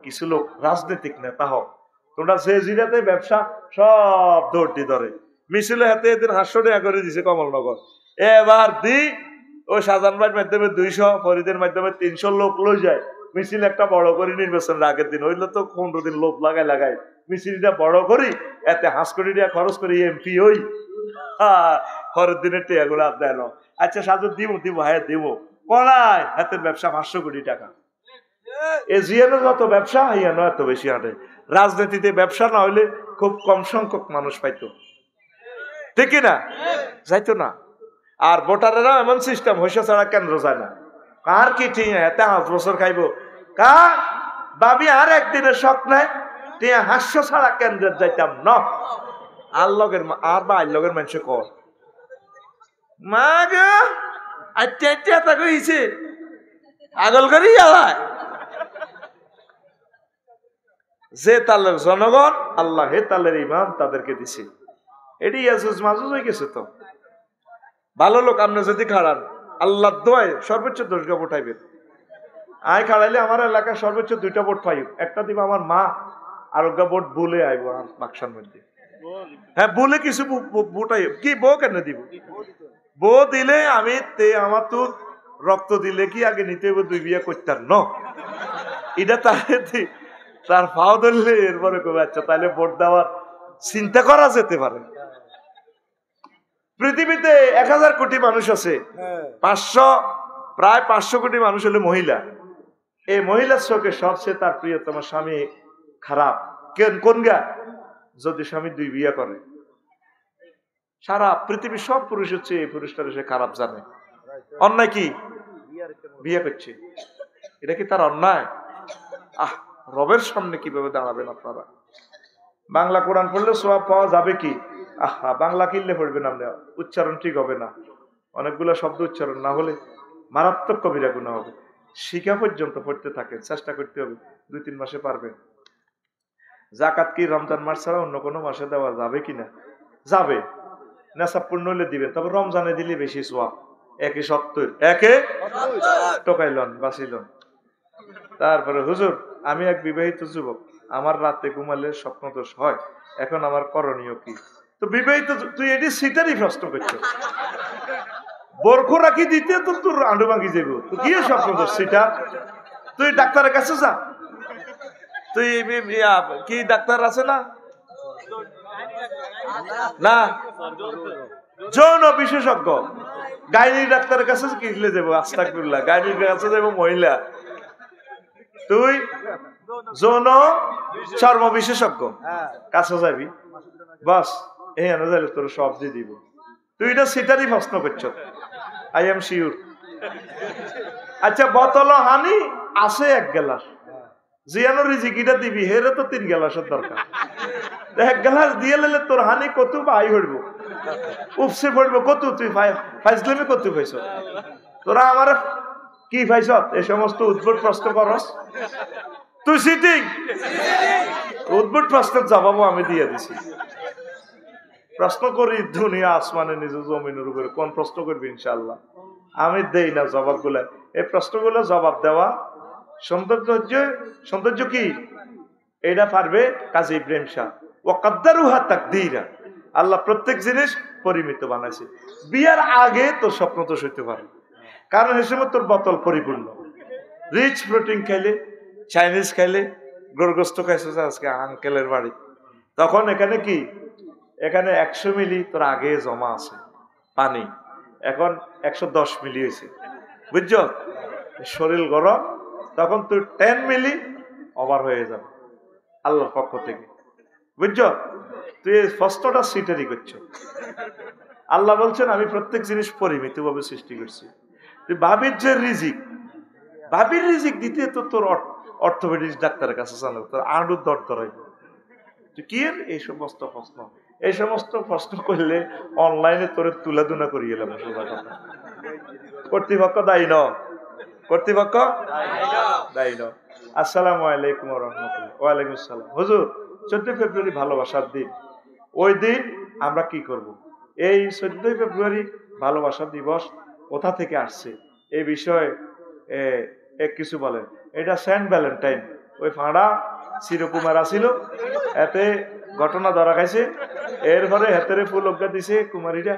কিছু লোক রাজনৈতিক নেতা হোক, তোমরা যে জিরাতে ব্যবসা সব দৌড়টি ধরে মিছিলে হাতে এদিন 500 টাকা করে দিছে কমলনগর, এবার দি ওই শাহজাহান ভাইয়ের মাধ্যমে 200, ফরিদের মাধ্যমে 300 লোক লই যায় মিছিল একটা বড় করি নির্বাচনের আগের দিন, হইলে তো 15 দিন লোক লাগাই মিছিলটা বড় করি, এতে 5 কোটি টাকা খরচ করি এমপি হই, পরের দিনের টিয়াগুলো আর দেন। আচ্ছা সাজু দিব হ্যাঁ দিব, কলায় হাতের ব্যবসা 500 কোটি টাকা। এ জিয়ানো যত ব্যবসা ইয়ানো এত বেশি হাঁটে। রাজনীতিতে ব্যবসা না হইলে খুব কম সংখ্যক মানুষ পাইতো, ঠিক না? যাইতো না। আর ভোটারেরা এমন সিস্টেম হইসা ছাড়া কেন্দ্র যায় না। কার কি ঠিক এতে 5 বছর খাইব, কার ভাবি আর একদিনের শখ নাই টিয়া 500 ছাড়া কেন্দ্রে যাইতাম না। আর লগের আর বা আই লগের মানুষে কর মা গো আচ্ছা তা কইছে আগল করি আলায়। যে তালের জনগণ আল্লাহ হে তালের ইমাম তাদেরকে দিছে, এটি ইয়াজুজ মাজুজ হয়ে গেছে। তো ভালো লোক আপনি যদি খাড়ান আল্লাহ দোয়ায় সর্বোচ্চ 10 গা ভোট আইবেন। আয় খাড়াইলে আমার এলাকায় সর্বোচ্চ 2টা ভোট পাইব, একটা দিব আমার মা, আর গা ভোট বলে আইব বাক্সার মধ্যে। হ্যাঁ বলে কিছু ভোট আইব কি বউ কেন দিব, বউ দিলে আমি আমার তো রক্ত দিলে কি আগে নিতে হইব 2 বিয়া করতাম ন, এটা তার ফাও ধরলে এরপরে কবে আচ্ছা তাহলে ভোট দেওয়ার চিন্তা করা যেতে পারে। পৃথিবীতে 1000 কোটি মানুষ আছে, প্রায় 500 কোটি মানুষ হলো মহিলা। এই মহিলার চোখে সবচেয়ে তার প্রিয়তম স্বামী খারাপ কোন গা, যদি স্বামী 2 বিয়া করে। সারা পৃথিবীর সব পুরুষ হচ্ছে এই পুরুষটার সে খারাপ জানে। অন্যায় কি বিয়ে করছে, এটা কি তার অন্যায়? রবের সামনে কিভাবে দাঁড়াবেন আপনারা? বাংলা কোরআন পড়লে সওয়াব পাওয়া যাবে কি? বাংলা কিনলে পড়বেন আপনি, উচ্চারণ ঠিক হবে না, অনেকগুলো শব্দ উচ্চারণ না হলে মারাত্মক কবিরা গুনাহ হবে। শিখা পর্যন্ত পড়তে থাকেন, চেষ্টা করতে হবে, 2-3 মাসে পারবেন। যাকাত কি রমজান মাস ছাড়া অন্য কোনো মাসে দেওয়া যাবে কিনা? যাবে, নেশাব পূর্ণ হলে দিবেন, তবে রমজানে দিলে বেশি সওয়াব। 170 টোকাইলন বাঁচিলন। তারপরে হুজুর আমি এক বিবাহিত যুবক, আমার রাতে ঘুমালে স্বপ্নদোষ হয়, এখন আমার করণীয় কি? তো বিবাহিত তুই এটি সিটারই প্রশ্ন করছো, বরখ রাখি দিতে তো তোর আন্ডু ভাঙি যাব, তো কি স্বপ্নদোষ সেটা? তুই ডাক্তারের কাছে যা, তুই কি ডাক্তার আছে না না যৌন বিশেষজ্ঞ গাইনি ডাক্তারের কাছে কিনলে যাবো, আস্তাগফিরুল্লাহ, গাইনির কাছে যাবো মহিলা, তুই যৌন চর্ম বিশেষজ্ঞ কাছে যাবি, বাস এই আনাজালে তোর সব দিয়ে দিব। তুই এটা সেটারই প্রশ্ন করছ, আই এম শিওর। আচ্ছা বোতল হানি আছে 1 গ্লাস, জিয়ানো রিজিকিটা দিবি হেরে তো 3 গ্লাসের দরকার। 1 গ্লাস দিয়ে লেলে তোর হানি কত বাই হইব, উপসে পড়বো কত, তুই ফাইজলামি কত পাইছ? তোরা আমার কি পাইছ? এই সমস্ত উদ্ভট প্রশ্ন করস তুই, সিটিং উদ্ভট প্রশ্নের জবাবও আমি দিয়ে দিছি। প্রশ্ন করি দুনিয়া আসমানে নিজে জমিনের উপরে, কোন প্রশ্ন করবি? ইনশাআল্লাহ আমি দেই না জবাবগুলা। এই প্রশ্নগুলো জবাব দেওয়া সৌন্দর্য কি এটা পারবে কাজী ইব্রাহিম শাহ। ওয়াকাদ্দারুহা তাকদীরা, আল্লাহ প্রত্যেক জিনিস পরিমিত বানাইছে। বিয়ার আগে তোর স্বপ্ন তো সইতে পারে, কারণ হিসেবে তোর বোতল পরিপূর্ণ। রিচ প্রোটিন খাইলে, চাইনিজ খাইলে, গরুগোস্ত খাইছে আজকে আঙ্কেলের বাড়ি, তখন এখানে কি, এখানে 100 মিলি তোর আগে জমা আছে পানি, এখন 110 মিলি হয়েছে, বুঝছ? শরীর গরম, তখন তুই 10 মিলি ওভার হয়ে যাবে আল্লাহর পক্ষ থেকে, বুঝছ? তুই এই প্রশ্নটা সিটারি করছো। আল্লাহ বলছেন আমি প্রত্যেক জিনিস পরিমিত ভাবে সৃষ্টি করছি। তুই ভাবির যে রিজিক, ভাবির রিজিক দিতে তো তোর অর্থোপেডিক ডাক্তারের কাছে জানো, তোর আড়ুর দর ধরাইব। তুই কি এই সমস্ত প্রশ্ন, এই সমস্ত প্রশ্ন করলে অনলাইনে তোরে তুলাধুনা করিয়ে এলাম। সোজা কথা, কর্তৃপক্ষ দায়ী ন, কর্তৃপক্ষ দায়ী ন। আসসালামু আলাইকুম ওয়া রাহমাতুল্লাহ। ওয়া আলাইকুম আসসালাম। হুজুর 14 ফেব্রুয়ারি ভালোবাসার দিন, ওই দিন আমরা কি করব? এই 14 ফেব্রুয়ারি ভালোবাসা দিবস কোথা থেকে আসছে এই বিষয়ে কিছু বলেন। এটা সেন্ট ভ্যালেন্টাইন, ওই ফাঁড়া চিরকুমার আসিল, এতে ঘটনা ধরা খাইছে। এরপরে হেতেরে ফুল অজ্ঞা দিছে কুমারীরা,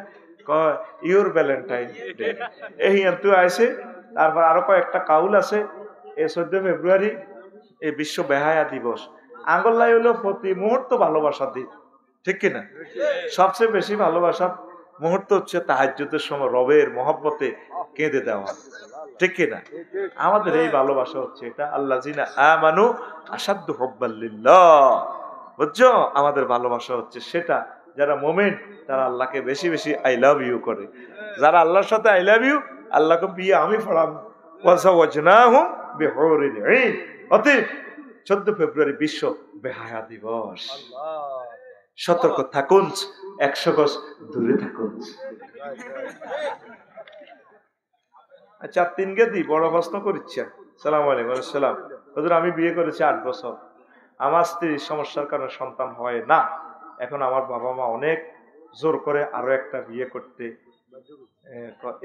কয় ইউর ভ্যালেন্টাইন ডে এই তুই আইসে। তারপর আরো কয়েকটা কাউল আছে। এই 14 ফেব্রুয়ারি এই বিশ্ব বেহায়া দিবস। আঙ্গল্লাই হলো প্রতি মুহূর্ত ভালোবাসা দিন, ঠিক কিনা? সবচেয়ে বেশি ভালোবাসা মুহূর্ত হচ্ছে তাহাজ্জুদের সময় রবের মহব্বতে কেঁদে দেওয়া, ঠিক কিনা? আমাদের এই ভালোবাসা হচ্ছে এটা, আল্লাহ জিনা আমানু আসাদ্দু হুব্বাল্লিল্লাহ, বুঝছো? আমাদের ভালোবাসা হচ্ছে সেটা। যারা মুমিন তারা আল্লাহকে বেশি বেশি আই লাভ ইউ করে। যারা আল্লাহর সাথে আই লাভ ইউ, আল্লাহকে বিয়ে আমি পড়াম। ওয়াজাওয়াজনাহুম বিহুরিন ঈন। অতএব 14 ফেব্রুয়ারি বিশ্ব বেহায়া দিবস। সতর্ক থাকুন, 100 গজ দূরে থাকুন। আচ্ছা, 3 গেদি বড় প্রশ্ন করিচ্ছে। সালাম আলাইকুম। আসসালাম। হুজুর, আমি বিয়ে করেছি 8 বছর। আমার স্ত্রীর সমস্যার কারণে সন্তান হয় না। এখন আমার বাবা মা অনেক জোর করে আরো একটা বিয়ে করতে,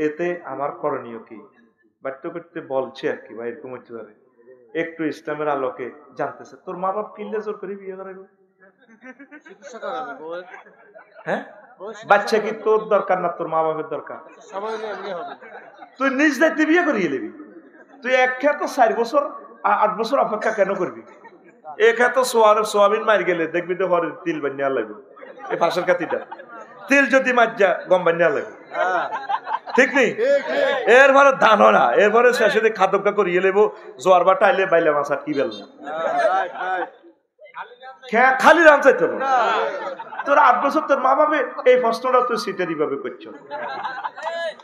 এতে আমার করণীয় কি? বাধ্য করতে বলছে আর কি, বা এরকম হতে পারে। একটু ইসলামের আলোকে জানতেছে। তোর মা বাপ কিনলে জোর করে বিয়ে করাবে? হ্যাঁ, বাচ্চা কি তোর দরকার না তোর মা বাপের দরকার? তুই নিজ দায়িত্বে বিয়ে করিয়ে নিবি। তুই এক খেত 4 বছর 8 বছর অপেক্ষা কেন করবি? এক খেত সোয়াবিন মার গেলে দেখবি তো ঘরে তিল বানিয়ে লাগবে। এই ফাঁসের কাতিটা তিল যদি মাজ্জা গম বানিয়ে লাগবে, ঠিক নেই? এরপরে ধান না, এরপরে শেষে খাদ্যকা করিয়ে লেবো। জোয়ার বা টাইলে বাইলে মাছ আর কি বেলবো, খালি রান চাইতো না। তোর 8 বছর তোর মা বাবা এই প্রশ্নটা তুই সিটারি ভাবে করছ।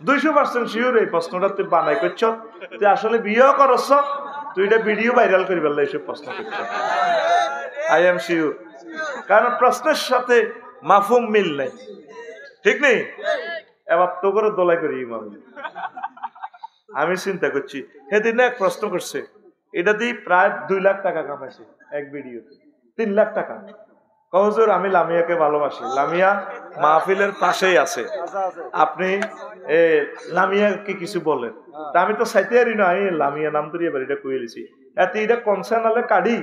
200% শিওর এই প্রশ্নটা তুই বানাই করছ। তুই আসলে বিয়েও করছ, তুই এটা ভিডিও ভাইরাল করি বললে এইসব প্রশ্ন করছ। আই এম শিওর, কারণ প্রশ্নের সাথে মাফহুম মিল নাই, ঠিক নেই? এবার তো করে দোলাই করি আমি চিন্তা করছি। সেদিন এক প্রশ্ন করছে, এটা দিয়ে প্রায় 2 লাখ টাকা কামাইছে এক ভিডিওতে। 3 লাখ টাকা। হুজুর, আমি লামিয়াকে ভালোবাসি। লামিয়া মাহফিলের পাশেই আছে, আপনি লামিয়াকে কিছু বলেন। তা আমি তো চাইতে পারি না, আমি লামিয়া নাম ধরে এবার এটা কয়ে দিছি। এত এটা কনসার্নালে কাঢ়ি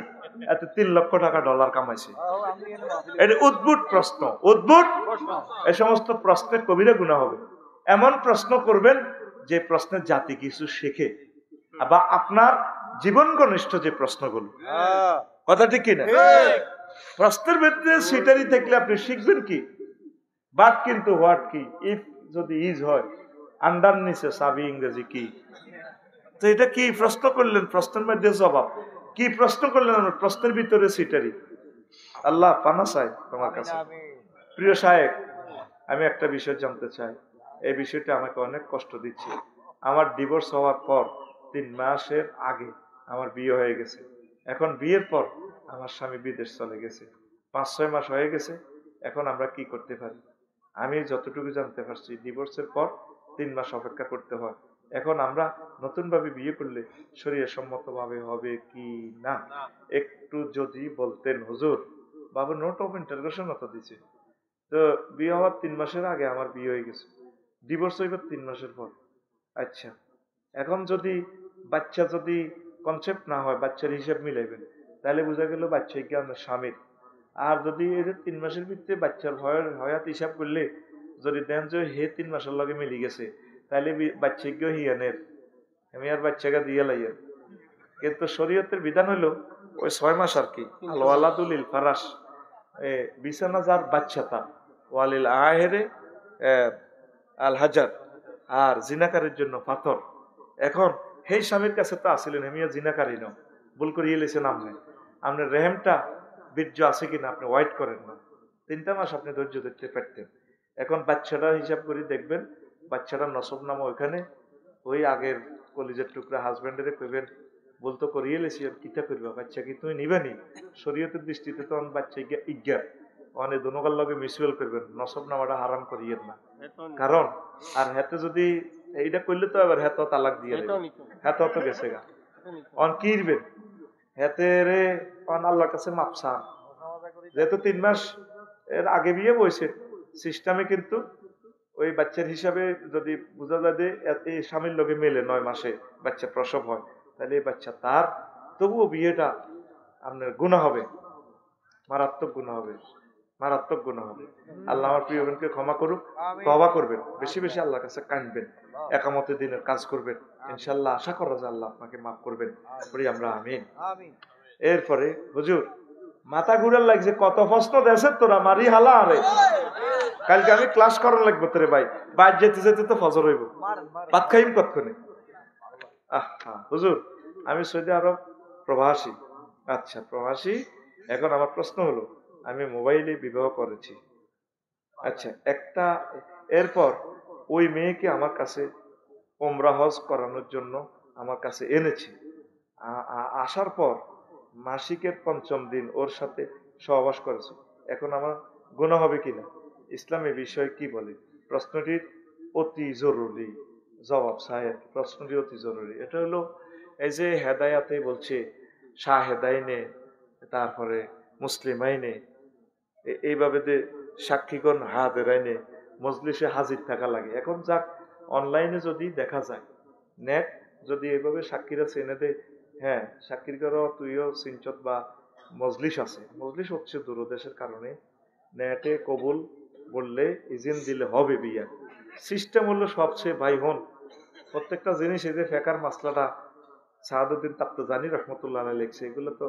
এত 3 লক্ষ টাকা ডলার কামাইছে। এটা উদ্ভুত প্রশ্ন, উদ্ভুত। এই সমস্ত প্রশ্নের কবিরা গুনাহ হবে। এমন প্রশ্ন করবেন যে প্রশ্নের জাতি কিছু শেখে, বা আপনার জীবন ঘনিষ্ঠ যে প্রশ্নগুলো, কথা ঠিক কিনা? প্রশ্নের ভিতরে সিটারি থাকলে আপনি শিখবেন কি? বাট কিন্তু হোয়াট কি, ইফ যদি ইজ হয়, আন্ডার নিচে সাবি ইংরেজি কি। তো এটা কি প্রশ্ন করলেন? প্রশ্নের মধ্যে জবাব কি প্রশ্ন করলেন? প্রশ্নের ভিতরে সিটারি। আল্লাহ পানা চাই তোমার কাছে। প্রিয় সাহেব, আমি একটা বিষয় জানতে চাই। এই বিষয়টা আমাকে অনেক কষ্ট দিচ্ছে। আমার ডিভোর্স হওয়ার পর 3 মাসের আগে আমার বিয়ে হয়ে গেছে। এখন বিয়ের পর আমার স্বামী বিদেশ চলে গেছে। 5-6 মাস হয়ে গেছে। এখন আমরা কি করতে পারি? আমি যতটুকু জানতে পারছি, ডিভোর্সের পর 3 মাস অপেক্ষা করতে হয়। এখন আমরা নতুন ভাবে বিয়ে করলে শরীয়ত সম্মত ভাবে হবে কি না, একটু যদি বলতেন হুজুর। বাবু নোট অফ ইন্টারোগেশন মতো দিছে। তো বিয়ে হওয়ার 3 মাসের আগে আমার বিয়ে হয়ে গেছে, ডিভোর্স হইবার 3 মাসের পর। আচ্ছা, এখন যদি বাচ্চা যদি কনসেপ্ট না হয়, বাচ্চার হিসাব মিলাইবেন, তাহলে বোঝা গেল বাচ্চা কি আপনার স্বামীর। আর যদি এই যে 3 মাসের ভিতরে বাচ্চার হয়াত হিসাব করলে যদি দেন যে হে 3 মাসের লগে মিলি গেছে, তাহলে বাচ্চা কেউ হিয়ানের, আমি আর বাচ্চাকে দিয়ে লাইয়ের। কিন্তু শরীয়তের বিধান হলো ওই 6 মাস আর কি। আল ওয়ালাদুলিল ফারাস, বিছানা যার বাচ্চা তার, ওয়ালিল আহেরে আল হাজার, আর জিনাকারের জন্য পাথর। এখন সেই স্বামীর কাছে তো আসিলেন হেমিয়া জিনাকারী ন, ভুল করিয়ে লেছেন আপনি। আপনার রেহেমটা বীর্য আছে কিনা আপনি ওয়াইট করেন না। 3টা মাস আপনি ধৈর্য ধরতে পারতেন। এখন বাচ্চাটার হিসাব করে দেখবেন, বাচ্চাটার নসব নাম ওইখানে, ওই আগের কলিজের টুকরা হাজবেন্ডের কইবেন বলতো করিয়ে লেছি, আর কিটা করবা, বাচ্চা কি তুমি নিবেনি? শরীয়তের দৃষ্টিতে তখন বাচ্চা ইজ্ঞা অনেক দোনোকার লগে মিউচুয়াল করবেন, নসব নামাটা হারাম করিয়েন না। কারণ আর হাতে যদি এইটা করলে তো আবার হাতে তালাক দিয়ে হাতে তো গেছে গা, অন কিরবেন হাতে রে, অন আল্লাহর কাছে মাপসা। যেহেতু 3 মাস এর আগে বিয়ে বইছে, সিস্টেমে কিন্তু ওই বাচ্চার হিসাবে যদি বোঝা যায় যে এই স্বামীর লোকে মেলে 9 মাসে বাচ্চা প্রসব হয়, তাহলে এই বাচ্চা তার। তবুও বিয়েটা আপনার গুনাহ হবে, মারাত্মক গুনাহ হবে, মারাত্মক গুনাহ হবে। আল্লাহ আমার প্রিয় বোনকে ক্ষমা করুক, তওবা করবেন, বেশি বেশি আল্লাহর কাছে কাঁদবেন, একামতে দিনের কাজ করবেন, ইনশাআল্লাহ আশা করা যায় আল্লাহ আপনাকে মাফ করবেন। বলি আমরা আমিন। এরপরে হুজুর মাথা ঘুরার লাগছে, কত প্রশ্ন দেশে তোরা মারি হালা। আরে কালকে আমি ক্লাস করার লাগবে তোরে ভাই, বাইরে যেতে যেতে তো ফজর হইব, ভাত খাইম কতক্ষণে। হুজুর আমি সৌদি আরব প্রবাসী। আচ্ছা প্রবাসী, এখন আমার প্রশ্ন হলো আমি মোবাইলে বিবাহ করেছি, আচ্ছা একটা, এরপর ওই মেয়েকে আমার কাছে ওমরা হজ করানোর জন্য আমার কাছে এনেছি, আসার পর মাসিকের ৫ম দিন ওর সাথে সহবাস করেছি, এখন আমার গুনাহ হবে কিনা, ইসলামে বিষয় কি বলে? প্রশ্নটির অতি জরুরি জবাব চাই, প্রশ্নটি অতি জরুরি। এটা হলো এই যে হেদায়াতে বলছে শাহেদাইনে, তারপরে মুসলিম আইনে, এইভাবে যে সাক্ষীগণ হাতের আইনে মজলিসে হাজির থাকা লাগে। এখন যাক অনলাইনে যদি দেখা যায়, নেট যদি এইভাবে সাক্ষীরা চেনে দেয়, হ্যাঁ সাক্ষীর করো তুইও সিনচত বা মজলিস আছে, মজলিস হচ্ছে দূরদেশের কারণে নেটে কবুল বললে ইজিন দিলে হবে বিয়া। সিস্টেম হলো সবচেয়ে ভাই হন প্রত্যেকটা জিনিস, এই যে ফেকার মাসলাটা সাহাদুদ্দিন তাপ্তজানি রহমতুল্লাহ লিখছে, এগুলো তো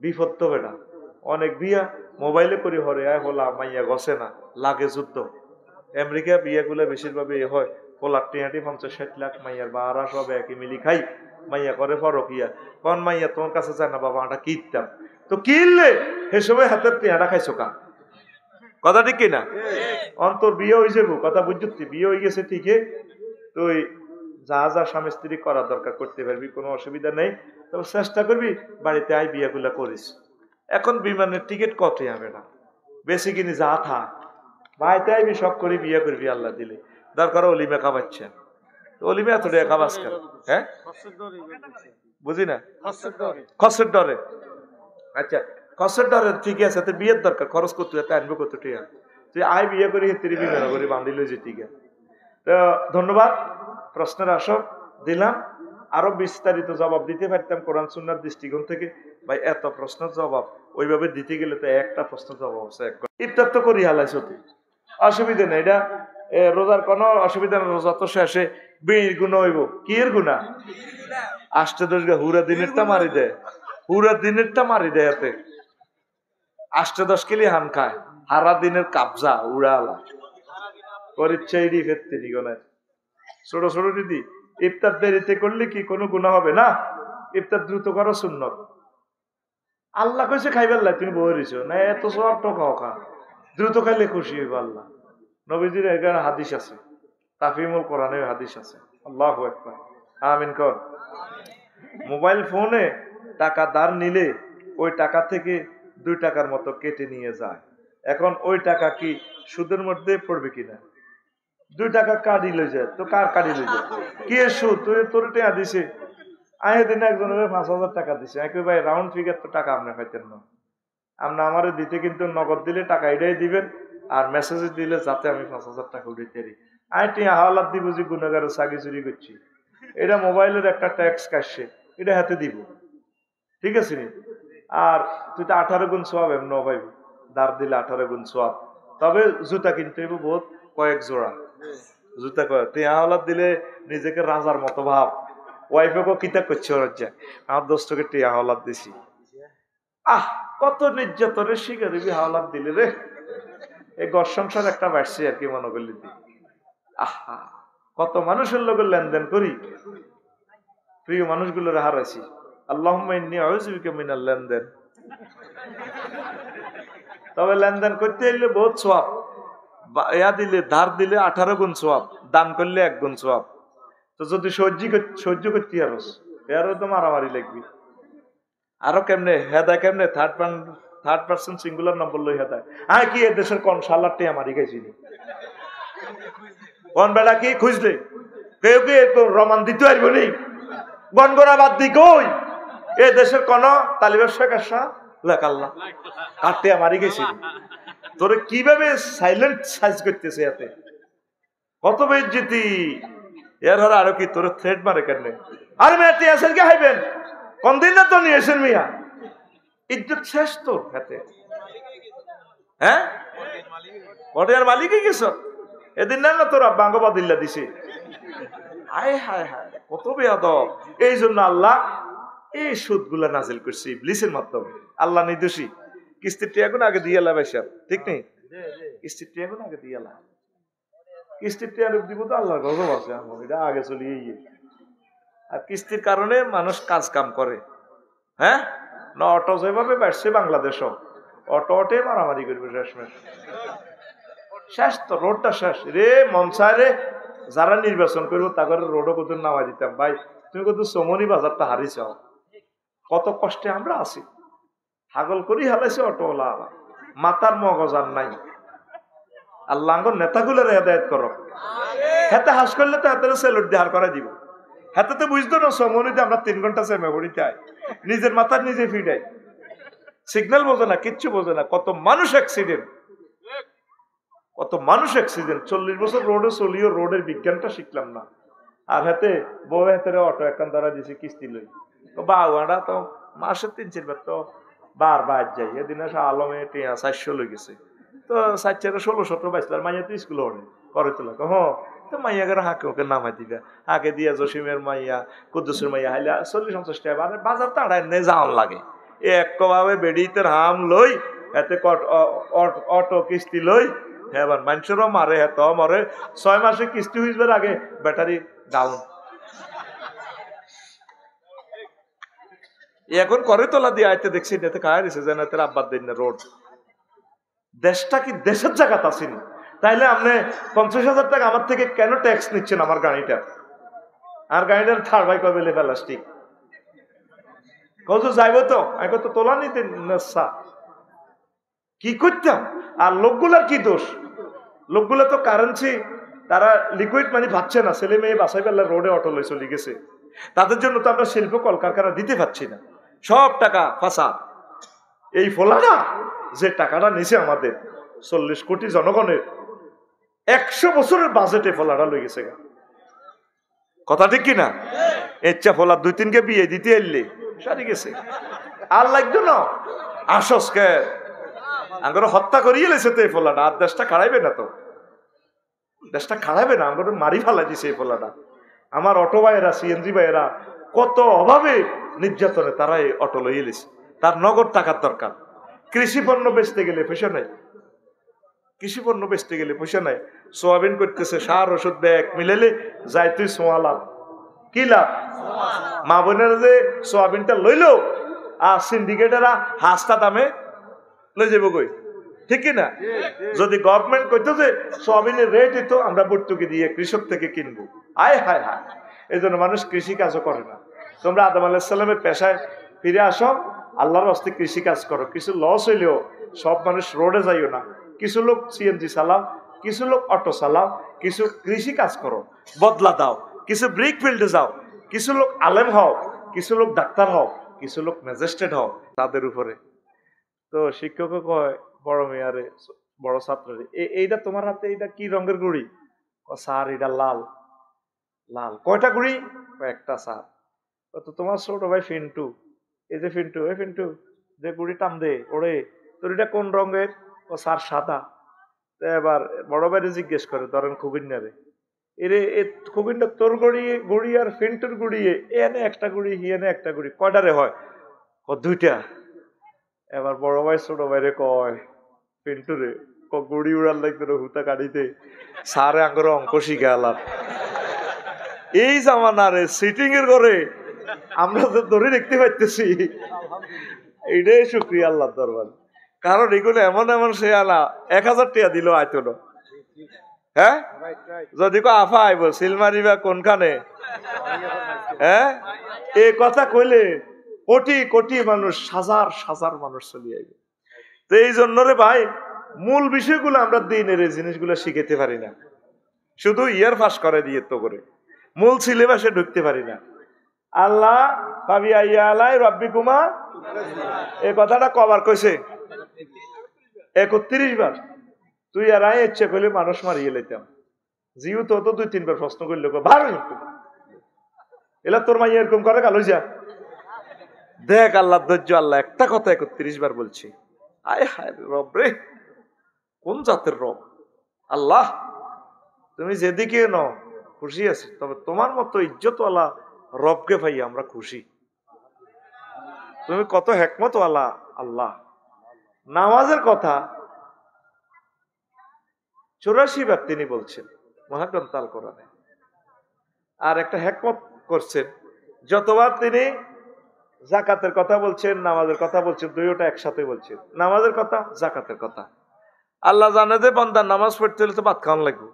বিপদ তো বেটা। অনেক বিয়া মোবাইলে করে হরে আয় হলা মাইয়া গছে না, লাগে যুদ্ধ। আমেরিকা বিয়াগুলো বেশিরভাগ এ হয় পোলার টিয়াটি ৫০-৬০ লাখ মাইয়ার বাহারা সব একই মিলি খাই, মাইয়া করে ফরকিয়া কোন মাইয়া তোমার কাছে যায় না বাবা এটা কিনতাম, তো কিনলে সে সময় হাতের টিয়াটা খাইছো কা, কথা ঠিক কিনা? অন্তর বিয়ে হয়ে যাবো, কথা বুঝছি, বিয়ে হয়ে গেছে ঠিকই, তুই যা যা স্বামী স্ত্রী করার দরকার করতে পারবি, কোনো অসুবিধা নেই, তবে চেষ্টা করবি বাড়িতে আই বিয়াগুলা করিস। এখন বিমানের টিকিট কত হবে না, বেশি কিনি যা থাক বাড়িতে আইবি, সব করি বিয়ে করবি আল্লাহ দিলে, দরকার অলিমা খাবাচ্ছে, অলিমা এত টাকা খাবাস কেন? হ্যাঁ বুঝি না, খরচের ডরে। আচ্ছা খরচের ডরে ঠিক আছে, তো বিয়ের দরকার খরচ করতে আনবো কত টাকা, তুই আয় বিয়ে করি তিরি বিমান করি বান্ধিল যে ঠিক আছে। তো ধন্যবাদ, প্রশ্নের আসর দিলাম, আরো বিস্তারিত জবাব দিতে পারতাম কোরআন সুন্নাহর দৃষ্টিকোণ থেকে, ভাই এত প্রশ্নের জবাব ওইভাবে দিতে গেলে তো একটা প্রশ্ন জবাব আছে, ইফতার তো করি হালাইছ, অসুবিধা নেই, এটা রোজার কোনো অসুবিধা নেই, রোজা তো শেষে বিড়ির গুণা হইব, কি এর গুণা? ৮-১০ হুরা দিনেরটা মারি দেয়, হুরা দিনেরটা মারি দেয়, এতে ৮-১০ কিলি হান খায়, হারা দিনের কাবজা উড়ালা পরিচ্ছাইডি ফেরতে নিগনের ছোট ছোট দিদি। ইফতার দেরিতে করলে কি কোনো গুণা হবে না? ইফতার দ্রুত করো সুন্নত, আল্লাহ কইছে খাইবার লাই, তুমি বই রইছো না, এত সব খাও খা, দ্রুত খাইলে খুশি হইব আল্লাহ। নবীজির এখানে হাদিস আছে, তাফিমুল কোরআনে হাদিস আছে, আল্লাহু আকবার, আমিন কর। মোবাইল ফোনে টাকা ধার নিলে ওই টাকা থেকে 2 টাকার মতো কেটে নিয়ে যায়, এখন ওই টাকা কি সুদের মধ্যে পড়বে কিনা? 2 টাকা কাটি লই যায়, তো কার কাটি লই যায়, কি সুদ? তুই তোর টাকা দিছে, আহে দিন একজনের ৫,০০০ টাকা দিছে, একই ভাই রাউন্ড ফিগার তো টাকা আপনি পাইতেন না, আপনি আমার দিতে কিন্তু নগদ দিলে টাকা এটাই দিবেন, আর মেসেজ দিলে যাতে আমি ৫,০০০ টাকা উঠাইতে পারি। আমি টিয়া হাওলাত দিব যে গুণাগারের চাকরি চুরি করছি, এটা মোবাইলের একটা ট্যাক্স কাটছে, এটা হাতে দিব, ঠিক আছে নি? আর তুই তো 18 গুণ সোয়াব এমন পাইবি, দাঁড় দিলে 18 গুণ সোয়াব। তবে জুতা কিনতে হইব বহুত কয়েক জোড়া জুতা, টিয়া হাওলাত দিলে নিজেকে রাজার মতো ভাব, ওয়াইফেও কিতা করছে ওর, আমার দোস্তকে টিয়া হাওলাত দিছি, কত নির্যাতনের শিকার দিবি হাওলাত দিলে রে, এই ঘর সংসার একটা বাড়ছে আর কি মনে করলি তুই। কত মানুষের লোকের লেনদেন করি, প্রিয় মানুষগুলোর হারাইছি, আল্লাহুম্মা ইন্নী আউযু বিকা মিনাল লেনদেন। তবে লেনদেন করতে এলে বহুত সওয়াব, দিলে ধার দিলে 18 গুণ সওয়াব, দান করলে 1 গুণ সওয়াব। তো যদি সহ্য করতে আরো তো মারামারি লাগবি। আরো কেমনে হেদায়, কেমনে থার্ড পার্সন সিঙ্গুলার নম্বর লই হেদায়, কি এ দেশের কোন শালার টিয়া মারি গেছি কোন বেলা কি খুঁজলে কেউ কি রমান দিতে পারবো নি, গনগনা বাদ দি কই এ দেশের কোন তালিবের শেখার শাহ লেখাল্লা আর টিয়া মারি গেছি, তোরে কিভাবে সাইলেন্ট সাইজ করতেছে, এতে কত বেজ্জতি, এর হর আরো কি তোর থ্রেড মারে কেন? আর মেয়ে টিয়া কে হাইবেন কোন দিন না তো নিয়েছেন মিয়া, ইজ্জত শেষ তোর হাতে। হ্যাঁ, পটের মালিক হয়ে গেছ। এদিন না তোর আব্বাঙ্গ বাদিল্লা দিছে। হায় হায় হায়, কত বেয়াদব। এই জন্য আল্লাহ এই সুদ গুলা নাজিল করছে ইবলিসের মাধ্যমে। আল্লাহ নির্দোষী। কিস্তির টিয়াগুন আগে দিয়ে এলা ভাইসাব, ঠিক নেই? কিস্তির টিয়াগুন আগে দিয়ে এলা, কিস্তির টিয়া দিব তো আল্লাহর গজব আছে। এটা আগে চলিয়ে গিয়ে, আর কিস্তির কারণে মানুষ কাজ কাম করে। হ্যাঁ না, অটো যেভাবে বাড়ছে বাংলাদেশও, অটো মারামারি করবে শেষমেশ। শেষ তো, রোডটা শেষ রে। মনসায় রে, যারা নির্বাচন করবো তাদের রোডও কত নামাই দিতাম। ভাই তুমি কত চমনি বাজারটা হারিয়েছ, কত কষ্টে আমরা আছি। হাগল করি হালাইছে অটোওয়ালা, মাতার মগজ আর নাই। আল্লাহ নেতাগুলোর হেদায়েত করো। হাতে হাস করলে তো হাতের সেলুট দেহার করে দিব। হাতে তো বুঝতো না সমনিতে আমরা 3 ঘন্টা সেমে পড়িতে নিজের মাথার নিজে ফিডাই, সিগন্যাল বোঝে না, কিচ্ছু বোঝে না। কত মানুষ অ্যাক্সিডেন্ট, কত মানুষ অ্যাক্সিডেন্ট। 40 বছর রোডে চলিও রোডের বিজ্ঞানটা শিখলাম না। আর হাতে বউ হাতে অটো একখান দ্বারা দিছে কিস্তি লই, বাউাটা তো মাসে 3-4 বার তো বার যাই। এদিন আলমে 400 লই গেছে, তো 4-16 বাইসলার মাইয়া তো স্কুল করে তোলা। তো মাইয়া করে হাঁকে ওকে নামাই দিবে। হাঁকে দিয়া জসিমের মাইয়া, কুদ্দুসের মাইয়া হাইলা 40-50 টাকা। বাজার তাড়ায় নে যাওয়ান লাগে। একভাবে বেডিতের হাম লই, এতে অটো কিস্তি লই। হ্যাঁ, মানুষেরও মারে, হ্যাঁ তো মরে। 6 মাসে কিস্তি হইবার আগে ব্যাটারি ডাউন। এখন করে তোলা দিয়ে আইতে দেখছি এতে খায় দিছে যেন এতে আব্বার দিন না রোড। দেশটা কি দেশের জায়গাতে আসেনি? তাইলে আপনি 50,000 টাকা আমার থেকে কেন ট্যাক্স নিচ্ছেন আমার গাড়িটা? আর গাড়িটার থার ভাই কবে প্লাস্টিক কত যাইব তো এখন তো তোলা নিতে নেশা কি করতাম। আর লোকগুলার কি দোষ? লোকগুলা তো কারেন্সি, তারা লিকুইড মানি পাচ্ছে না। ছেলে মেয়ে বাসাই বেলা রোডে অটো লই চলে গেছে। তাদের জন্য তো আমরা শিল্প কলকারখানা দিতে পারছি না। সব টাকা ফাঁসা। এই ফোলাটা যে টাকাটা নিছে আমাদের 40 কোটি জনগণের 100 বছরের বাজেটে ফোলাটা লই গেছে। কথা ঠিক কিনা? ইচ্ছা ফোলা 2-3 কে বিয়ে দিতে এলে সারি গেছে। আর লাগতো না আসসকে আঙ্গর হত্যা করিয়ে লেছে তো এই ফোলাটা। আর দেশটা খাড়াইবে না তো, দেশটা খাড়াইবে না। আঙ্গর মারি ফেলা দিছে এই ফোলাটা। আমার অটো ভাইয়েরা, সিএনজি ভাইয়েরা কত অভাবে নির্যাতনে তারা এই অটো লইয়ে লিছে। তার নগদ টাকার দরকার। কৃষি পণ্য বেচতে গেলে পয়সা নাই, কৃষি পণ্য বেচতে গেলে পয়সা নাই। সোয়াবিন করতেছে, সার ওষুধ ব্যাগ মিলেলে যাই তুই সোয়া লাভ। কি লাভ? মা বোনেরা যে সোয়াবিনটা লইলো আর সিন্ডিকেটেরা হাসটা দামে লই যাবো কই, ঠিক কিনা? যদি গভর্নমেন্ট কইতো যে সোয়াবিনের রেট হইতো, আমরা ভর্তুকি দিয়ে কৃষক থেকে কিনবো। আয় হায় হায়, এই জন্য মানুষ কৃষি কাজও করে না। তোমরা আদম আলাইহিস সালামের পেশায় ফিরে আসো, আল্লাহর হস্তে কৃষি কাজ করো। কিছু লস হইলেও সব মানুষ রোডে যাইও না। কিছু লোক সিএনজি চালাও, কিছু লোক অটো চালাও, কিছু কৃষি কাজ করো, বদলা দাও। কিছু ব্রিক ফিল্ডে যাও, কিছু লোক আলেম হও, কিছু লোক ডাক্তার হও, কিছু লোক ম্যাজিস্ট্রেট হও। তাদের উপরে তো শিক্ষকও কয় বড় মেয়ারে, বড় ছাত্ররে, এইটা তোমার হাতে এইটা কি রঙের গুড়ি? স্যার এটা লাল। লাল কয়টা গুড়ি? একটা। স্যার তো তোমার ছোট ভাই ফিন্টু, এই যে ফিন্টু, এই ফিন্টু যে গুড়ি টান দে ওরে, তোর এটা কোন রঙের? ও স্যার সাদা। এবার বড় ভাইরে জিজ্ঞেস করে, ধরেন খুবিন্নারে, এরে খুবিন্না তোর গুড়ি আর ফিন্টুর গুড়ি এনে একটা গুড়ি, হিয়ানে একটা গুড়ি, কয়টারে হয়? ও 2টা। এবার বড় ভাই ছোট ভাইরে কয়, পিন্টুরে গুড়ি উড়ার লাগবে হুতা কাটিতে, সারে আঙ্গর অঙ্ক শিখে আলাপ। এই জামানারে সিটিং এর ঘরে আমরা তো ধরে দেখতে পাইতেছি। এইটাই শুকরিয়া আল্লাহর দরবার। কারণ এগুলো এমন এমন সে আনা 1000 টাকা দিল আইতো না। হ্যাঁ, যদি আফা আইব সিলমারি বা কোনখানে, হ্যাঁ এই কথা কইলে কোটি কোটি মানুষ, হাজার হাজার মানুষ চলে আইবে। তো এই জন্য রে ভাই, মূল বিষয়গুলো আমরা দিনের এই জিনিসগুলো শিখাতে পারি না। শুধু ইয়ার পাস করে দিয়ে তো করে মূল সিলেবাসে ঢুকতে পারি না। আল্লাহ ভাবি আইয়া আলাই রব্বিকুমা, এই কথাটা কবার কইছে? 31 বার। তুই আর আয় ইচ্ছে করলে মানুষ মারিয়ে লইতাম। জিউ তো 2-3 বার প্রশ্ন করলে ভালো এলা তোর মাই এরকম করে কালো যা দেখ আল্লাহ ধৈর্য, আল্লাহ একটা কথা 31 বার বলছি। আয় হায় রব রে, কোন জাতের রব আল্লাহ, তুমি যেদিকে নাও খুশি আছি, তবে তোমার মতো ইজ্জতওয়ালা রবকে ভাই আমরা খুশি। তুমি কত হেকমতওয়ালা আল্লাহ। নামাজের কথা 84 বার তিনি বলছেন মহাগ্রন্থ আল কোরআনে। আর একটা হেকমত করছেন, যতবার তিনি জাকাতের কথা বলছেন, নামাজের কথা বলছেন, দুইটা একসাথে বলছেন। নামাজের কথা, জাকাতের কথা। আল্লাহ জানে যে বান্দার নামাজ পড়তে হলে তো ভাত খাওয়ান লাগবে।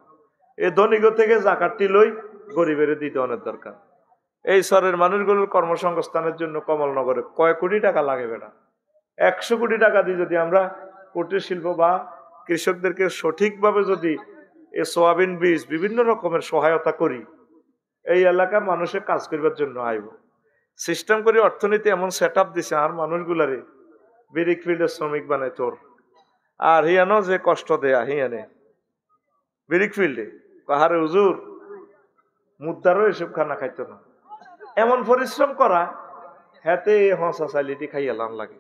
এই ধনীগ থেকে জাকাতটি লই গরিবের দিতে অনেক দরকার। এই শহরের মানুষগুলোর কর্মসংস্থানের জন্য কমলনগরে কয় কোটি টাকা লাগে বেটা। 100 কোটি টাকা দিয়ে যদি আমরা কুটির শিল্প বা কৃষকদেরকে সঠিকভাবে যদি এই সোয়াবিন বীজ বিভিন্ন রকমের সহায়তা করি, এই এলাকার মানুষের কাজ করবার জন্য আইব। সিস্টেম করে অর্থনীতি এমন সেট আপ দিছে, আর মানুষগুলারে বিরিক ফিল্ডের শ্রমিক বানায় তোর। আর হিয়ানো যে কষ্ট দেয়া হিয়ানে বিরিক ফিল্ডে, কাহারে হুজুর মুদ্রারও এসব খানা খাইতো না। এমন পরিশ্রম করা হাতে হসা চাইলিটি খাইয়ালাম লাগে।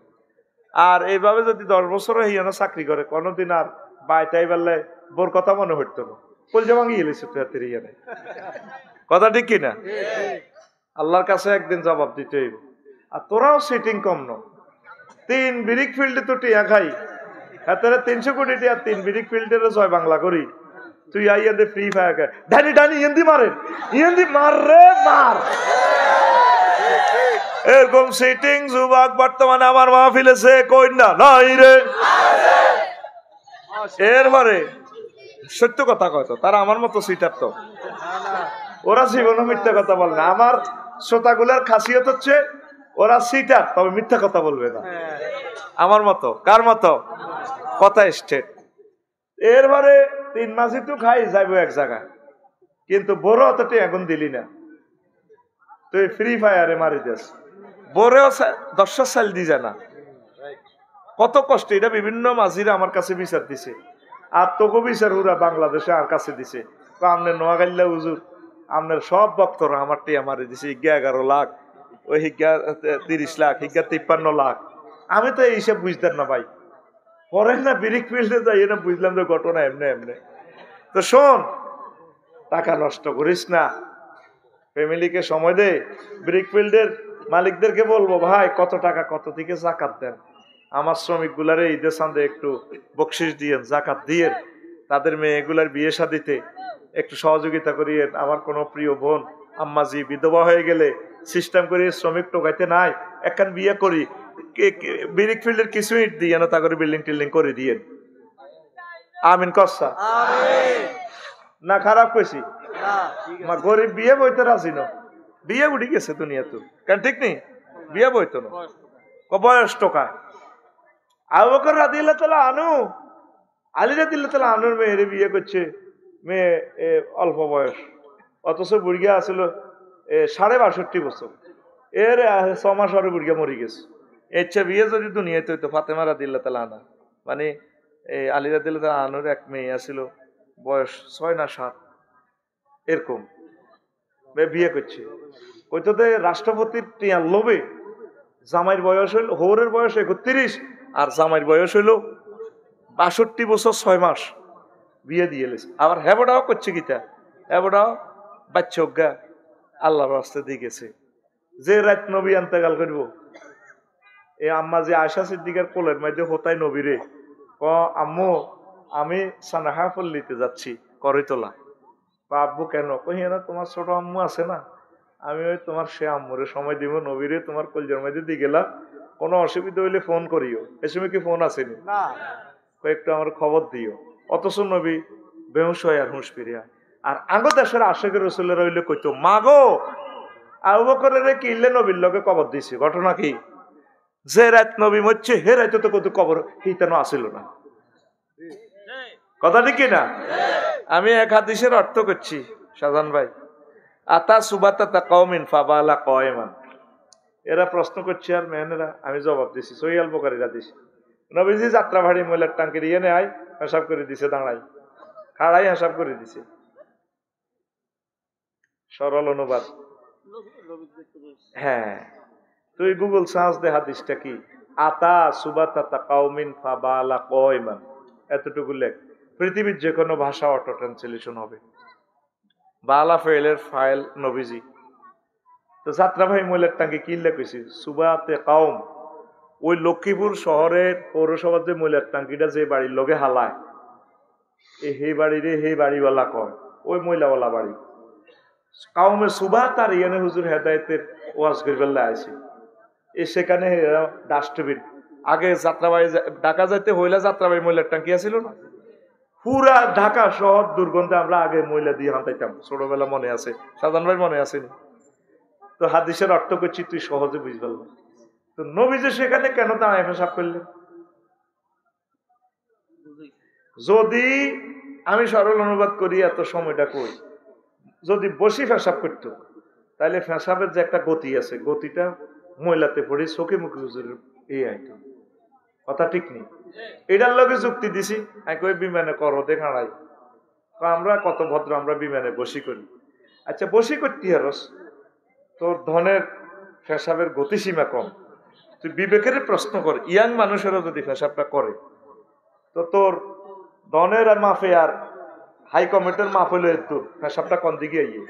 আর এইভাবে যদি 10 বছরও হিয়ানো চাকরি করে, কোনোদিন আর বাইতাই বেললে বোর কথা মনে হইতো না। কলজা ভাঙি গেলেছে তো হাতের হিয়ানে। কথা ঠিক কিনা? আল্লাহর কাছে একদিন জবাব দিতে হইব। আর তোরাও সিটিং কম ন, 3 বিরিক ফিল্ডে তো টিয়া খাই, হাতের 300 কোটি টিয়া 3 বিরিক ফিল্ডের জয় বাংলা করি। তুই আইয়াদে ফ্রি ফায়ার খায় ডানি ডানি ইয়েন্দি মারেন, ইয়েন্দি মার রে মার। এরকম সিটিং যুবক বর্তমানে আমার মাহফিলে সে কই না নাই রে। এরপরে সত্য কথা কয় তো তারা আমার মতো সিটার তো, ওরা জীবনে মিথ্যা কথা বলে না। আমার শ্রোতাগুলার খাসিয়ত হচ্ছে ওরা সিটার, তবে মিথ্যা কথা বলবে না। আমার মতো কার মতো কথা স্টেট। এরপরে 3 মাসই তো খাই যাইব এক জায়গায়, কিন্তু বড় অতটি এখন দিলি না, তুই ফ্রি ফায়ারে মারি দিস। বড়েও 10 সাল দি যায় না, কত কষ্ট। এটা বিভিন্ন মাঝিরা আমার কাছে বিচার দিছে, আর তোকে বিচার ওরা বাংলাদেশে আর কাছে দিছে। আপনার নোয়াখাইল্লা হুজুর আপনার সব বক্তরা আমার টিয়া মারি দিছে, হিজ্ঞা 11 লাখ, ওই হিজ্ঞা 30 লাখ, হিজ্ঞা 53 লাখ। আমি তো এই হিসাব বুঝতাম না ভাই, পরে না বিরিক ফিল্ডে যাই না বুঝলাম যে ঘটনা এমনি এমনি। তো শোন, টাকা নষ্ট করিস না, ফ্যামিলিকে সময় দে। ব্রিক ফিল্ডের মালিকদেরকে বলবো ভাই কত টাকা কত থেকে জাকাত দেন, আমার শ্রমিক গুলারে ঈদের চাঁদে একটু বকশিস দিয়েন, জাকাত দিয়েন, তাদের মেয়েগুলার বিয়ে শাদিতে একটু সহযোগিতা করিয়েন। আমার কোনো প্রিয় বোন আম্মাজি বিধবা হয়ে গেলে সিস্টেম করে শ্রমিক টোকাইতে নাই, একখান বিয়ে করি, ব্রিক ফিল্ডের কিছু ইট দিয়ে না তা করে বিল্ডিং টিল্ডিং করে দিয়েন। আমিন কসা না খারাপ কইছি? গরিব বিয়ে বইতে রাজি ন, বিয়ে উঠে গেছে দুনিয়া তো, কেন ঠিক নেই? বিয়ে বইতো না, বয়স টোকা। আবু বকর রাদিয়াল্লাহু তাআলা আনহু, আলী রাদিয়াল্লাহু তাআলা আনহুর মেয়েরে বিয়ে করছে, মেয়ে অল্প বয়স, অথচ বুড়িয়া আসলো 62.5 বছর। এর 6 মাস পরে বুড়িয়া মরে গেছে। ইচ্ছা বিয়ে যদি দুনিয়াতে হইতো ফাতেমা রাদিয়াল্লাহু তাআলা আনহা, মানে আলী রাদিয়াল্লাহু তাআলা আনহুর এক মেয়ে আছিল, বয়স 6 না 7 এরকম, বিয়ে করছে। কইতো রাষ্ট্রপতির টিয়ার লোভে জামাইয়ের বয়স হইল, হৌরের বয়স 31 আর জামাইয়ের বয়স হইল 62 বছর 6 মাস, বিয়ে দিয়ে এলেছে। আবার হেবটাও করছে কিতা, হেবটাও বাচ্চা অজ্ঞা আল্লাহর রাস্তা দিয়ে গেছে। যে রাত নবী আন্তেকাল করবো, এই আম্মা যে আয়সা সিদ্দিকার কোলের মধ্যে হোতায় নবীরে আম্মু আমি সানাহা পল্লীতে যাচ্ছি করইতলা। আব্বু কেন? কহিয়া না তোমার ছোট আম্মু আছে না, আমি ওই তোমার সে আম্মুরে সময় দিব, নবীরে তোমার কলজার মধ্যে দিয়ে গেলাম, কোনো অসুবিধা হইলে ফোন করিও। এ সময় কি ফোন আসেনি, একটু আমার খবর দিও। অথচ নবী বেহুশ হয় আর হুঁশ ফিরিয়া। আর আগো দেশের আশেকের রসুলের হইলে কইতো মা গো আবু বকরের কিনলে নবীর লগে কবর দিছি। ঘটনা কি? যে রাত নবী মরছে হে রাতে তো কত কবর হিতানো আসিল না। কথা ঠিক না? আমি এক হাদিসের অর্থ করছি শাহজাহান ভাই। আতা সুবাতা কওমিন ফাবালা কয়মান, এরা প্রশ্ন করছে আর মেহনেরা আমি জবাব দিছি। সহিহ আল বুখারীর হাদিস, নবীজি যাত্রা ভারী ময়লার টাঙ্কির ইয়ে নেয় হিসাব করে দিছে, দাঁড়াই খাড়াই হিসাব করে দিছে। সরল অনুবাদ। হ্যাঁ, তুই গুগল সার্চ দে হাদিসটা কি, আতা সুবাতাতা কাউমিন ফাবালা কয়মান, এতটুকু লেখ। পৃথিবীর যে কোনো ভাষা অটো ট্রান্সলেশন হবে। বালা ফেলের ফাইল নবীজি। তো যাত্রা ভাই মহিলার টাঙ্গে কি লেখেছি, সুবাতে কাউম, ওই লক্ষ্মীপুর শহরের পৌরসভার যে মহিলার টাঙ্কিটা যে বাড়ির লগে হালায়, হে বাড়ি রে হে বাড়িওয়ালা কয়, ওই মহিলাওয়ালা বাড়ি। কাউমে সুবাত আর ইয়ানে হুজুর হেদায়েতের ওয়াজ করিবেল্লা আছে। সেখানে ডাস্টবিন, আগে যাত্রাবাড়ি ঢাকা যাইতে হইলে যাত্রাবাড়ি মহিলার টাঙ্কি আছিল না, পুরা ঢাকা শহর দুর্গন্ধে আমরা আগে মহিলা দিয়ে হাঁটাইতাম, ছোটবেলা মনে আছে, সাধারণ ভাই মনে আসেনি? তো হাদিসের অর্থ করছি তুই সহজে বুঝবে না। তো নবী যে সেখানে কেন দাঁড়ায় পেশাব করলেন? যদি আমি সরল অনুবাদ করি, এত সময়টা কই, যদি বসি পেশাব করতো তাহলে পেশাবের যে একটা গতি আছে, গতিটা মহিলাতে পড়ি চোখে মুখে হুজুরের এই আইটেম কথা ঠিক নেই। এটার লগে যুক্তি দিছি, আমি কই বিমানে করো দেখাড়াই, আমরা কত ভদ্র, আমরা বিমানে বসি করি। আচ্ছা বসি করতে হারস, তোর ধনের পেশাবের গতিসীমা কম, তুই বিবেকের প্রশ্ন কর, ইয়াং মানুষেরও যদি পেশাবটা করে তো তোর ধনের আর মাফে আর হাই কমিটির মাফ হইলে তোর পেশাবটা কোন দিকে ইয়ে।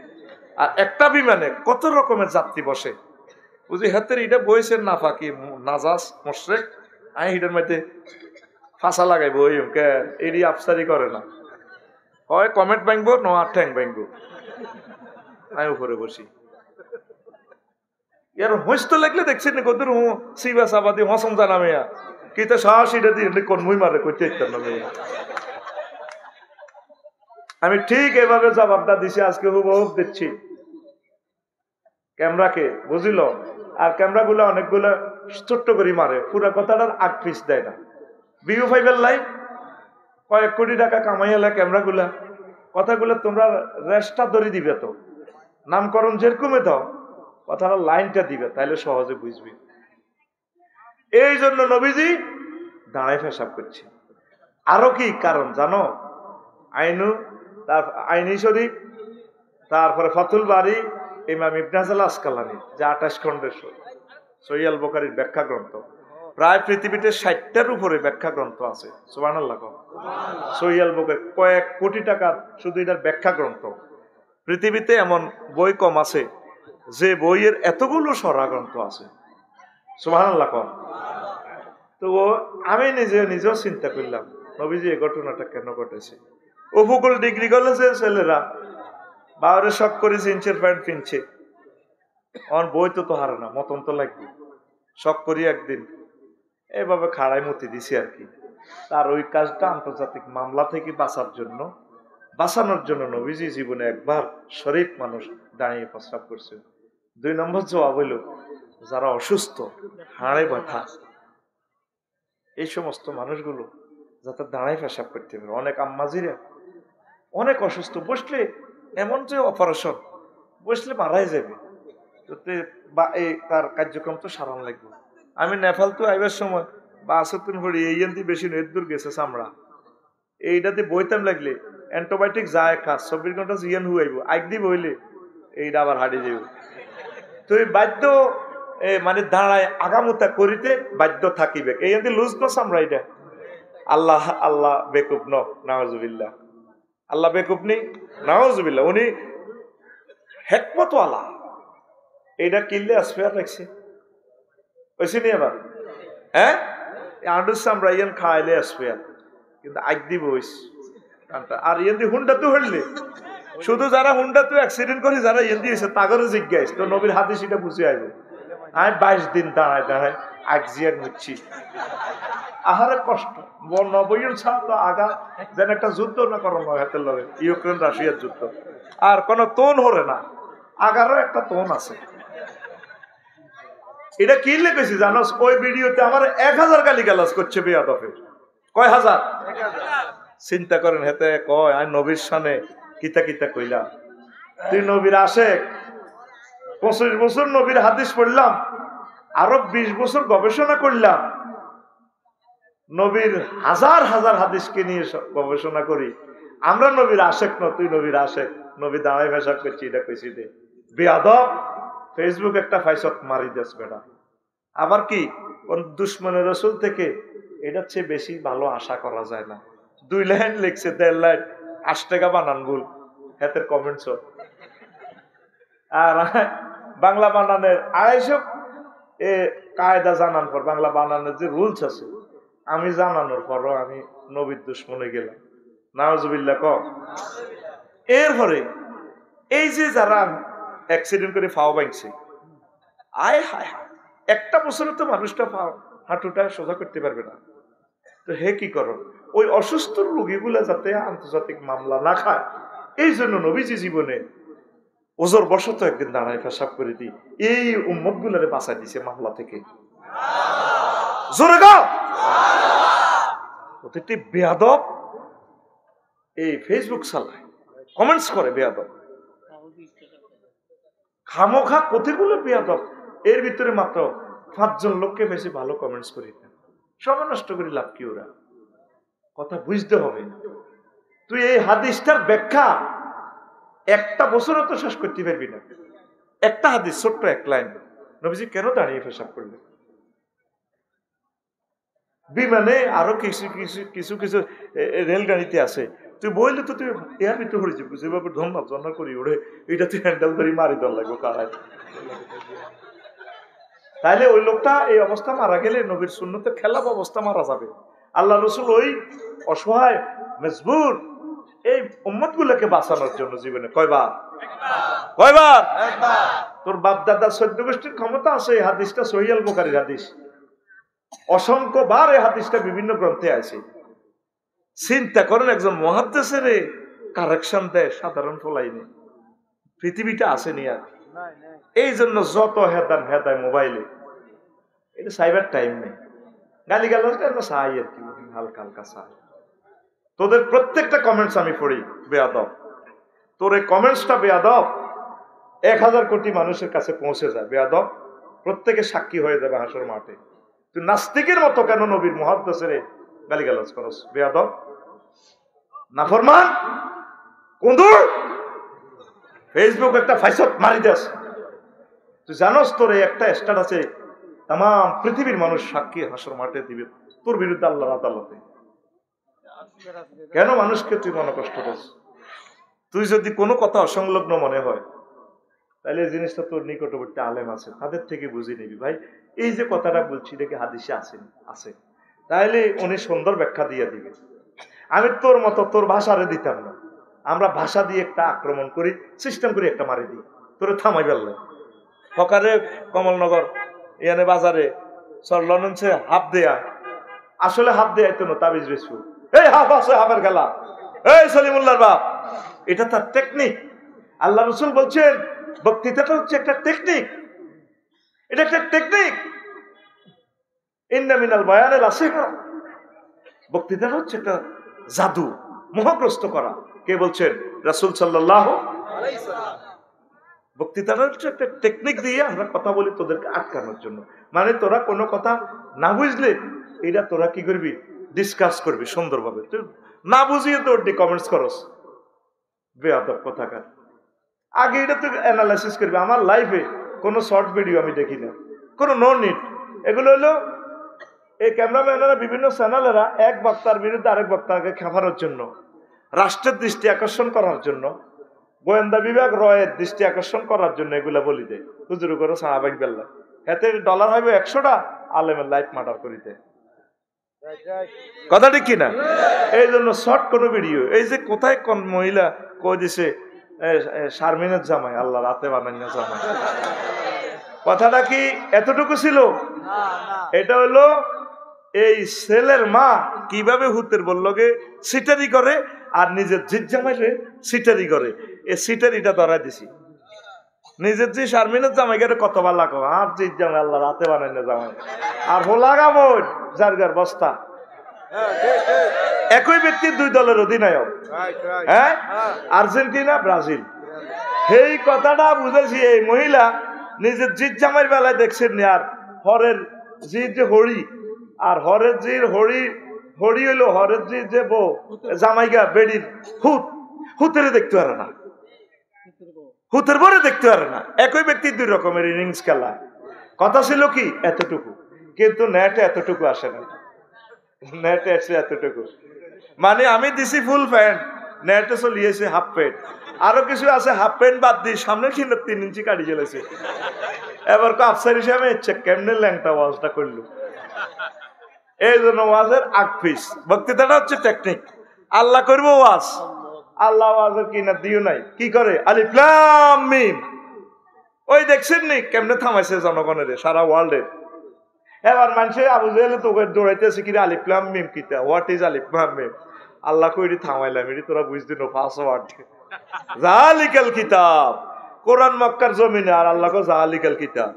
আর একটা বিমানে কত রকমের যাত্রী বসে, বুঝি হাতের এটা বইছেন না ফাঁকি নাজাস মোশরেক, আমি হিটার মধ্যে ফাঁসা লাগাইবো, ওই এরই আফসারি করে না, হয় কমেন্ট ভাঙবো ন আর ঠ্যাং ভাঙবো, আমি উপরে বসি। ইয়ার হইস্ত লাগলে দেখছি না কত সিবা সাবাদি হসম জানা মেয়া কিতা সাহস এটা দিয়ে কনমুই মারে করতে ইচ্ছার না মেয়া। আমি ঠিক এভাবে জবাবটা দিছি, আজকে হুবহুব দিচ্ছি ক্যামেরাকে, বুঝিল? আর ক্যামেরা গুলো অনেকগুলো ছোট্ট করে মারে, পুরা কথাটার আগ পিস দেয় না। ভিউ ফাইভের লাইভ কয়েক কোটি টাকা কামাই হলে ক্যামেরা গুলা, কথাগুলো তোমরা রেস্টটা ধরে দিবে, তো নামকরণ যেরকমে দাও কথাটা লাইনটা দিবে, তাইলে সহজে বুঝবি। এই জন্য নবীজি দাঁড়ায় পেশাব করছে। আরো কি কারণ জানো? আইনু, তার আইনি শরীফ, তারপরে ফাতুল বাড়ি, ইমাম ইবনে হাজার আসকালানি, যে 28 খণ্ডের সহিহ আল বুখারীর ব্যাখ্যা গ্রন্থ, প্রায় পৃথিবীতে 60টার উপরে ব্যাখ্যা গ্রন্থ আছে। সুবহানাল্লাহ। সহিহ আল বুখারী কয়েক কোটি টাকা শুধু এটার ব্যাখ্যা গ্রন্থ। পৃথিবীতে এমন বই কম আছে যে বইয়ের এতগুলো সরা গ্রন্থ আছে। সুবহানাল্লাহ। তো আমি নিজেও চিন্তা করলাম, নবীজি এই ঘটনাটা কেন ঘটেছে? উপকূল ডিগ্রি কলেজের ছেলেরা বাউরে শখ করে জিন্সের প্যান্ট কিনছে, আমার বই তো হারে না, মতন তো লাগবে, শখ করি একদিন এভাবে খাড়াই মতি দিছি আর কি। তার ওই কাজটা আন্তর্জাতিক মামলা থেকে বাঁচানোর জন্য নবীজি জীবনে একবার শরীফ মানুষ দাঁড়িয়ে প্রস্তাব করছে। 2 নম্বর জবাব হইল, যারা অসুস্থ, হাড়ে ব্যথা, এই সমস্ত মানুষগুলো যাতে দাঁড়ায় পেশাব করতে পারে। অনেক আম্মাজিরা অনেক অসুস্থ, বসলে এমন যে অপারেশন, বসলে মারাই যাবে, তার কার্যক্রম তো সারান লাগবে। আমি নেপাল তো আইবার সময় বা আসতুন ভরি এই বেশি নয়, দূর গেছে চামড়া, এইটাতে বইতাম লাগলে অ্যান্টিবায়োটিক যায় কাজ 24 ঘন্টা জিয়ান হুয়াইব, আগ দিব হইলে এইটা আবার হারিয়ে যাইব। তুই বাধ্য মানে দাঁড়ায় আগামতা করিতে বাধ্য থাকিবে, এই লুজ ন চামড়া এটা। আল্লাহ আল্লাহ বেকুব নাউজুবিল্লাহ, আল্লাহ বেকুব নেই নাউজুবিল্লাহ, উনি হেকমতওয়ালা। এইটা কিনলে আসফেয়ার রাখছে ওইসি নি আবার, হ্যাঁ আন্ডুর চামড়া ইয়ান খাইলে আসফেয়ার, কিন্তু আগ দিব আর ইয়ান দিয়ে হুন্ডা তো হইলে শুধু যারা হুন্ডা তো অ্যাক্সিডেন্ট করে, যারা ইয়ান দিয়েছে তাগরে জিজ্ঞাসা তো নবীর হাতে সেটা বুঝে আইব। আমি 22 দিন দাঁড়ায় আগজিয়ার মুচ্ছি, আহারে কষ্ট। 90 ছাত্র আগা যেন একটা যুদ্ধ না করো হাতের লগে, ইউক্রেন রাশিয়ার যুদ্ধ, আর কোন তোন হরে না, আগারও একটা তোন আছে। এটা কি লিখেছি জানো? ওই ভিডিওতে আমার 1000 গালি গালাজ করছে বেয়াদফে। কয় হাজার? চিন্তা করেন, হেতে কয় আমি নবীর সামনে কিতা কিতা কইলাম। তুই নবীর আশেক, 25 বছর নবীর হাদিস পড়লাম, আরো 20 বছর গবেষণা করলাম, নবীর হাজার হাজার হাদিসকে নিয়ে গবেষণা করি। আমরা নবীর আশেক ন, তুই নবীর আশেক, নবী দাঁড়াই পেশাব করছি, এটা কইছি দে বেয়াদব। ফেসবুক একটা ফাইসত মারি দেস বেটা, আবার কি কোন দুশ্মনের রসুল থেকে এটার চেয়ে বেশি ভালো আশা করা যায় না। 2 লাইন লিখছে, 1.5 লাইন 8 টাকা বানান ভুল, হাতের কমেন্টস। আর বাংলা বানানের 250 কায়দা জানান পর, বাংলা বানানোর যে রুলস আছে আমি জানানোর পরও আমি নবীর দুশ্মনে গেলাম, নাউজুবিল্লাহ। এরপরে এই যে যারা অ্যাক্সিডেন্ট করে ফাও ভাঙছে, আয় হায় হায়, একটা বছরে তো মানুষটা হাঁটুটা সোজা করতে পারবে না, তো হে কি করো, ওই অসুস্থ রোগীগুলা যাতে আন্তর্জাতিক মামলা না খায়, এই জন্য নবীজি জীবনে ওজোর বশত একদিন দাঁড়ায় পেশাব করে দিই, এই উম্মত গুলারে বাঁচাই দিছে মামলা থেকে। জোরে গাও। প্রতিটি বেয়াদব এই ফেসবুক চালায়, কমেন্টস করে বেয়াদব, খামোখা কতগুলো বেয়াদব। এর ভিতরে মাত্র 5 জন লোককে বেশি ভালো কমেন্টস করি, সময় নষ্ট করে লাভ কি? ওরা কথা বুঝতে হবে। তুই এই হাদিসটার ব্যাখ্যা একটা বছরও তো শেষ করতে পারবি না। একটা হাদিস, ছোট্ট 1 লাইন, নবীজি কেন দাঁড়িয়ে পেশাব করলেন? বিমানে আরো কিছু কিছু কিছু কিছু রেলগাড়িতে আছে, তুই বললে তো তুই এর ভিতরে হয়ে যাবি, যেভাবে ধন্যবাদ জন্না করি ওরে, এটা তুই হ্যান্ডেল ধরি মারি দল লাগবে কারায়। তাইলে ওই লোকটা এই অবস্থা মারা গেলে নবীর সুন্নতে খেলাফ অবস্থা মারা যাবে। আল্লাহ রসুল ওই অসহায় মজবুর এই উম্মত গুলোকে বাঁচানোর জন্য জীবনে কয়বার? তোর বাপ দাদা 14 গোষ্ঠীর ক্ষমতা আছে। এই হাদিসটা সহিহ আল বুখারীর হাদিস, অসংখ্য বার এই হাদিসটা বিভিন্ন গ্রন্থে আছে। চিন্তা করেন, একজন মুহাদ্দিসের কারেকশন দেয় সাধারণ ফলাই নেই, পৃথিবীটা আসেনি আর। এই জন্য যত হেদায় মোবাইলে, এটা সাইবার টাইম নেই, গালি গালাজটা চাই আর কি, হালকা হালকা চাই। তোদের প্রত্যেকটা কমেন্টস আমি পড়ি, বেয়াদব। তোর এই কমেন্টসটা বেয়াদব 1000 কোটি মানুষের কাছে পৌঁছে যায়, বেয়াদব প্রত্যেকে সাক্ষী হয়ে যাবে হাসর মাঠে। তুই নাস্তিকের মতো কেন নবীর মুহাদ্দিসের গালিগালাজ করস? বেয়াদব, নাফরমান, কুঁদুর, ফেসবুক একটা ফাইসত মারি দেস। তুই জানোস তোর এই একটা স্ট্যাটাসে তাম পৃথিবীর মানুষ সাক্ষী হাসর মাঠে দিবে তোর বিরুদ্ধে আল্লাহর আদালতে। কেন মানুষকে তুই মনে কষ্ট দিস? তুই যদি কোনো কথা অসংলগ্ন মনে হয়, তাহলে এই জিনিসটা তোর নিকটবর্তী আলেম আছে, তাদের থেকে বুঝে নিবি, ভাই এই যে কথাটা বলছি দেখে হাদিসে আছে, তাহলে উনি সুন্দর ব্যাখ্যা দিয়ে দিবে। আমি তোর মতো তোর ভাষারে দিতাম না, আমরা ভাষা দিয়ে একটা আক্রমণ করি, সিস্টেম করি একটা মারি দিই, তোরে থামাই ফেললে। সকালে কমলনগর ইয়ানে বাজারে সরলনছে হাফ দেয়া, আসলে হাফ দেয়া তো না, তাবিজ বেশু, এই হাফ আছে, হাফের খেলা, এই সলিমুল্লাহর বাপ, এটা তার টেকনিক। আল্লাহ রসুল বলছেন বক্তৃতাটা হচ্ছে একটা টেকনিক, এটা একটা টেকনিক। ইন্না মিনাল বায়ানিল আসিহা, বক্তৃতাটা হচ্ছে একটা জাদু, মোহগ্রস্ত করা। কে বলছেন? রাসূল সাল্লাল্লাহু আলাইহি ওয়াসাল্লাম। বক্তৃতাটা হচ্ছে একটা টেকনিক দিয়ে আমরা কথা বলি তোদেরকে আটকানোর জন্য। মানে তোরা কোনো কথা না বুঝলে এটা তোরা কি করবি? ডিসকাস করবি সুন্দরভাবে। তুই না বুঝিয়ে তোর কমেন্টস করস, বেয়াদব কথাকার। আগে এটা তুই অ্যানালাইসিস করবি। আমার লাইফে কোনো শর্ট ভিডিও আমি দেখি না, কোনো নো নিড। এগুলো হলো এই ক্যামেরাম্যানেরা, বিভিন্ন চ্যানেলেরা এক বক্তার বিরুদ্ধে আরেক বক্তাকে খেপানোর জন্য, রাষ্ট্রের দৃষ্টি আকর্ষণ করার জন্য, গোয়েন্দা বিভাগ রয়ের দৃষ্টি আকর্ষণ করার জন্য এগুলা বলি দেয়। হুজুর করে সাহাবাইক বেল্লা এতে ডলার হবে 100টা, আলেমের লাইফ মার্ডার করিতে। কথা ঠিক কিনা? এই জন্য শর্ট কোন ভিডিও, এই যে কোথায় কোন মহিলা কই দিছে শারমিনের জামাই, আল্লাহ রাতে বানাই না জামাই, কথাটা কি এতটুকু ছিল? এটা হলো এই ছেলের মা কিভাবে হুতের বললগে সিটারি করে আর নিজের জিদ জামাইরে সিটারি করে, এই সিটারিটা ধরা দিছি। নিজের যে শারমিনের জামাই গেলে কত ভালো লাগো, আর জিদ জামাই আল্লাহ রাতে বানাই না জামাই, আর হোলাগা বোন জারগার বস্তা। একই ব্যক্তির 2 দলের অধিনায়ক, হ্যাঁ, আর্জেন্টিনা ব্রাজিল। এই কথাটা বুঝেছি। এই মহিলা নিজের জিদ জামাইয়ের বেলায় দেখছেন, আর হরের জিদ যে হরি, আর হরের জির হরি, হরি হইলো হরের জির যে বউ জামাইগা বেড়ির হুতেরে দেখতে পারে না, হুতের পরে দেখতে পারে না। একই ব্যক্তি 2 রকমের ইনিংস খেলা। কথা ছিল কি এতটুকু, কিন্তু নেটে এতটুকু আসে না, নেটে আসছে এতটুকু। মানে আমি দিছি ফুল প্যান্ট, নেটে চলিয়েছে হাফ প্যান্ট, আরো কিছু আছে হাফ প্যান্ট বাদ দিয়ে সামনে ছিল 3 ইঞ্চি কাটি চলেছে। এবার আফসার হিসাবে ইচ্ছে কেমনে ল্যাংটা ওয়াজটা করলো। এই জন্য ওয়াজের আগ পিস বক্তৃতাটা হচ্ছে টেকনিক। আল্লাহ করবো ওয়াজ, আল্লাহ ওয়াজের কিনা দিও নাই, কি করে আলিফ লাম মিম, ওই দেখছেন নি কেমনে থামাইছে জনগণের সারা ওয়ার্ল্ডের। এবার মানুষে আবু জাহেল তোকে দৌড়াইতেছে কি আলিফ লাম মিম কিতা, হোয়াট ইজ আলিফ লাম মিম। আল্লাহ কইরি থামাইলাম, এটি তোরা বুঝদি না পাসওয়ার্ড জালিকাল কিতাব, কোরআন মক্কার জমিনে, আর আল্লাহ কো জালিকাল কিতাব।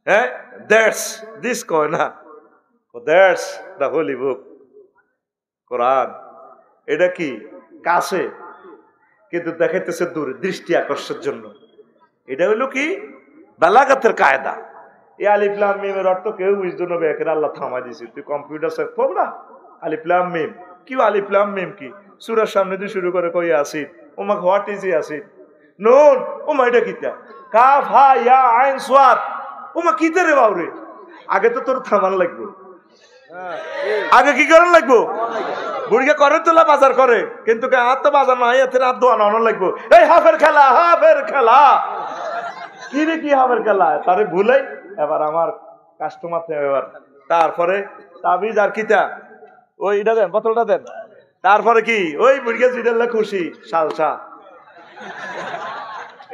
হ্যাঁ, দ্যাটস দিস কয় না, দ্যাটস দ্য হোলি বুক কোরআন। এটা কি কাছে, কিন্তু দেখাইতেছে দূরে, দৃষ্টি আকর্ষণের জন্য। এটা হইলো কি বালাগাতের কায়দা। এই আলিফ লাম মিমের অর্থ কেউ বুঝতো না, বেকের আল্লাহ থামাই দিয়েছে। তুই কম্পিউটার সেট করব না, আলিফ লাম মিম কি, আলিফ লাম মিম কি, সূরার সামনে দিয়ে শুরু করে কই আসিন ওমা হোয়াট ইজ ইয়াসিন, নুন ওমা এটা কিতা, কাফ হা ইয়া আইন সাদ ওমা কিতা রে বাউরে। আগে তো তোর থামান লাগবে, আগে কি করার লাগবো, বুড়িকে করে তোলা বাজার করে, কিন্তু হাত তো বাজার নাই, হাতের হাত দোয়ানো লাগবো। এই হাফের খেলা, হাফের খেলা কি রে, কি হাফের খেলা, তারে ভুলাই। এবার আমার কাস্টমার এবার তারপরে তাবিজ আর কিতা, ওই এটা দেন, বোতলটা দেন। তারপরে কি ওই বুড়িকে জিডাল্লা খুশি সালসা।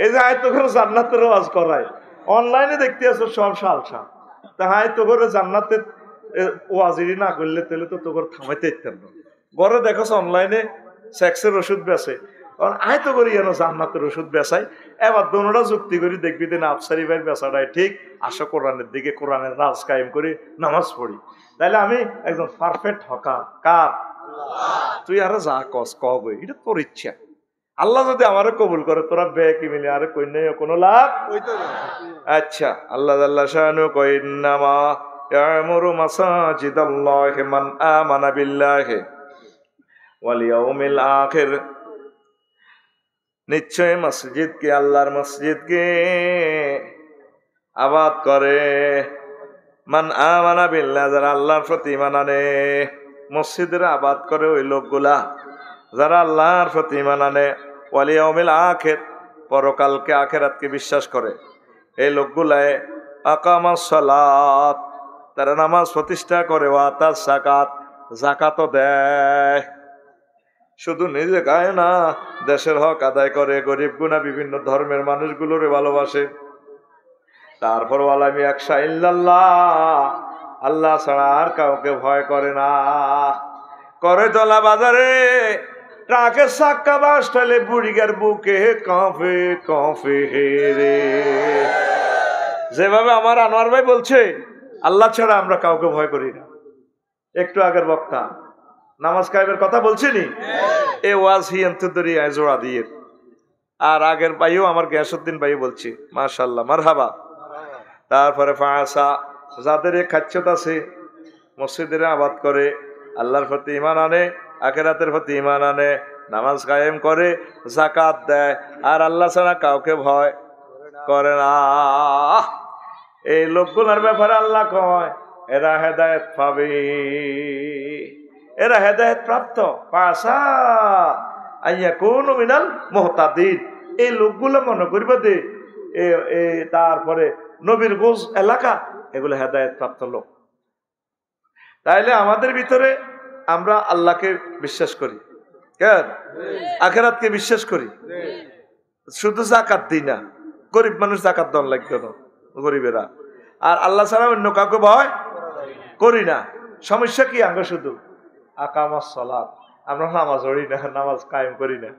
এই যে আয় তো করে জান্নাতের ওয়াজ করায়, অনলাইনে দেখতে আছো সব সালসা। তা হায় তো করে জান্নাতের ওয়াজিরি না করলে তাহলে তো তোর থামাইতে ইত্যার না। ঘরে দেখোস অনলাইনে সেক্সের ওষুধ বেচে, কারণ আয় তো করি যেন জান্নাতের ওষুধ বেচাই। এবার দোনোটা যুক্তি করি দেখবি দিন আফসারি ভাইয়ের বেচাটাই ঠিক, আসো কোরআনের দিকে, কোরআনের রাজ কায়েম করি, নামাজ পড়ি। তাইলে আমি একজন পারফেক্ট হকা কার, তুই আরো যা কস কবই, এটা তোর ইচ্ছা। আল্লাহ যদি আমারও কবুল করে, তোরা বে কি মিলে আরে কই নাই কোনো লাভ। আচ্ছা, আল্লাহ আল্লাহ শানু কইন্নামা ইয়ামুরু মাসাজিদাল্লাহি মান আমানা বিল্লাহি ওয়াল ইয়াউমিল আখির, নিশ্চয় মসজিদকে, আল্লাহর মসজিদকে আবাদ করে মান আমানা বিল্লাহ, যারা আল্লাহর প্রতি ঈমান আনে। মসজিদের আবাদ করে ওই লোকগুলা যারা আল্লাহর প্রতি ঈমান আনে, ওয়াল ইয়াউমিল আখির, পরকালকে আখিরাতকে বিশ্বাস করে। এই লোকগুলায় আকামাস সালাত, তারা নামাজ প্রতিষ্ঠা করে, ওয়া আতাস যাকাত, যাকাতও দেয়। শুধু নিজে খায় না, দেশের হক আদায় করে, গরিব গুণা বিভিন্ন ধর্মের মানুষগুলোরে ভালোবাসে। তারপর ওয়ালামি আকশা ইল্লাল্লাহ, আল্লাহ ছাড়া আর কাউকে ভয় করে না। করে তোলা বাজারে ট্রাকের চাক্কা বাসটালে বুড়িগার বুকে কাঁপে কাঁপে রে। যেভাবে আমার আনোয়ার ভাই বলছে, আল্লাহ ছাড়া আমরা কাউকে ভয় করি না। একটু আগের বক্তা নামাজ কায়েমের কথা বলছিনি, এ ওয়াজ হি আন্তদরি আজোড়া দিয়ে। আর আগের ভাইও আমার গিয়াসউদ্দিন ভাই বলছি, মাশাআল্লাহ মারহাবা। তারপরে ফাঁসা, যাদের খাচ্ছত আছে, মসজিদের আবাদ করে, আল্লাহর প্রতি ঈমান আনে, আখিরাতের প্রতি ঈমান আনে, নামাজ কায়েম করে, যাকাত দেয়, আর আল্লাহ ছাড়া কাউকে ভয় করে না। এই লোকগুলোর ব্যাপারে আল্লাহ কয় এরা হেদায়েত পাবে, এরা হেদায়েত প্রাপ্ত, পাসা আইয়াকুনু মিনাল মুহতাদিন। এই লোকগুলো মনে করবে যে তারপরে নবীর গোজ এলাকা, এগুলো হেদায়েত প্রাপ্ত লোক। তাইলে আমাদের ভিতরে আমরা আল্লাহকে বিশ্বাস করি, কেন আখিরাতকে বিশ্বাস করি, শুধু যাকাত দিই না। গরিব মানুষ যাকাত দেওয়ার লাগতো না, গরিবেরা। আর আল্লাহ ছাড়া অন্য কাউকে ভয় করি না। সমস্যা কি, আমরা শুধু আকামাস সালাত, আমরা নামাজ পড়ি না, নামাজ কায়েম করি না।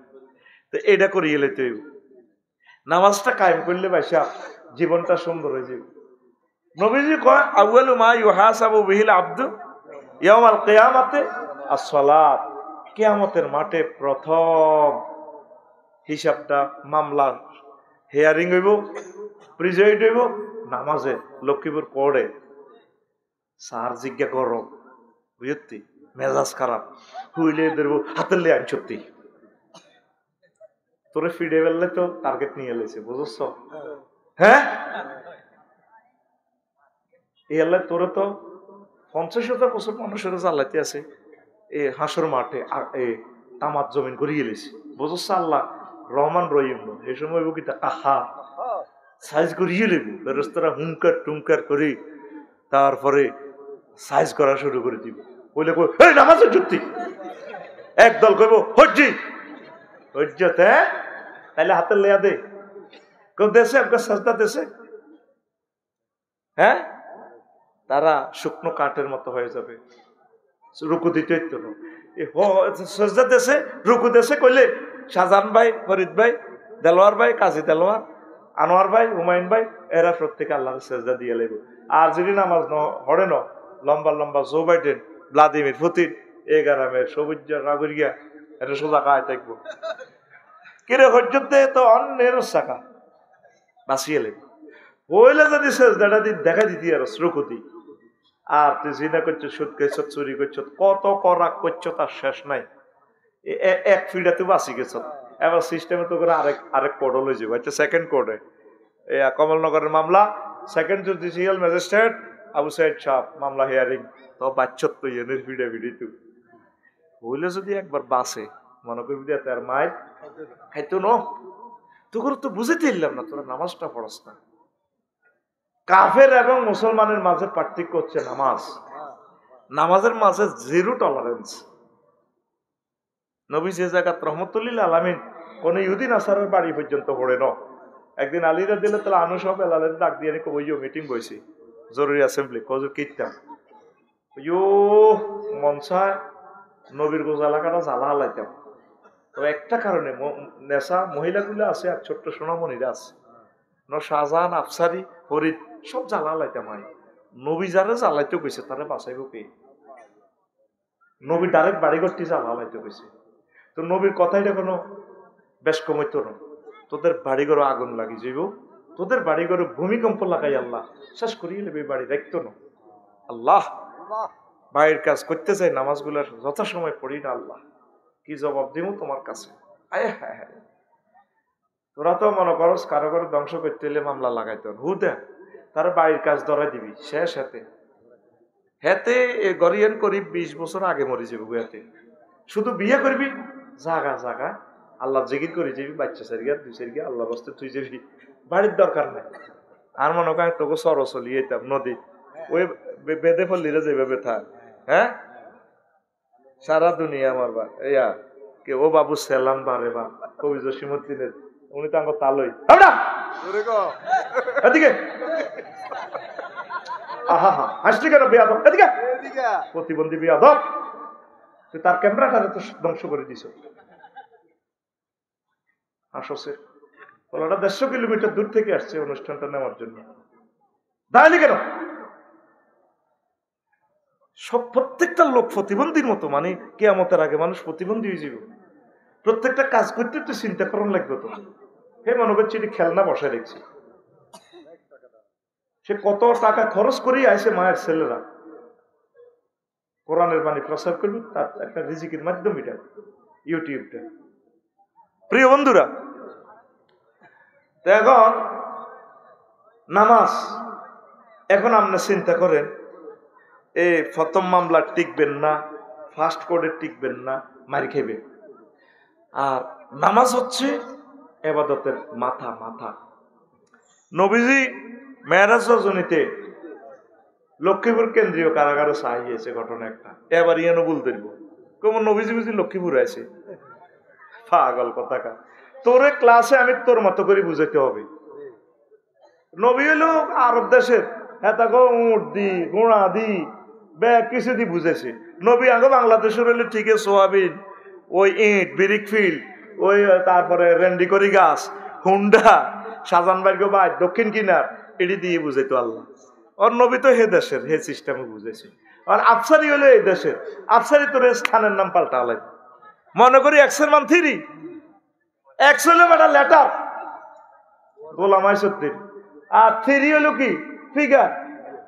তো এটা করি এলে তুই নামাজটা কায়েম করলে বাইসা জীবনটা সুন্দর হয়ে যাবে। নবীজি কয় আউয়ালু মা ইউহাসাবু বিহিল আবদু ইয়াউমাল কিয়ামাতে আস-সালাত। কিয়ামতের মাঠে প্রথম হিসাবটা, মামলা হিয়ারিং হইব, প্রিজাইড হইব নামাজে। লক্ষ্মীপুর কোর্টে স্যার জিজ্ঞা করো, বুঝতি মেজাজ খারাপ হুইলে ধরবো, হাতের লে আনছতি তোরে ফিডে ফেললে তো টার্গেট নিয়ে এলেছে, বুঝছ? হ্যাঁ, এই আল্লাহ তোরে তো 50,000 বছর মানুষের জ্বালাইতে আছে এই হাসর মাঠে তামাত জমিন করিয়ে গেলেছি বুঝছ আল্লাহ রহমান রহিম এই সময় বুকিটা আহা সাইজ করিয়ে লেবু ফেরেশতারা হুঙ্কার টুঙ্কার করি তারপরে সাইজ করা শুরু করে দিব বলে কই এই নামাজের যুক্তি একদল কইব হজ্জি হজ্জত হ্যাঁ তাহলে হাতে লেয়া দে কেউ দেশে আপনার সাজদা দেশে হ্যাঁ তারা শুকনো কাঠের মতো হয়ে যাবে রুকু দিতে সাজদা দেশে রুকু দেশে কইলে শাহজাহান ভাই ফরিদ ভাই দেলোয়ার ভাই কাজী দেলোয়ার আনোয়ার ভাই হুমায়ুন ভাই এরা প্রত্যেকে আল্লাহর সাজদা দিয়ে লেব আর যদি নামাজ হড়ে ন লম্বা লম্বা জো বাইডেন ভ্লাদিমির পুতিন এই গ্রামের সবুজ নাগরিকা এটা সোজা কায় থাকবো কিরে হজ্জতে তো অন্যের শাখা বাঁচিয়ে লেব হইলে যদি সাজদাটা দেখা দিতি আর রুকুতি আর তুই জিনা করছো সুদ গেছ চুরি করছো কত করাক করছো তার শেষ নাই এক ফিডা তুই বাঁচি গেছ এবার সিস্টেমে তো করে আরেক কোডও লই যাবো আচ্ছা সেকেন্ড কোডে কমলনগরের মামলা second judicial magistrate Abu Sayeed সাহেব মামলা হিয়ারিং তো বাচ্চত তো এনের ফিডা ফিডি তুই হইলে যদি একবার বাসে মনে করবি তার মায়ের খাইতো ন তোর তো বুঝেতে দিলাম না তোরা নামাজটা পড়স না কাফের এবং মুসলমানের মাঝে পার্থক্য হচ্ছে নামাজ নামাজের মাঝে জিরো টলারেন্স নবী যে জায়গাত রহমতুল্লিল আলামিন কোন ইহুদি নাসারের বাড়ি পর্যন্ত পড়ে ন একদিন আলীরা দিলে তাহলে আনু সব এলালের ডাক দিয়ে কইও মিটিং বইছি জরুরি অ্যাসেম্বলি কজুর কীর্তাম ইয়ো মনসায় নবীর গোজা এলাকাটা জ্বালা হালাইতাম তো একটা কারণে নেশা মহিলাগুলো আছে আর ছোট্ট সোনামণিরা আছে শাহজাহান আফসারি ফরিদ সব জ্বালা লাইতাম হয় নবী যারা জ্বালাইতে কইছে তারা বাঁচাইব কে নবী ডাইরেক্ট বাড়ি ঘরটি জ্বালা লাইতে কইছে তো নবীর কথাইটা কোনো বেশ কমাইত না তোদের বাড়ি ঘরে আগুন লাগি যাইব তোদের বাড়ি ঘরে ভূমিকম্প লাগাই আল্লাহ শেষ করিয়ে নেবে বাড়ি দেখতো না আল্লাহ বাইরের কাজ করতে চাই নামাজগুলার যথাসময় পড়ি না আল্লাহ কি জবাব দিব তোমার কাছে আয় হ্যাঁ হ্যাঁ তোরা তো মনে করস কারো করে ধ্বংস করতে হলে মামলা লাগাইতো হু দে তার বাড়ির কাজ ধরাই দিবি শেষ হাতে হেতে গরিয়ান করি 20 বছর আগে মরে যাবো হেতে শুধু বিয়ে করবি জাগা জাগা আল্লাহ জিকির করে যাবি বাচ্চা সারিয়া দুই সারিয়া আল্লাহ বস্তে তুই যাবি বাড়ির দরকার নাই আর মনে করেন তোকে সর চলি যেতাম নদী ওই বেঁধে ফেললিরা যেভাবে থাক হ্যাঁ সারা দুনিয়া আমার বা ইয়া কে ও বাবু সেলাম বারে বা কবি জসিমুদ্দিনের উনি তো আমার তালই এদিকে আহা হা হাসলি কেন বেয়াদব এদিকে প্রতিবন্ধী বেয়াদব তুই তার ক্যামেরাটারে তো ধ্বংস করে দিছ আসছে ওটা 150 কিলোমিটার দূর থেকে আসছে অনুষ্ঠানটা নেওয়ার জন্য দাঁড়ালি কেন সব প্রত্যেকটা লোক প্রতিবন্ধীর মতো মানে কিয়ামতের আগে মানুষ প্রতিবন্ধী হয়ে যাবে প্রত্যেকটা কাজ করতে একটু চিন্তা করার লাগবে তো হে মনে করছি এটি খেলনা বসায় দেখছি সে কত টাকা খরচ করেই আসে মায়ের ছেলেরা কোরআনের বাণী প্রচার করবে তার একটা রিজিকের মাধ্যম এটা ইউটিউবটা প্রিয় বন্ধুরা তো এখন নামাজ এখন আপনি চিন্তা করেন এই প্রথম মামলা টিকবেন না ফার্স্ট কোডে টিকবেন না মারি খেবে আর নামাজ হচ্ছে ইবাদতের মাথা মাথা নবীজি মেরাজ রজনীতে লক্ষ্মীপুর কেন্দ্রীয় কারাগারে সাহিয়েছে ঘটনা একটা এবার ইয়ানো বল ধরব কেমন নবীজি বুঝি লক্ষ্মীপুর আছে পাগল কথাকা তোরে ক্লাসে আমি তোর মতো করে বুঝাইতে হবে নবী হলো আরব দেশের এতাকে উঁট দি ঘোড়া দি ব্যাগ কিছু দি বুঝেছে নবী আগে বাংলাদেশের হলে ঠিক আছে সোয়াবিন ওই ইট ব্রিক ফিল্ড ওই তারপরে রেন্ডিকরি গাছ হুন্ডা শাহজাহান বাড়ি বাই দক্ষিণ কিনার এটি দিয়ে বুঝাইতো আল্লাহ ওর নবী তো হে দেশের হে সিস্টেমে বুঝেছে আর আফসারি হলো এই দেশের আফসারি তোর স্থানের নাম পাল্টা আলাই মনে করি এক্সের মান 3 এক্স হলো একটা লেটার গোলাম আইসুদ্দিন আর 3 হলো কি ফিগার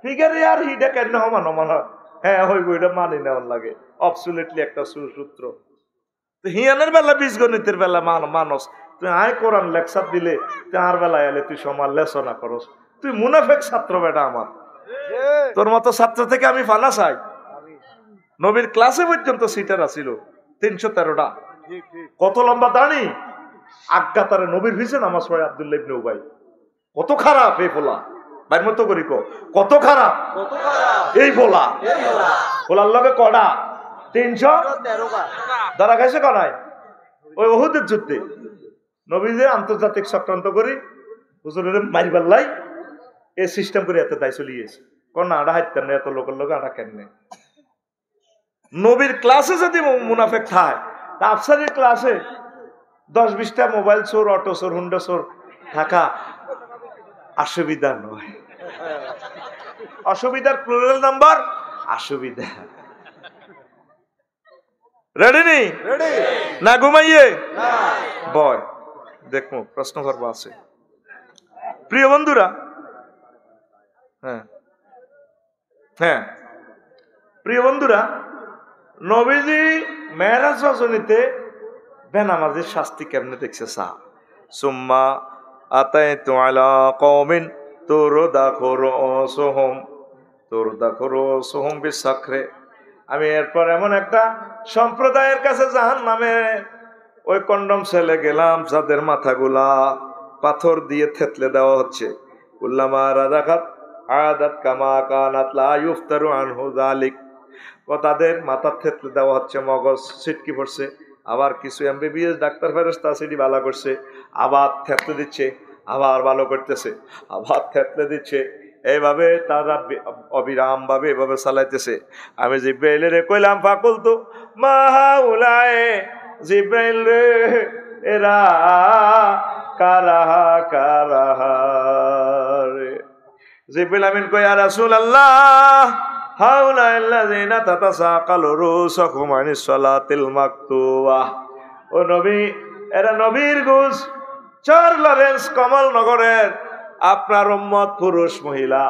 ফিগারে আর হিডা কেন হমানো মনে হ্যাঁ হইব এটা মানি নেওয়ার লাগে অবসুলেটলি একটা সুসূত্র তো হিয়ানের বেলা বীজগণিতের বেলা মানুষ তুই আয় কোরআন লেকচার দিলে তুই আর বেলায় এলে তুই সমান লেসনা করস তুই মুনাফেক ছাত্র বেটা আমার তোর মতো ছাত্র থেকে আমি ফানা চাই। নবীর ক্লাসে পর্যন্ত সিটার আছিল 313টা। কত লম্বা দাঁড়ি, আজ্ঞা তারে নবীর ভিসে নামাজ পড়ে আব্দুল্লাহ ইবনে উবাই। কত খারাপ এই পোলা, বাইর মতো করি কত খারাপ এই পোলা। পোলার লগে কড়া 313 ধরা খাইছে কনায় ওই উহুদের যুদ্ধে। নবীদের আন্তর্জাতিক চক্রান্ত করি হুজুরের মারিবার লাই এই সিস্টেম করে এত দায় চলিয়েছে। কোন আড়া হাইতেন না, এত লোকের লোক আড়া কেন। নবীর ক্লাসে যদি মুনাফেক থাকে, আফসারের ক্লাসে 10-20টা মোবাইল চোর, অটো চোর, হুন্ডা চোর থাকা অসুবিধা নয়। অসুবিধার প্লুরাল নাম্বার অসুবিধা। রেডি নি না ঘুমাইয়ে বয় দেখো প্রশ্ন করবো আছে। প্রিয় বন্ধুরা, হ্যাঁ হ্যাঁ প্রিয় বন্ধুরা, নবীজি মেরাজ রজনীতে বেনামাজির শাস্তি কেমনে দেখছে সা সুম্মা আতাইতু আলা কওমিন তুরদাখুরুসুহুম বিসাখরে। আমি এরপর এমন একটা সম্প্রদায়ের কাছে জাহান্নামে ওই কন্ডম ছেলে গেলাম যাদের মাথাগুলা পাথর দিয়ে থেতলে দেওয়া হচ্ছে। কুল্লামা রাদাকাত আদাত কামা কানাত লা ইফতারু আনহু যালিক। ও তাদের মাথা থেতলে দেওয়া হচ্ছে, মগজ ছিটকি পড়ছে। আবার কিছু এমবিবিএস ডাক্তার ফেরেশতা সেটি ভালো করছে, আবার থেতলে দিচ্ছে, আবার ভালো করতেছে, আবার থেতলে দিচ্ছে। এইভাবে তারা অবিরাম ভাবে এভাবে চালাইতেছে। আমি জিব্রাইলের কইলাম ফাকুল তো মা হাউলায়ে, জিব্রাইল রে এরা কারাহা কারাহা রে। জিব্রাইল আমিন কই ইয়া রাসূলুল্লাহ হাউলাইল্লাযিনা তাতাসাকালু রুসাকুম আনিস সালাতিল মাকতুবা। ও নবী, এরা নবীর গুজ চার লরেন্স কমলনগরের আপনার উম্মত পুরুষ মহিলা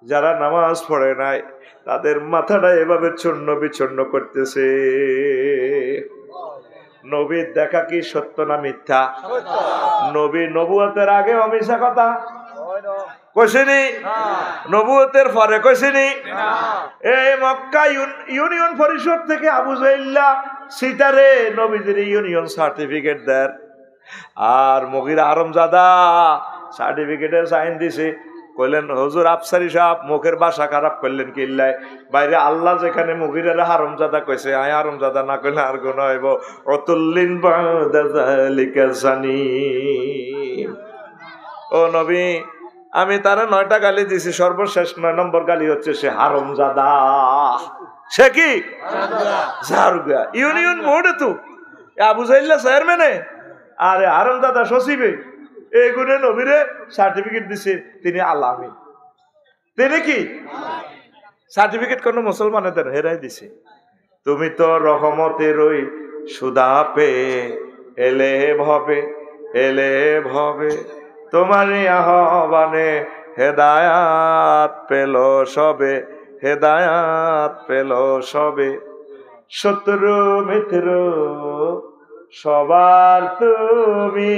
যারা নামাজ পড়ে নাই, তাদের মাথাটা এভাবে চূর্ণ বিচূর্ণ করতেছে। নবীর দেখা কি সত্য না মিথ্যা? নবী নবুয়তের আগে অমিশা কথা কইছেনি, নবুয়তের পরে কইছেনি। এই মক্কা ইউনিয়ন পরিষদ থেকে আবু জাইল্লা সিতারে নবীদের ইউনিয়ন সার্টিফিকেট দেন, আর মুগিরা আরমজাদা সার্টিফিকেটের সাইন দিছে। কইলেন হুজুর আফসারি সাহেব মুখের ভাষা খারাপ করলেন কিল্লায়, বাইরে আল্লাহ যেখানে মুগিরের হারমজাদা কইছে, আয় হারমজাদা না কইলে আর গুণ হইব। অতুল্লিন বাদা যালিকা জানিম। ও নবী, আমি তারা 9টা গালি দিছি, সর্বশেষ 9 নম্বর গালি হচ্ছে সে হারমজাদা। সে কি জারুগা ইউনিয়ন বোর্ডে তো আবু জাইল্লা চেয়ারম্যানে, আরে হারমজাদা সচিবে। এই গুণে নবীরে সার্টিফিকেট দিছে তিনি আলামী। তিনি কি সার্টিফিকেট কোন মুসলমানের হেরাই দিছে। তুমি তো রহমতের ওই সুদা পে এলে ভবে তোমার আহ্বানে হেদায়াত পেল সবে। শত্রু মিত্র সবার তুমি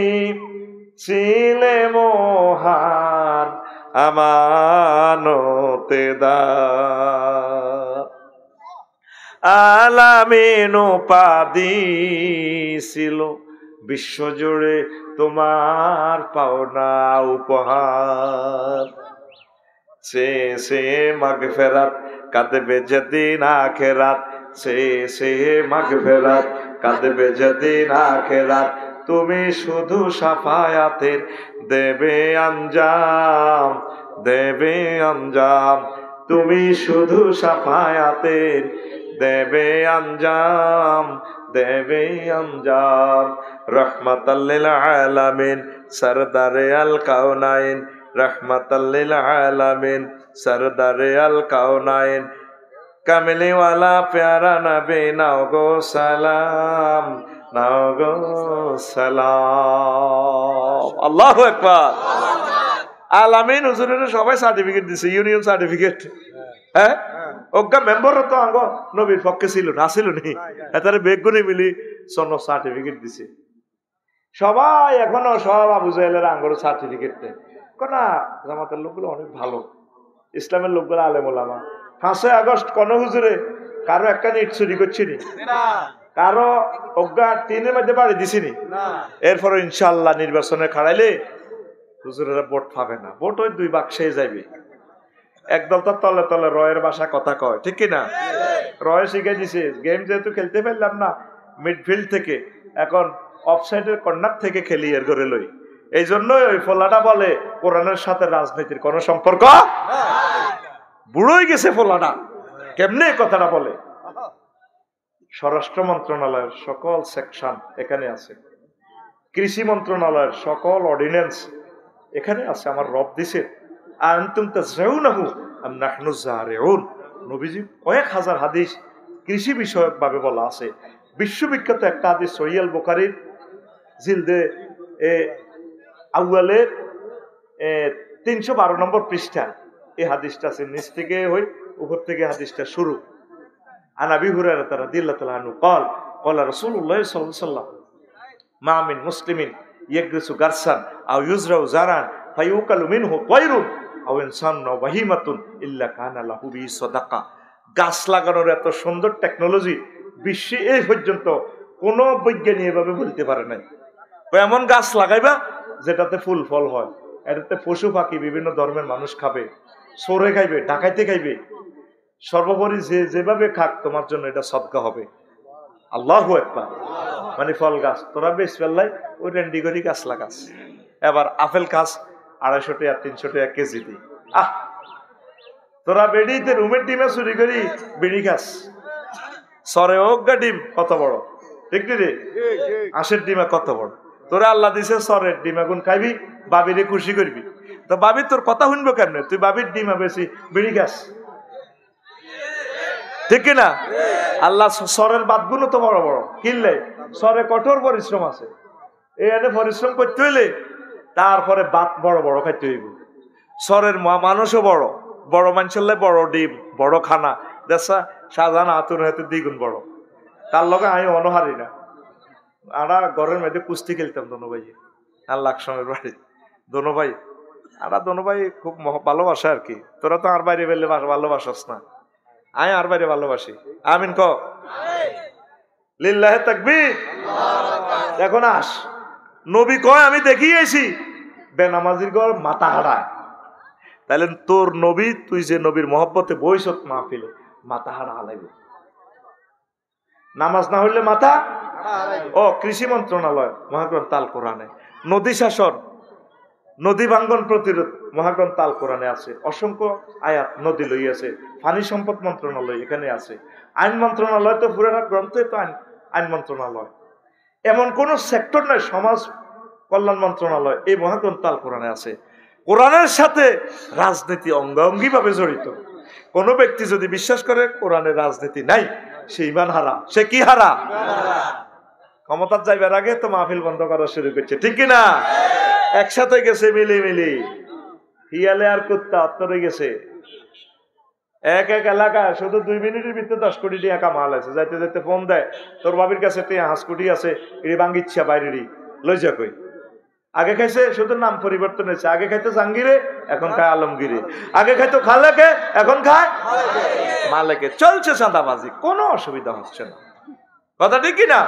ছিলে মহান আমানতেদার। আলামিন উপাধি ছিল বিশ্বজুড়ে তোমার পাওনা উপহার। সে মাগফিরাত কাঁদবে যেদিন আখিরাত, সে মাগফিরাত কাঁদবে যেদিন আখিরাত। তুমি শুধু সাফায়াতের দেবে আঞ্জাম, তুমি শুধু সাফায়াতের দেবে আঞ্জাম। রহমাতাল লিল আলামিন সরদারে আল কাউনাইন, রহমাতাল লিল আলামিন সরদারে আল কাউনাইন। কামলিওয়ালা প্যারা নবী নাও গো সালাম, আল্লাহু আকবার। আলামিন হুজুরের সবাই সার্টিফিকেট দিছে, ইউনিয়ন সার্টিফিকেট। হ্যাঁ, ওগা মেম্বার তো আঙ্গ নবীর পক্ষে ছিল না, ছিল নি এটারে বেগুনি মিলি সন সার্টিফিকেট দিছে সবাই। এখনো সব আবু জাহেলের আঙ্গর সার্টিফিকেট দেয়। না জামাতের লোকগুলো অনেক ভালো, ইসলামের লোকগুলো আলেম ওলামা। 5ই আগস্ট কোন হুজুরে কারো একটা ইট চুরি করছিনি, কারো অজ্ঞা টিনের মধ্যে বাড়ি দিছিনি। এরপরে ইনশাআল্লাহ নির্বাচনে খাড়াইলে হুজুরেরা ভোট পাবে না, ভোট ওই 2 বাক্সে যাইবে। একদল তো তলে তলে রয়ের ভাষা কথা কয়, ঠিক কিনা? রয় শিখে দিছে, গেম যেহেতু খেলতে পারলাম না মিডফিল্ড থেকে, এখন অফসাইডের কর্নার থেকে খেলি এর করে লই। এই জন্যই ওই ফোলাটা বলে কোরআনের সাথে রাজনীতির কোনো সম্পর্ক। বুড়োই গেছে ফোলাটা, কেমনে কথাটা বলে। স্বরাষ্ট্র মন্ত্রণালয়ের সকল সেকশন এখানে আছে, কৃষি মন্ত্রণালয়ের সকল অর্ডিন্যান্স এখানে আছে। আমার রব দিছে আনতুম তাজরাউনাহু আম নাহনু জারিউন। নবীজি কয়েক হাজার হাদিস কৃষি বিষয়ক ভাবে বলা আছে। বিশ্ববিখ্যাত একটা হাদিস সহিহ বুখারীর জিলদে আউয়ালের 312 নম্বর পৃষ্ঠা এই হাদিসটা আছে। নিচ থেকে হই উপর থেকে হাদিসটা শুরু। আন আবি হুরায়রা রাদিয়াল্লাহু তাআলা আনহু قال قال رسول الله صلى الله عليه وسلم ما من مسلم يغرس غرسا او يزرع زرعا فيؤكل منه طير او انسان او بهيمه الا كان له به صدقه। গাছ লাগানোর এত সুন্দর টেকনোলজি বিশ্বে এই পর্যন্ত কোন বৈজ্ঞানিক ভাবে বলতে পারে নাই। এমন গাছ লাগাইবা যেটাতে ফুল ফল হয়, এটাতে পশু পাখি বিভিন্ন ধর্মের মানুষ খাবে, সরে খাইবে, ডাকাইতে খাইবে, সর্বোপরি যেভাবে খাক তোমার জন্য এটা সদকা হবে। আল্লাহু আকবার। মানে ফল গাছ তোরা বেশ ফেললাই ওই রেন্ডি করি গাছ লাগাস। এবার আপেল গাছ 250 টাকা 300 টাকা কেজি দি। তোরা বেড়িতে রুমের ডিমে চুরি করি বিড়ি খাস। সরে হোক ডিম কত বড়, ঠিক রে? আঁশের ডিমা কত বড়। তোরা আল্লাহ দিছে সরের ডিমা গুণ খাইবি, বাবিরে খুশি করবি। তো বাবি তোর কথা শুনবো কেমনে? তুই বাবির ডিমা বেশি বিড়ি খাস, ঠিক না? আল্লাহ সরের বাদগুলো তো বড় বড় কিনলে, সরে কঠোর পরিশ্রম আছে। এখানে পরিশ্রম করতে হইলে তারপরে বাদ বড় বড় খাইতে হইব। সরের মানুষও বড় বড়, মানুষের বড় ডিম, বড় খানা। দেখা শাহজাহান আতুর হাতে দ্বিগুণ বড়। তার লগে আমি অনহারি না। আমরা ঘরের মধ্যে কুস্তি খেলতাম দোনো ভাই, আর লাকসমের বাড়ি দোনো ভাই। আমরা দোনো ভাই খুব ভালোবাসা আর কি। তোরা তো আর বাইরে বেলে ভালোবাসাস না, আমি আর বাইরে ভালোবাসি। আমিন ক লিল্লাহে তাকবীর। এখন আস, নবী কয় আমি দেখিয়েছি বেনামাজির ঘর মাথা হারায়। তাহলে তোর নবী, তুই যে নবীর মহব্বতে বইসত মাহফিলে, মাথা হারা হালাইবে। নামাজ না হইলে মাথা ও। কৃষি মন্ত্রণালয় মহাগ্রন্থ আল কোরআনে, নদী শাসন, নদী ভাঙ্গন প্রতিরোধ মহাগ্রন্থ আল কোরআনে আছে। অসংখ্য আয়াত নদী লইয়াছে। পানি সম্পদ মন্ত্রণালয় এখানে আছে। আইন মন্ত্রণালয় তো পুরো গ্রন্থে তো আইন মন্ত্রণালয়। এমন কোন সেক্টর নয়, সমাজ কল্যাণ মন্ত্রণালয় এই মহাগ্রন্থ আল কোরআনে আছে। কোরআনের সাথে রাজনীতি অঙ্গাঙ্গি ভাবে জড়িত। কোন ব্যক্তি যদি বিশ্বাস করে কোরআনের রাজনীতি নাই, সে ঈমান হারা। সে কি হারা? ক্ষমতার যাইবার আগে তো মাহফিল বন্ধ করা শুরু করছে, ঠিক কিনা? একসাথে গেছে মিলি মিলি, হিয়ালে আর কুত্তা অত্তরে গেছে। এক এক এলাকায় শুধু 2 মিনিটের ভিতরে 10 কোটি টাকা কামাল আছে। যাইতে যাইতে ফোন দেয়, তোর বাবির কাছে 5 কোটি আছে, এটি বাঙ্গিচ্ছা বাইরেরই লই যা কই। আগে খাইছে শুধু নাম পরিবর্তন হয়েছে। আগে খাইতো জাহাঙ্গীরে, এখন খায় আলমগীরে। আগে খাইতো খালেকে, এখন খায় মালেকে। চলছে চাঁদাবাজি, কোনো অসুবিধা হচ্ছে না। কথা ঠিক কিনা?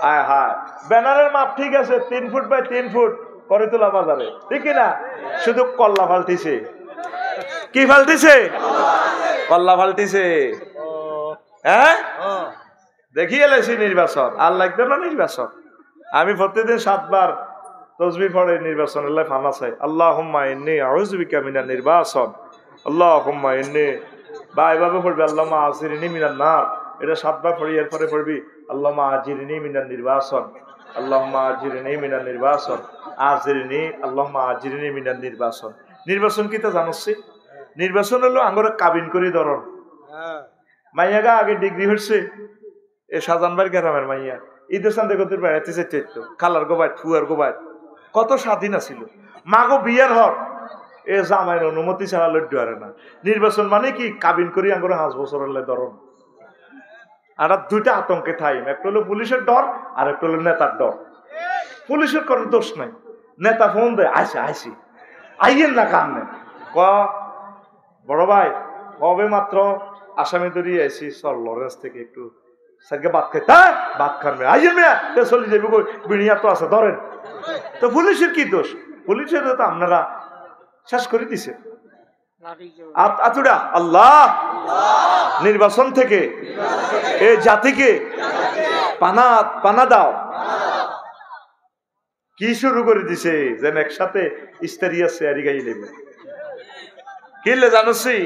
হায় হায়, ব্যানারের মাপ ঠিক আছে 3 ফুট বাই 3 ফুট করে তোলা বাজারে, ঠিক কিনা? শুধু কল্লা ফালতিছে। কি ফালতিছে? কল্লা ফালতিছে। হ্যাঁ, দেখিয়ে এলেছি নির্বাচন। আর লাগবে না নির্বাচন। আমি প্রতিদিন 7 বার তসবিহ পড়ে নির্বাচনের লাই ফানা চাই। আল্লাহুম্মা ইন্নী আউযু বিকা মিনান নির্বাচন, আল্লাহুম্মা ইন্নী, বা এভাবে পড়বি আল্লাহুম্মা আজিরনি মিনান নার। এটা 7 বার পড়ি, এরপরে পড়বি আল্লাহুম্মা আজিরনি মিনান নির্বাচন, আল্লাহুম্মা আজিরনি মিনান নির্বাচন, আজিরনি, আল্লাহুম্মা আজিরনি মিনান নির্বাচন। নির্বাচন কি তা জানোসি? নির্বাচন হলো আঙ্গরে কাবিন করি ধরন। মাইয়াগা আগে ডিগ্রি হচ্ছে, এ সাজানবার গ্রামের মাইয়া ঈদের চান্দে কত বেড়াইতে চাইতো, খালার গোবাই ফুয়ার গোবাই কত স্বাধীন ছিল। মাগো বিয়ার হর এ জামাইয়ের অনুমতি ছাড়া লড্ডু আরে না। নির্বাচন মানে কি? কাবিন করি আঙ্গরে 5 বছরের ধরন। আর 2টা আতঙ্কে থাইম, একটা হলো পুলিশের ডর, আর একটা হলো নেতার ডর। পুলিশের কোনো দোষ নাই, নেতা ফোন দেয় আইসি আইসি আইয়েন না কাম নেই, বড় ভাই কবে মাত্র আসামি ধরিয়ে আইসি, চল লরেন্স থেকে একটু স্যারকে ভাত খাইতে, ভাত খানবে আইয়ের মেয়া চলে যাবে, বিড়িয়া তো আছে ধরেন। তো পুলিশের কি দোষ? পুলিশের তো আপনারা শেষ করে দিছে। আল্লাহ নির্বাচন থেকে এই জাতিকে পানা দাও। কি শুরু করে দিছে যেন একসাথে ইস্তারিয়া শেয়ারি গাই নেবে কিনলে জানোসি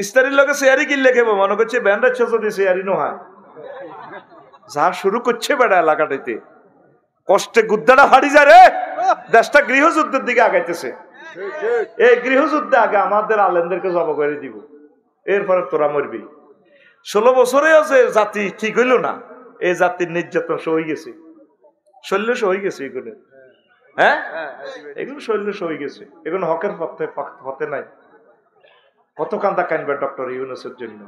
ইস্তারির লোকে শেয়ারি কিনলে খেবো মনে করছে ব্যান্ড যদি শেয়ারি নো হয় যা শুরু করছে বেড়া এলাকাটাতে কষ্টে গুদ্দাটা ফাড়ি যায় রে। দেশটা গৃহযুদ্ধের দিকে আগাইতেছে। এই গৃহযুদ্ধে আগে আমাদের আলেমদেরকে জব করে দিব, এরপরে তোরা মরবি। 16 বছরে আছে জাতি ঠিক হইল না, এই জাতির নির্যাতন সই গেছে, শৈল্য সই গেছে এগুলো। হ্যাঁ এগুলো শৈল্য সই গেছে, এগুলো হকের পথে নাই। কত কান্দা কানবে ডক্টর ইউনূসের জন্য।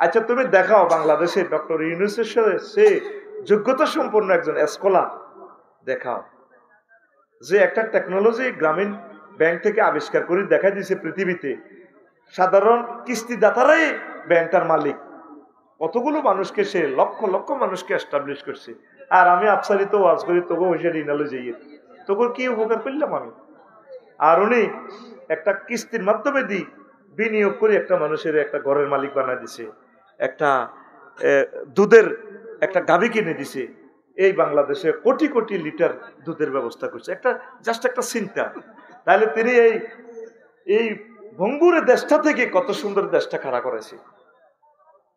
আচ্ছা তুমি দেখাও বাংলাদেশে ডক্টর ইউনূসের সে যোগ্যতা সম্পন্ন একজন স্কলার দেখাও যে একটা টেকনোলজি গ্রামীণ ব্যাংক থেকে আবিষ্কার করে দেখা দিয়েছে পৃথিবীতে। সাধারণ কিস্তিদাতারাই ব্যাংকটার মালিক। কতগুলো মানুষকে সে লক্ষ লক্ষ মানুষকে এস্টাবলিশ করছে। আর আমি আফসারিত ওয়াজ করি তোকে হইসে ঋণালে যাইয়ে তোকে কি উপকার করলাম আমি? আর উনি একটা কিস্তির মাধ্যমে বিনিয়োগ করে একটা মানুষের একটা ঘরের মালিক বানায় দিছে, একটা দুধের একটা গাভী কিনে দিছে। এই বাংলাদেশে কোটি কোটি লিটার দুধের ব্যবস্থা করছে, একটা জাস্ট একটা চিন্তা। তাহলে তিনি এই ভঙ্গুরের দেশটা থেকে কত সুন্দর দেশটা খাড়া করেছে।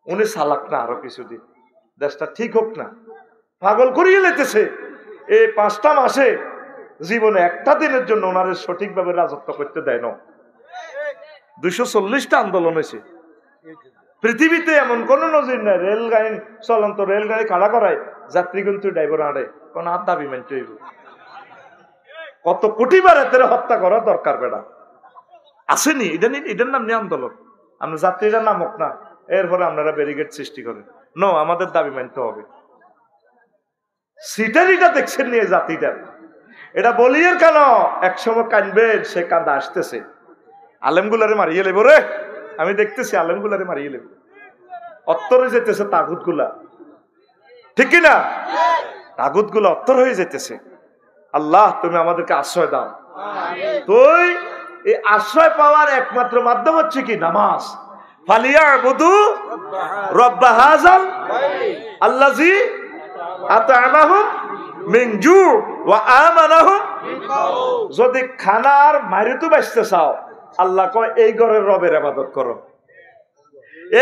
উনি চালাক না আরো কিছুদিন, দেশটা ঠিক হোক না, পাগল করিয়ে লেতেছে। এই 5টা মাসে জীবনে একটা দিনের জন্য ওনারে সঠিকভাবে রাজত্ব করতে দেয় না। 240টা আন্দোলন হয়েছে পৃথিবীতে, এমন কোন নজির নাই। রেলগাড়ি চলন্ত রেলগাড়ি খাড়া করায় যাত্রী কিন্তু ড্রাইভার আড়ে কোন হাত দাবি মানতে হইব। কত কোটিবার এতে হত্যা করা দরকার বেড়া আসেনি। এটার নাম নিয়ে আন্দোলন। আমরা যাত্রীরা নামক না, এরপরে আপনারা ব্যারিকেড সৃষ্টি করেন। নো, আমাদের দাবি মানতে হবে। সিটারিটা দেখছেন নিয়ে জাতিটা, এটা বলিয়ে কেন একসময় কানবে, সে কান্দা আসতেছে। আলেমগুলারে মারিয়ে লেব রে, আমি দেখতেছি আলেমগুলারে মারিয়ে লেব। অত্তরে যেতেছে তাগুত গুলা, ঠিক কিনা? তাগুত গুলা অত্তর হয়ে যেতেছে। আল্লাহ তুমি আমাদেরকে আশ্রয় দাও। তুই এই আশ্রয় পাওয়ার একমাত্র মাধ্যম হচ্ছে কি? নামাজ। ফালিয়াবুদু রাব্ব হাযাল আল্লাযী আত'আমাহুম মিন জু' ওয়া আমানাহুম। যদি খানার মারিতে বাঁচতে চাও, আল্লাহ কয় এই ঘরের রবের ইবাদত করো,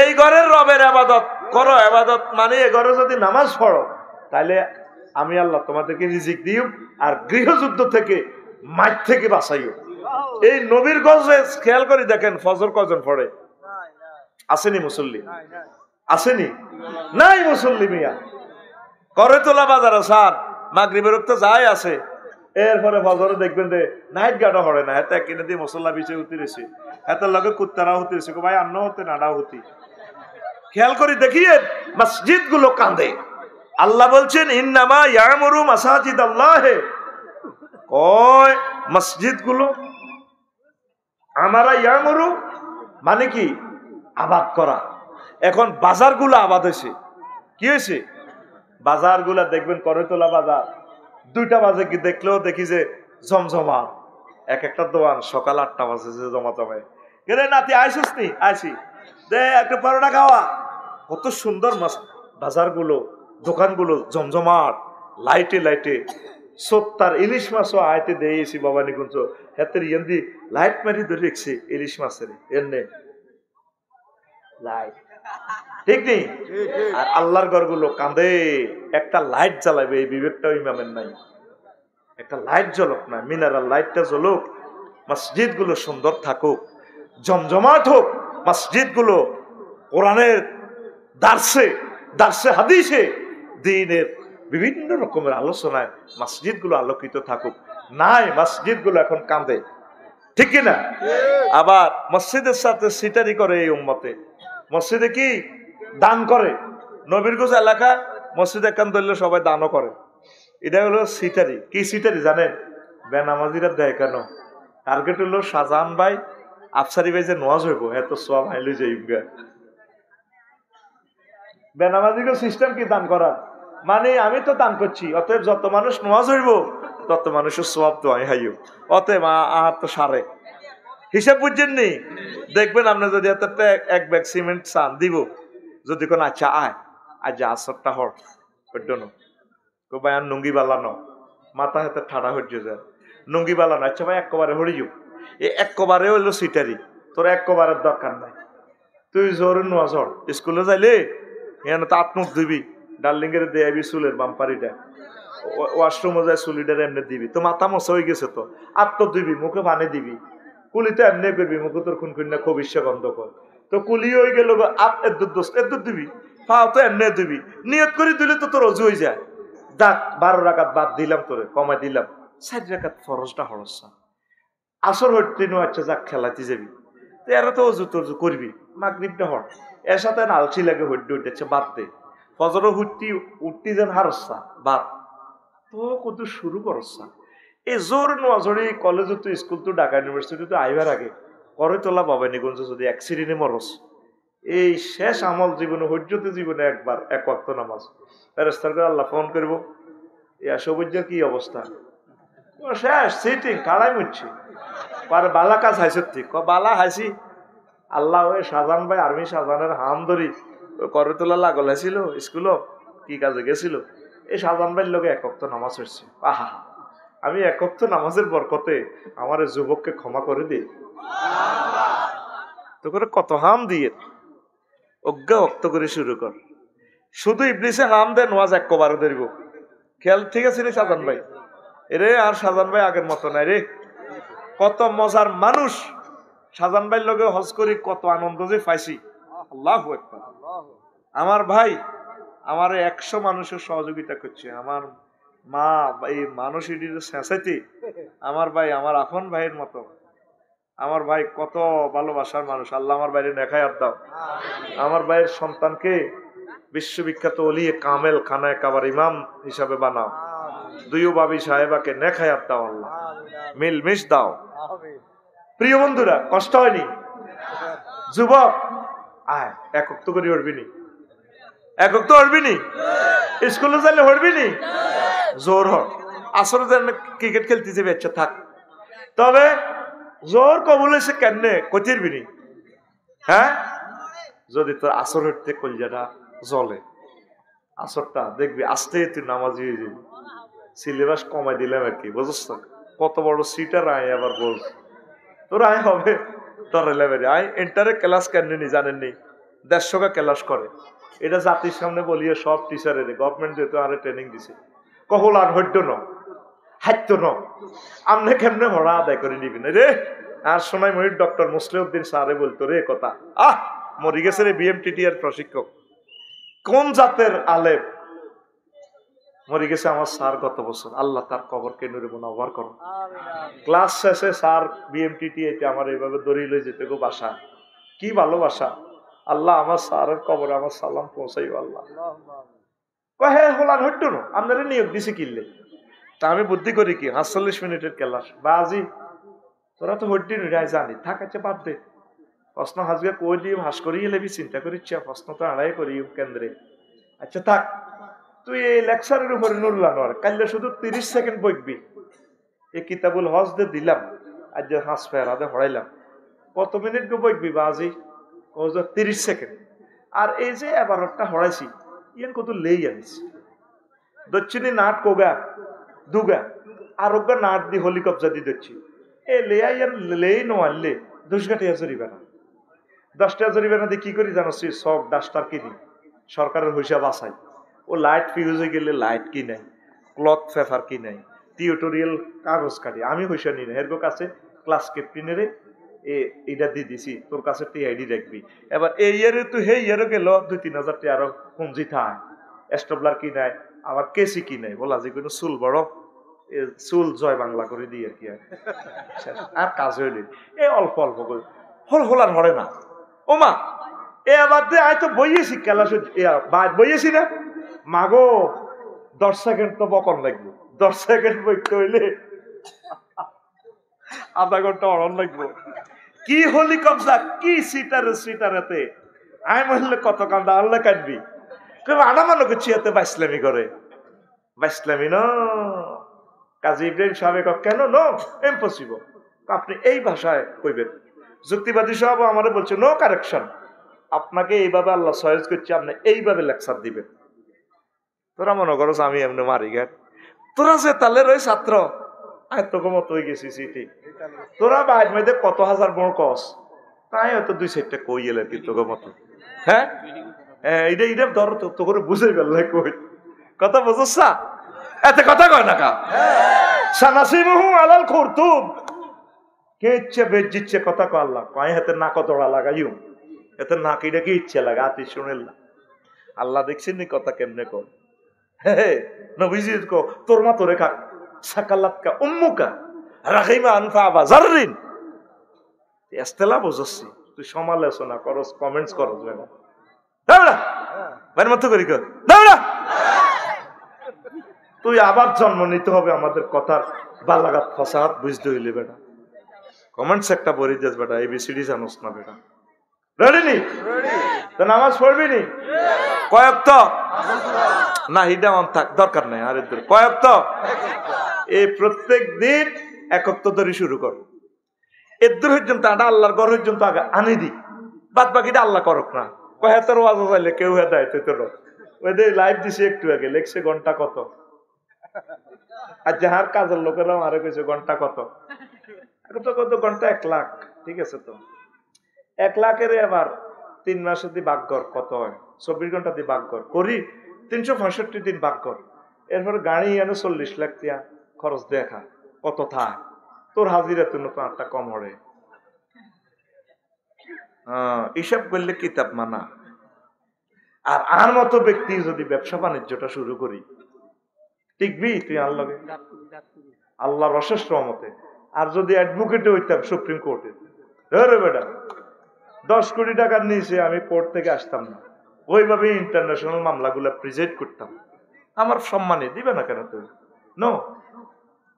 এই ঘরের রবের ইবাদত করো। ইবাদত মানে এই ঘরে যদি নামাজ পড়ো, তাহলে আমি আল্লাহ তোমাদেরকে রিজিক দিও আর গৃহযুদ্ধ থেকে মাঠ থেকে বাঁচাইও। এই নবীর গজে খেয়াল করে দেখেন ফজর কজন পড়ে? আসেনি মুসল্লি? আসেনি? নাই মুসল্লি মিয়া। করে তোলা বাজারে সার মাগরিবের তো যাই আছে, এরপরে ফজরে দেখবেন যে নাইট গার্ডও হরে না, এত কিনে দিয়ে মশলা বিছে উতিরেছে, এত লগে কুত্তারাও হতেছে, ভাই আন্ন হতে নাড়াও হতি। খেয়াল করে দেখিয়ে মসজিদ গুলো কাঁদে। আল্লাহ বলছেন ইন্নামা ইয়ামুরু মাসাজিদ আল্লাহ, কয় মসজিদ গুলো আমারা ইয়ামুরু মানে কি? আবাদ করা। এখন বাজার গুলো আবাদ হয়েছে। কি হয়েছে? বাজার গুলা দেখবেন করে তোলা বাজার 2টা বাজে কি দেখলেও দেখি যে জমজমা। এক একটা দোকান সকাল 8টা বাজে যে জমা জমে গেলে নাতি আইসিস নি আইসি দে একটা পরোটা খাওয়া। কত সুন্দর বাজার গুলো, দোকান গুলো জমজমাট, লাইটে লাইটে। সত্তার ইলিশ মাছও আয়তে দিয়েছি বাবানীগঞ্জ, হাতের ইয়েন্দি লাইট মারি ধরে রেখছি ইলিশ মাছের এনে লাইট, ঠিক নেই? আর আল্লাহর ঘরগুলো কাঁদে। একটা লাইট জ্বালাবে এই বিবেকটাও ইমামের নাই। একটা লাইট জ্বলক না, মিনারেল লাইটটা জ্বলুক। মসজিদ গুলো সুন্দর থাকুক, জমজমাট হোক। মসজিদ গুলো কোরআনের দার্সে হাদিসে দ্বীনের বিভিন্ন রকমের আলোচনায় মসজিদ গুলো আলোকিত থাকুক। নাই, মসজিদ গুলো এখন কাঁদে, ঠিক কিনা? আবার মসজিদের সাথে সিটারি করে এই উম্মতে। মসজিদে কি দান করে? নবীরগঞ্জ এলাকা মসজিদে কান ধরলে সবাই দানও করে। এটা হলো সিটারি। কি সিটারি জানেন? বেনামাজিরা দেয় কেন? টার্গেট হলো শাহজাহান ভাই আফসারি ভাই যে নোয়াজ হইব এত সব হাইলে যাইবা বেনামাজিকে সিস্টেম কি দান করার মানে আমি তো দান করছি অতএব যত মানুষ নোয়াজ হইব তত মানুষের সব তো আমি হাইও অতএব আহার তো সারে হিসাব বুঝছেন নি দেখবেন আপনি যদি এত এক ব্যাগ সিমেন্ট চান দিব যদি কোন আচ্ছা আয় আজ আসরটা হর ভাই আর নুঙ্গি বালানো মাথা হাতে ঠাড়া হয়ে যায় নুঙ্গি বালানো আচ্ছা ভাই একবারে হরিও এই একবারে হইলো সিটারি তোর একবারের দরকার নাই তুই জোর নোয়া ঝড় স্কুলে যাইলে এখানে তো আত্মুখ দিবি ডার্লিং এর দেবি চুলের বাম্পারিটা ওয়াশরুমে যায় চুলিটার এমনি দিবি তো মাথা মশা হয়ে গেছে তো আত্ম দিবি মুখে পানি দিবি কুলিতে এমনি করবি মুখে তোর খুন খুন খবিষ্যা গন্ধ কর তো কুলি হয়ে গেল এদ্দুর দিবি পাও তো এমনি দিবি নিয়ত করে দিলে তো তোর অজু হয়ে যায় দেখ 12 রাকাত বাদ দিলাম তোরে কমাই দিলাম 4 রাকাত ফরজটা হরসা আসর হইতে নো আচ্ছা যাক খেলাতে যাবি তো এরা তো অজু তজু করবি মাগরিবটা হর এর সাথে আলসি লাগে হইতে হইতেছে বাদ দে ফজর উঠতি যেন হারসা বাদ তো কত শুরু করসা এই জোর নোয়াজরি কলেজ তো স্কুল তো ঢাকা ইউনিভার্সিটি তো আইবার আগে করে তোলা বাবানীগঞ্জ যদি অ্যাক্সিডেন্টে মরস এই শেষ আমল জীবনে হজ্জতে জীবনে একবার এক ওয়াক্ত নামাজ ফেরেশতার করে আল্লাহ ফোন করবো সবুজের কি অবস্থা শেষ সিটিং কাড়াই মুচ্ছি পারে বালা কাজ হাইছে ঠিক বালা হাইছি আল্লাহ ওই শাহজাহান ভাই আর্মি শাহজাহানের হাম ধরি করে তোলা লাগল হাইছিল স্কুলও কি কাজে গেছিল এই শাহজাহান ভাইয়ের লোকে এক ওয়াক্ত নামাজ হচ্ছে আহা আমি এক ওয়াক্ত নামাজের বরকতে আমার যুবককে ক্ষমা করে দিই তো করে কত হাম দিয়ে অজ্ঞা অক্ত করে শুরু কর শুধু ইবলিসে হাম দেয় নোয়াজ একবারে ধরব খেয়াল ঠিক আছে রে শাহজাহান ভাই এরে আর শাহজাহান ভাই আগের মতো নাই রে কত মজার মানুষ শাহজাহান ভাইয়ের লগে হজ করি কত আনন্দ যে পাইছি আল্লাহু আকবার আমার ভাই আমার 100 মানুষের সহযোগিতা করছে আমার মা এই মানুষের শেষাইতে আমার ভাই আমার আপন ভাইয়ের মতো আমার ভাই কত ভালোবাসার মানুষ আল্লাহ আমার বাইরে নেখায়াত দাও আমার ভাইয়ের সন্তানকে বিশ্ববিখ্যাত ওলিয়ে কামেল খানায় কাবার ইমাম হিসাবে বানাও দুইও বাবি সাহেবাকে নেখায়াত দাও আল্লাহ মিলমিশ দাও প্রিয় বন্ধুরা কষ্ট হয়নি যুবক আয় একক তো করে উঠবিনি একক তো উঠবিনি স্কুলে যাইলে উঠবিনি জোর হ আসলে ক্রিকেট খেলতে যাবে আচ্ছা থাক তবে জোর কবুল হয়েছে কেমনে কতিরবিনি হ্যাঁ যদি তোর আসর হইতে কলজাটা জলে আসরটা দেখবি আস্তে তুই নামাজি হয়ে যাবি সিলেবাস কমাই দিলাম আর কি বুঝছ কত বড় সিটার আয় আবার বল তোর আয় হবে তোর লেভেলে আয় এন্টারে ক্লাস কেন জানেননি 150 ক্লাস করে এটা জাতির সামনে বলিয়ে সব টিচারের গভর্নমেন্ট যেহেতু আরে ট্রেনিং দিছে কহল আর হইত ন হাইত ন আমনে কেমনে ভরা আদায় করে নিবি না রে আর শোনাই মহির ডক্টর মুসলিউদ্দিন স্যারে বলতো রে কথা মরি গেছে রে বিএমটিটি এর প্রশিক্ষক কোন জাতের আলেম মরি গেছে আমার স্যার গত বছর আল্লাহ তার কবরকে নূরে মুনাওয়ার করো ক্লাস শেষে স্যার বিএমটিটি এতে আমার এইভাবে দড়িয়ে লই যেতে গো বাসা কি ভালোবাসা আল্লাহ আমার স্যারের কবরে আমার সালাম পৌঁছাইও আল্লাহ কহে হলার হইতো না আপনারা নিয়োগ দিছে কিনলে তা আমি বুদ্ধি করি কি ৪৮ মিনিটের ক্লাস বাজি তোরা তো হইটি নিরায় জানি থাক আছে বাদ দে প্রশ্ন হাজবে কই দিয়ে ভাস করিয়ে লেবি চিন্তা করিচ্ছি প্রশ্ন তো আড়াই করি কেন্দ্রে আচ্ছা থাক তুই এই লেকচারের উপরে নুরলাম আর কাল্লে শুধু 30 সেকেন্ড বইবি এই কিতাবুল হজ দে দিলাম আজ যে হাঁস ফেরাতে হড়াইলাম কত মিনিট গো বইবি বাজি 30 সেকেন্ড আর এই যে এবারটা হড়াইছি ইয়ান কত লেই আনিছি দক্ষিণী নাট কোগা দুগা আরোগ্য নাট দি হলি কবজা দি দচ্ছি এ লেয়া ইয়ান লেই নোয়ালে 10 টাকা জরিবে না 10 টাকা জরিবে না দিয়ে কি করি জানো সব ডাস্টার কিনি সরকারের হিসাব আসাই ও লাইট ফিউজ হয়ে গেলে লাইট কি নাই ক্লথ পেপার কি নাই টিউটোরিয়াল কাগজ কাটি আমি হইসা নি না এর কাছে ক্লাস ক্যাপ্টেনেরে এটা দিয়ে দিছি তোর কাছে টিআইডি রাখবি এবার এই ইয়ারে তুই হে ইয়ারও গেল 2-3 হাজার টাকা আরো পুঁজি থাক স্টবলার কি নাই আবার কেসি কি নাই বলা যে কোনো চুল বড় চুল জয় বাংলা করে দিই আর কি আর কাজ হইলে এই অল্প অল্প করে হল হলার হরে না ও মা এ আবার দে আয় তো বইয়েছি ক্লাস বইয়েছি না মাগো 10 সেকেন্ড তো বকন লাগবে 10 সেকেন্ড বইতে হইলে আধা ঘন্টা অরণ লাগবে কি হলি কবজা, কি সিটারেতে আমি বললে কত কান্দা আল্লাহ কাটবি আনা মানো চিয়াতে বাইসলামি করে বাইসলামি ন কাজী ইব্রাহিম সাহেব কেন নো ইম্পসিবল। আপনি এই ভাষায় কইবেন। যুক্তিবাদী সাহেব আমারে বলছে নো কারেকশন, আপনাকে এইভাবে আল্লাহ সহজ করছে, আপনি এইভাবে লেকচার দিবেন। তোরা মনে করছ আমি এমনি মারি গেট, তোরা যে তালের ওই ছাত্র আয় তোকে মতো হয়ে গেছি সিটি, তোরা বাইর মধ্যে কত হাজার বড় কস তাই হয়তো 2-4টা কই এলে কি তোকে মতো। হ্যাঁ এইটা এইটা ধর তো করে বুঝে গেল কই কথা বুঝছ না, এতে কথা কয় না কা সানাসিমহু আলাল খুরতুম কে ইচ্ছে বেজিচ্ছে কথা কয় আল্লাহ কয় হাতে নাক দড়া লাগাইও এতে নাক এটা কি ইচ্ছে লাগা আতি শুনেল না আল্লাহ দেখছেন নি কথা কেমনে কর। হে নবীজি কো তোর মা তোরে খা সাকালাতকা উম্মুকা রাহিমা আনফা বাজাররিন এস্তেলা বুঝছি তুই সমালোচনা করস কমেন্টস করস না দাঁড়া বাইরে মত করি কর দাঁড়া তুই আবার জন্ম নিতে হবে আমাদের কথার বালাগাত ফসাদ বুঝতে হইলে বেটা কমেন্টস একটা বলি দিস বেটা এবিসিডি জানোস না বেটা রেডি নি তো নামাজ পড়বি নি কয়েক তো না হিডা অন থাক দরকার নাই আরে কয়েক তো এই প্রত্যেক দিন একক তো ধরে শুরু কর এদুর পর্যন্ত আটা আল্লাহর ঘর পর্যন্ত আগে আনি দি বাদ বাকিটা আল্লাহ করক না কয়ে তোর ওয়াজ চাইলে কেউ হে দেয় তুই তোর ওদের লাইভ দিছে একটু আগে লেখছে ঘন্টা কত আর যাহার কাজের লোকেরাও আরে কইছে ঘন্টা কত তো কত ঘন্টা 1 লাখ ঠিক আছে তো 1 লাখের আবার 3 মাসে দি ভাগ কর কত হয় 24 ঘন্টা দি ভাগ কর করি 365 দিন ভাগ কর এরপর গাড়ি এনে 40 লাখ টিয়া খরচ দেখা কত থাক তোর হাজিরা তো নতুন 8টা কম হবে হিসাব করলে কিতাব মানা। আর মতো ব্যক্তি যদি ব্যবসা বাণিজ্যটা শুরু করি টিকবি তুই আল্লাহর অশেষ রহমতে। আর যদি অ্যাডভোকেটে হইতাম সুপ্রিম কোর্টে বেটা 10 কোটি টাকা নিয়েছে আমি কোর্ট থেকে আসতাম না ওইভাবে ইন্টারন্যাশনাল মামলাগুলো প্রেজেন্ট করতাম আমার সম্মানে দিবে না কেন তুই নো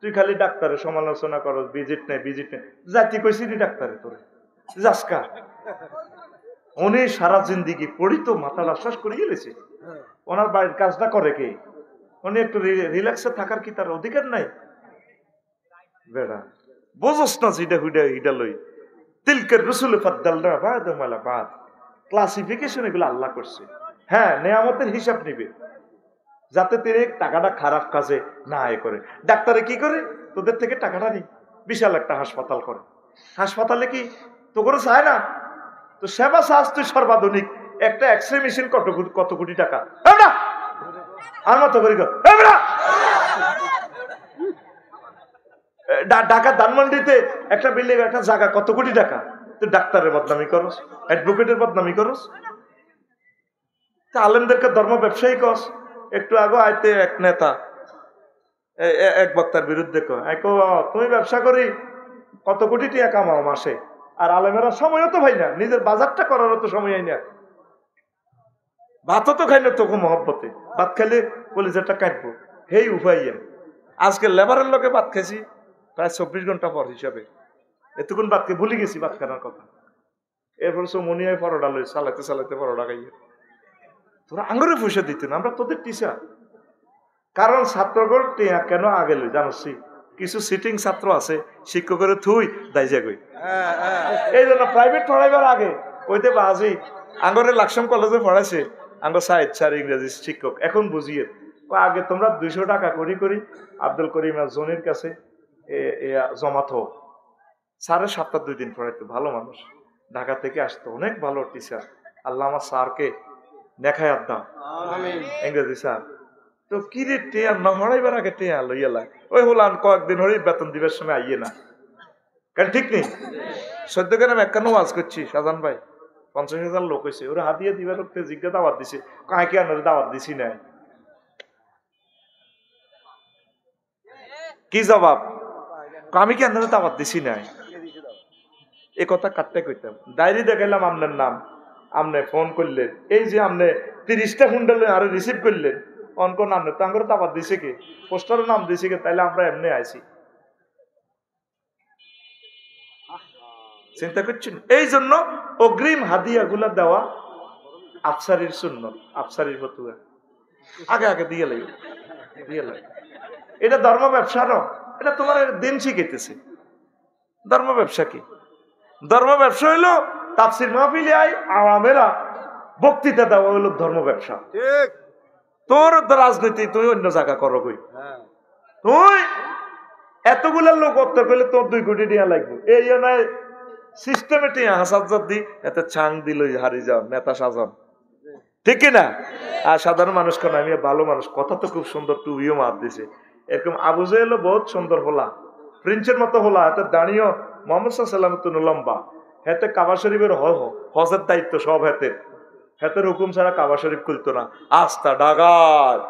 তুই খালি ডাক্তারের সমালোচনা করস ভিজিট নেই জাতি কইছি ডাক্তারে তোর যাসকা উনি সারা জিন্দিগি পড়ি তো মাথাটা শ্বাস করে গেলেছে ওনার বাড়ির কাজটা করে কে উনি একটু রিল্যাক্সে থাকার কি তার অধিকার নাই বেড়া বোঝস না যেটা হুইডা লই তিলকের রসুল ফাদ্দালনা বাদ বাদ ক্লাসিফিকেশন এগুলো আল্লাহ করছে। হ্যাঁ নেয়ামতের হিসাব নিবে যাতে তিনি টাকাটা খারাপ কাজে না আয় করে। ডাক্তারে কি করে তোদের থেকে টাকাটা নি বিশাল একটা হাসপাতাল করে হাসপাতালে কি তো করে চায় না তো সেবা স্বাস্থ্য সর্বাধুনিক একটা এক্সরে মেশিন কত কোটি টাকা আর মতো করি ঢাকা ধানমন্ডিতে একটা বিল্ডিং একটা জায়গা কত কোটি টাকা তুই ডাক্তারের বদনামি করস অ্যাডভোকেটের বদনামি করস আলেমদেরকে ধর্ম ব্যবসায়ী কস একটু আগে আইতে এক নেতা এক বক্তার বিরুদ্ধে তুমি ব্যবসা করি কত কোটি টাকা কামাও মাসে আর আলেমেরা সময়ও তো ভাই না নিজের বাজারটা করারও তো সময় হয় না ভাতও তো খাই না তোকে মহব্বতে ভাত খাইলে কলিজাটা কাটবো হেই উপাইয়া আজকে লেবারের লোকে ভাত খেয়েছি প্রায় 24 ঘন্টা পর হিসাবে এতক্ষণ ভাতকে ভুলে গেছি ভাত খানার কথা এরপর সব মনে হয় পরোটা লই চালাতে পরোটা খাইয়ে তোরা আঙ্গুরে পয়সা দিত না আমরা তোদের টিচার কারণ ছাত্রগণ কেন আগে লই জানোস কিছু সিটিং ছাত্র আছে শিক্ষকের থুই দাইজা গই এই জন্য প্রাইভেট পড়াইবার আগে ওইতে বাজি আঙ্গরে লাকসাম কলেজে পড়াইছে আঙ্গ সাহিত্য স্যার ইংরেজি শিক্ষক এখন বুঝিয়ে আগে তোমরা 200 টাকা করি আব্দুল করিম জনির কাছে জমাত হোক স্যারের সপ্তাহ 2 দিন পড়াইতো ভালো মানুষ ঢাকা থেকে আসতো অনেক ভালো টিচার আল্লাহ আমার স্যারকে দেখায় আদাম ইংরেজি স্যার তো কি রে টেয়া না হড়াইবার আগে টেয়া লইয়া লাগ ওই হলাম কয়েকদিন হলেই বেতন দিবার সময় আইয়ে না কেন ঠিক নেই সদ্য কেন আমি একখানো ওয়াজ করছি শাহজান ভাই 50,000 লোক হয়েছে ওরা হাতিয়ে দিবার লোককে জিজ্ঞাসা দাওয়াত দিছে কায় কি আনারে দাওয়াত দিছি নাই কি জবাব আমি কি আনারে দাওয়াত দিছি নাই এ কথা কাটতে কইতাম ডায়েরি দেখাইলাম আপনার নাম আপনি ফোন করলেন এই যে আপনি 30টা ফোন দিলেন আরো রিসিভ করলেন অনক নাম নেই তাঙ্গরে দাওয়াত দিছে কে পোস্টারের নাম দিছে কে তাইলে আমরা এমনি আইছি চিন্তা করছেন? এই জন্য অগ্রিম হাদিয়া গুলা দেওয়া আফসারির সুন্নত, আফসারির ফতুয়া আগে আগে দিয়ে লাগে। এটা ধর্ম ব্যবসা না, এটা তোমার দিন শিখাইতেছে। ধর্ম ব্যবসা কি? ধর্ম ব্যবসা হইলো তাফসির মাহফিলে আওয়ামেরা বক্তৃতা দেওয়া হইলো ধর্ম ব্যবসা। তোর রাজনীতি তুই অন্য জায়গা করো কই? তুই এতগুলা লোক উত্তর করলে তোর 2 কোটি টাকা লাগবে, এই নয় সিস্টেমেটিক হাসাজ্জাত দি এত ছাং দিল হারি যাও নেতা সাজান, ঠিক কিনা? আর সাধারণ মানুষ কেন, আমি ভালো মানুষ, কথা তো খুব সুন্দর, টুবিও মার দিছে। এরকম আবু জাহেল বহুত সুন্দর হলা, প্রিন্সের মতো হলা, হাতে দাঁড়িয়েও মোহাম্মদ সাল্লাল্লাহু আলাইহি ওয়াসাল্লাম লম্বা, হাতে কাবা শরীফের হজের দায়িত্ব সব হাতের হুকুম ছাড়া কাবা শরীফ খুলতো না। আস্থা ডাগাত,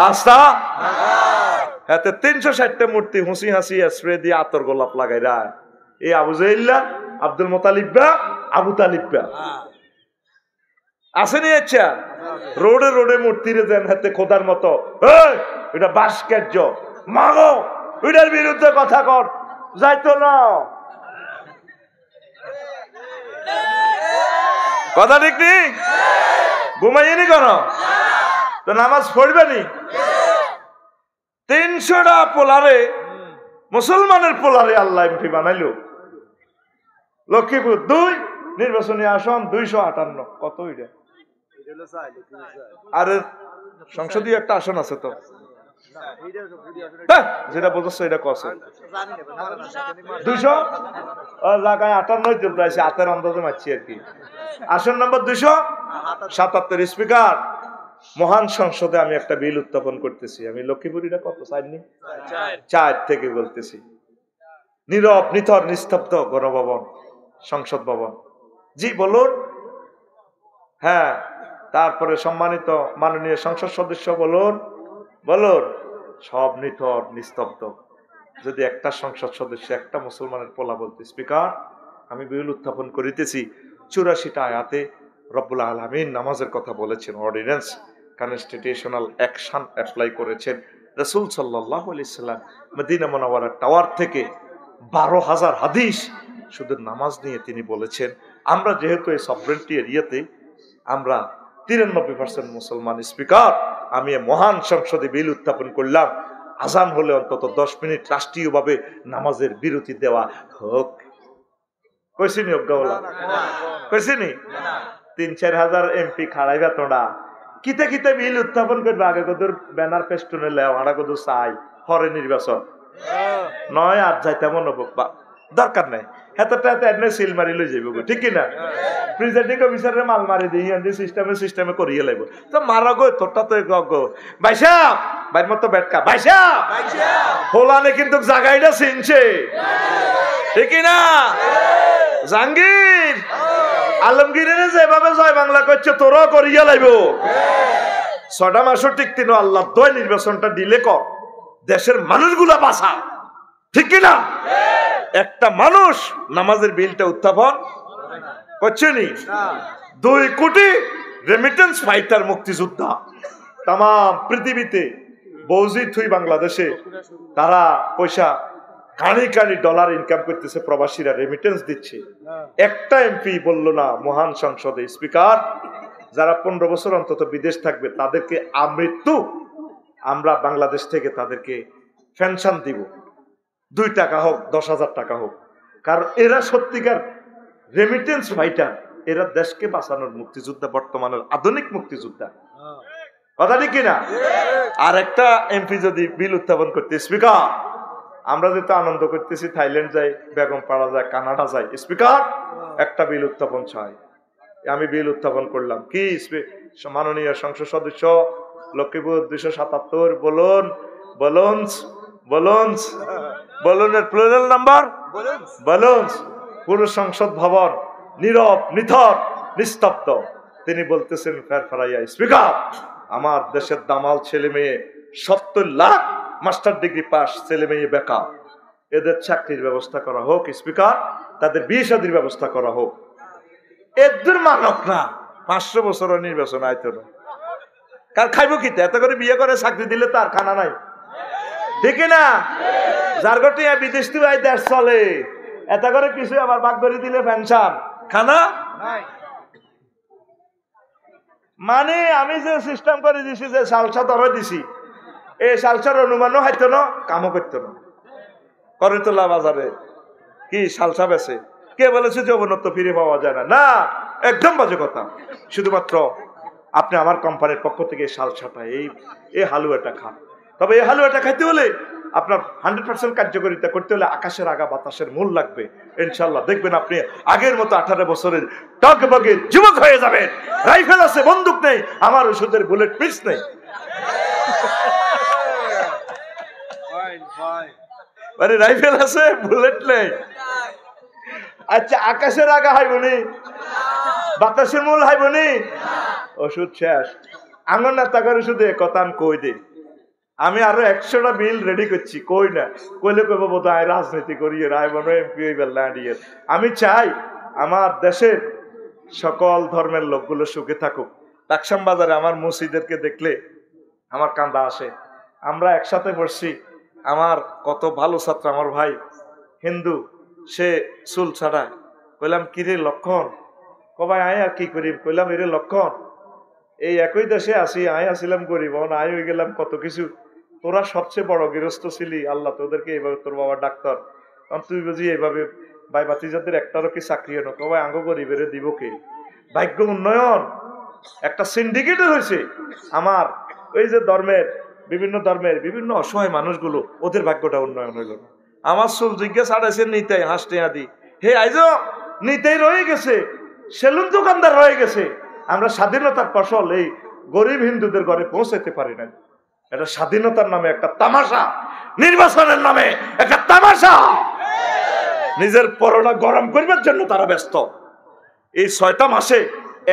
আস্থা হাতে 360টা মূর্তি হুসি হাসি স্প্রে দিয়ে আতর গোলাপ লাগাই রায়। এই আবু জাহেল্লা, আব্দুল মোতালিব্বা, আবু তালিব্বা আসেনি? আচ্ছা, রোডে রোডে মূর্তিরে দেন হাতে খোদার মতো, এটা ভাস্কর্য মাগো, এটার বিরুদ্ধে কথা কর, যাইতো না কথা, ঠিক নেই? ঘুমাইনি কেন তো? নামাজ পড়বে নি? 300টা পোলারে, মুসলমানের পোলারে আল্লাহ এমপি বানাইলো। লক্ষ্মীপুর 2 নির্বাচনী আসন 258, কত এটা? আর সংসদীয় একটা আসন আছে তো, যেটা বলছো এটা কত? 200 জায়গায় 58 জন প্রায়, হাতের আন্দাজে মারছি আর কি। আসন নম্বর 277। স্পিকার, মহান সংসদে আমি একটা বিল উত্থাপন করতেছি। আমি লক্ষ্মীপুরীরা কত চাইনি, 4 থেকে বলতেছি। নীরব নিথর নিস্তব্ধ গণভবন, সংসদ ভবন। জি বলুন। হ্যাঁ, তারপরে সম্মানিত মাননীয় সংসদ সদস্য বলুন, বলুন। সব নিথর নিস্তব্ধ। যদি একটা সংসদ সদস্য, একটা মুসলমানের পোলা বলতে, স্পিকার আমি বিল উত্থাপন করিতেছি, 84টা আয়াতে রব্বুল আলামিন নামাজের কথা বলেছেন, অর্ডিন্যান্স কনস্টিটিউশনাল অ্যাকশন অ্যাপ্লাই করেছেন। রাসূল সাল্লাল্লাহু আলাইহি সাল্লাম মদিনা মুনাওয়ারার টাওয়ার থেকে 12,000 হাদিস শুধু নামাজ নিয়ে তিনি বলেছেন। আমরা যেহেতু এই সভরেন্টি এরিয়াতে আমরা 93% মুসলমান, স্পিকার আমি মহান সংসদে বিল উত্থাপন করলাম, আজান হলে অন্তত 10 মিনিট রাষ্ট্রীয়ভাবে নামাজের বিরতি দেওয়া হোক। কইছিনি অজ্ঞাওয়ালা, কইছিনি? 3-4 হাজার এমপি খাড়াইবা তোরা কিতে কিতে বিল উত্থাপন করবে, আগে কদর ব্যানার ফেস্টুনে লেও, আড়া কদর চাই হরে নির্বাচন নয়, আর যাই তেমন দরকার নাই। হেতটা এনে সিল মারি লই যাইব, ঠিক কিনা? প্রিজাইডিং অফিসারে মাল মারি দিই, সিস্টেমে করিয়ে লাগবো তো মারা গো, তোরটা তো গো বাইসা বাইর মতো বেটকা বাইসা হোলানে কিন্তু জায়গাটা চিনছে, ঠিক কিনা? জাহাঙ্গীর আলমগীরের যেভাবে জয় বাংলা করছে তোরাও করিয়া লাইব। 6টা মাসও টিকতি না, আল্লাহ দয় নির্বাচনটা দিলে কর, দেশের মানুষগুলা বাঁচা, ঠিক কিনা? একটা মানুষ নামাজের বিলটা উত্থাপন করছে নি। 2 কোটি রেমিটেন্স ফাইটার মুক্তিযোদ্ধা তাম পৃথিবীতে বৌজিত হই বাংলাদেশে, তারা পয়সা কানি কানি ডলার ইনকাম করতেছে, প্রবাসীরা রেমিটেন্স দিচ্ছে। একটা এমপি বলল না মহান সংসদে, স্পিকার যারা 15 বছর অন্তত বিদেশ থাকবে তাদেরকে আমৃত্যু আমরা বাংলাদেশ থেকে তাদেরকে পেনশন দিব, 2 টাকা হোক 10,000 টাকা হোক, কারণ এরা সত্যিকার রেমিটেন্স ফাইটার, এরা দেশকে বাঁচানোর মুক্তিযোদ্ধা, বর্তমানের আধুনিক মুক্তিযোদ্ধা, কথা ঠিক কিনা? আর একটা এমপি যদি বিল উত্থাপন করতে, স্পিকার আমরা যেহেতু আনন্দ করতেছি, থাইল্যান্ড যাই, বেগম পাড়া যায়, কানাডা যাই, স্পিকার একটা বিল উত্থাপন চাই। আমি বিল উত্থাপন করলাম, কি মাননীয় সংসদ সদস্য লক্ষ্মীপুর 277 বলুন, বলুন বলুন বলুনের প্লুরাল নাম্বার বলুন। পুরো সংসদ ভবন নীরব নিথর নিস্তব্ধ। তিনি বলতেছেন ফেরফারাইয়া, স্পিকার আমার দেশের দামাল ছেলে মেয়ে 70 লাখ মাস্টার ডিগ্রি পাস ছেলে মেয়ে বেকার, এদের চাকরির ব্যবস্থা করা হোক, স্পিকার তাদের বিয়ে শাদীর ব্যবস্থা করা হোক। এদের মানক না 500 বছর নির্বাচন আইতো না, কার খাইব কিতে? এত করে বিয়ে করে চাকরি দিলে তার খানা নাই, ঠিক না? যার ঘটে বিদেশ থেকে দেশ চলে, এটা করে কিছু আবার ভাগ করে দিলে পেনশন খানা মানে আমি যে সিস্টেম করে দিছি যে সালসা ধরে দিছি এই সালসার অনুমানও হাইতো না কামও করতো না করতলা বাজারে কি সালসা বেছে কে বলেছে যৌবনত্ব ফিরে পাওয়া যায় না না একদম বাজে কথা শুধুমাত্র আপনি আমার কোম্পানির পক্ষ থেকে সালসাটা এই হালুয়াটা খান তবে এই হালুয়াটা খাইতে হলে আপনার 100% কার্যকারিতা করতে হলে আকাশের আগা বাতাসের মূল লাগবে ইনশাল্লাহ দেখবেন আপনি আগের মতো 18 বছরের টকবগে যুবক হয়ে যাবেন রাইফেল আছে বন্দুক নেই আমার ওষুধের বুলেট পিস নেই মানে রাইফেল আছে বুলেট নেই আচ্ছা আকাশের আগা হাইবনি বাতাসের মূল হাইবনি ওষুধ শেষ আঙন না তাকার ওষুধে কথা কই দে আমি আরো 100টা বিল রেডি করছি কই না কইলে কইব বোধ হয় রাজনীতি করি রায় মনে এমপি হইবেন লাডিয়ে আমি চাই আমার দেশের সকল ধর্মের লোকগুলো সুখে থাকুক লাকসাম বাজারে আমার মসজিদদেরকে দেখলে আমার কান্দা আসে আমরা একসাথে বসছি আমার কত ভালো ছাত্র আমার ভাই হিন্দু সে চুল ছাড়ায় কইলাম কিরে লক্ষণ কবাই আয় আর কি করি কইলাম এরে লক্ষণ এই একই দেশে আসি আয় আসিলাম গরিব আয় হয়ে গেলাম কত কিছু তোরা সবচেয়ে বড় গৃহস্থ ছিলি আল্লাহ তোদেরকে এইভাবে তোর বাবা ডাক্তার তুই বুঝি এইভাবে ভাই বাতিজাদের একটারও কি চাকরি এনো কবাই আঙ্গ গরিবের দিব কে ভাগ্য উন্নয়ন একটা সিন্ডিকেটের হয়েছে আমার ওই যে বিভিন্ন অসহায় মানুষগুলো ওদের ভাগ্যটা উন্নয়ন হইল না আমার চুল জিজ্ঞেস আড়াইছে নিতাই হাসতে আদি হে আইজ নিতাই রয়ে গেছে সেলুন দোকানদার রয়ে গেছে আমরা স্বাধীনতার ফসল এই গরিব হিন্দুদের ঘরে পৌঁছাতে পারি না এটা স্বাধীনতার নামে একটা তামাশা নির্বাচনের নামে একটা তামাশা নিজের পরোটা গরম করবার জন্য তারা ব্যস্ত এই 6টা মাসে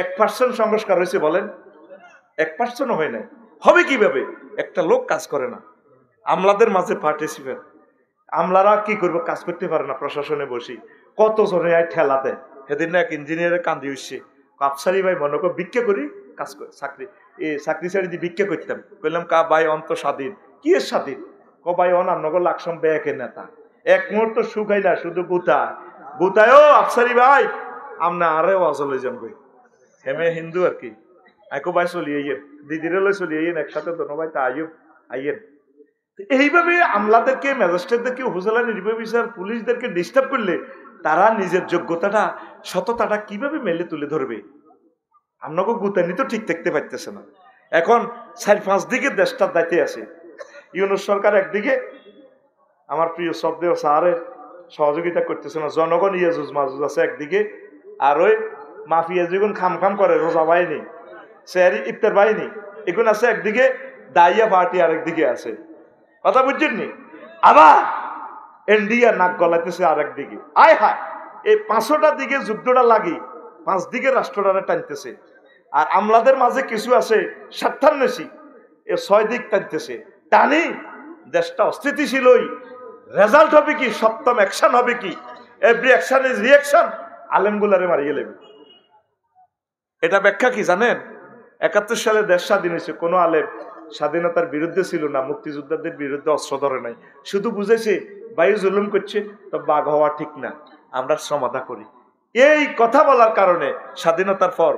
1% সংস্কার হয়েছে বলেন 1% হয় নাই হবে কিভাবে একটা লোক কাজ করে না আমলাদের মাঝে পার্টিসিপেট আমলারা কি করবো কাজ করতে পারে না প্রশাসনে বসি কত জনে ঠেলা দেয় সেদিন না এক ইঞ্জিনিয়ারে কান্দি উঠছে আফসারি ভাই মনে কর ভিক্ষা করি কাজ করে চাকরি ছাড়ি দিয়ে ভিক্ষা করতাম বললাম কা ভাই অন্ত স্বাধীন কি এর স্বাধীন ক ভাই অনান্নগর লাকসাম ব্যাকের নেতা এক মুহূর্ত সুখাই না শুধু বুতায়ও আফসারি ভাই আমনা আরে অজলে যান ভাই হেমে হিন্দু আর কি একো ভাই চলিয়ে দিদিরে লই চলিয়ে একসাথে দোনো ভাই তা আইয়েন এইভাবে আমলাদেরকে ম্যাজিস্ট্রেটদেরকে উপজেলা নির্বাহী বিচার পুলিশদেরকে ডিস্টার্ব করলে তারা নিজের যোগ্যতাটা সততাটা কিভাবে মেলে তুলে ধরবে আপনাকে গুতানি তো ঠিক দেখতে পাইতেছে না এখন 4-5 দিকে দেশটার দায়িত্বে আছে ইউনুস সরকার একদিকে আমার প্রিয় শ্রদ্ধেয় স্যারের সহযোগিতা করতেছে না জনগণ ইয়াজুজ মাজুজ আছে একদিকে আর ওই মাফিয়া যখন খাম করে রোজা বাহিনী সেহারি ইফতার বাহিনী এখন আছে একদিকে দাইয়া পার্টি আরেকদিকে আছে কথা বুঝছেন নি আবার ইন্ডিয়া নাক গলাইতেছে আরেকদিকে আয় হায় এই 5টা দিকে যুদ্ধটা লাগি 5 দিকে রাষ্ট্রটারে টানতেছে আর আমলাদের মাঝে কিছু আছে স্বার্থান্বেষী এ 6 দিক টানতেছে টানি দেশটা অস্থিতিশীলই রেজাল্ট হবে কি সপ্তম অ্যাকশন হবে কি এভরি অ্যাকশন ইজ রিঅ্যাকশন আলেমগুলারে মারিয়ে নেবে এটা ব্যাখ্যা কি জানেন 71 সালে দেশ স্বাধীন হয়েছে কোনো আলেম স্বাধীনতার বিরুদ্ধে ছিল না মুক্তিযোদ্ধাদের বিরুদ্ধে অস্ত্র ধরে নাই শুধু বুঝেছে বায়ু জুলুম করছে তো বাঘ হওয়া ঠিক না আমরা সমাধা করি এই কথা বলার কারণে স্বাধীনতার পর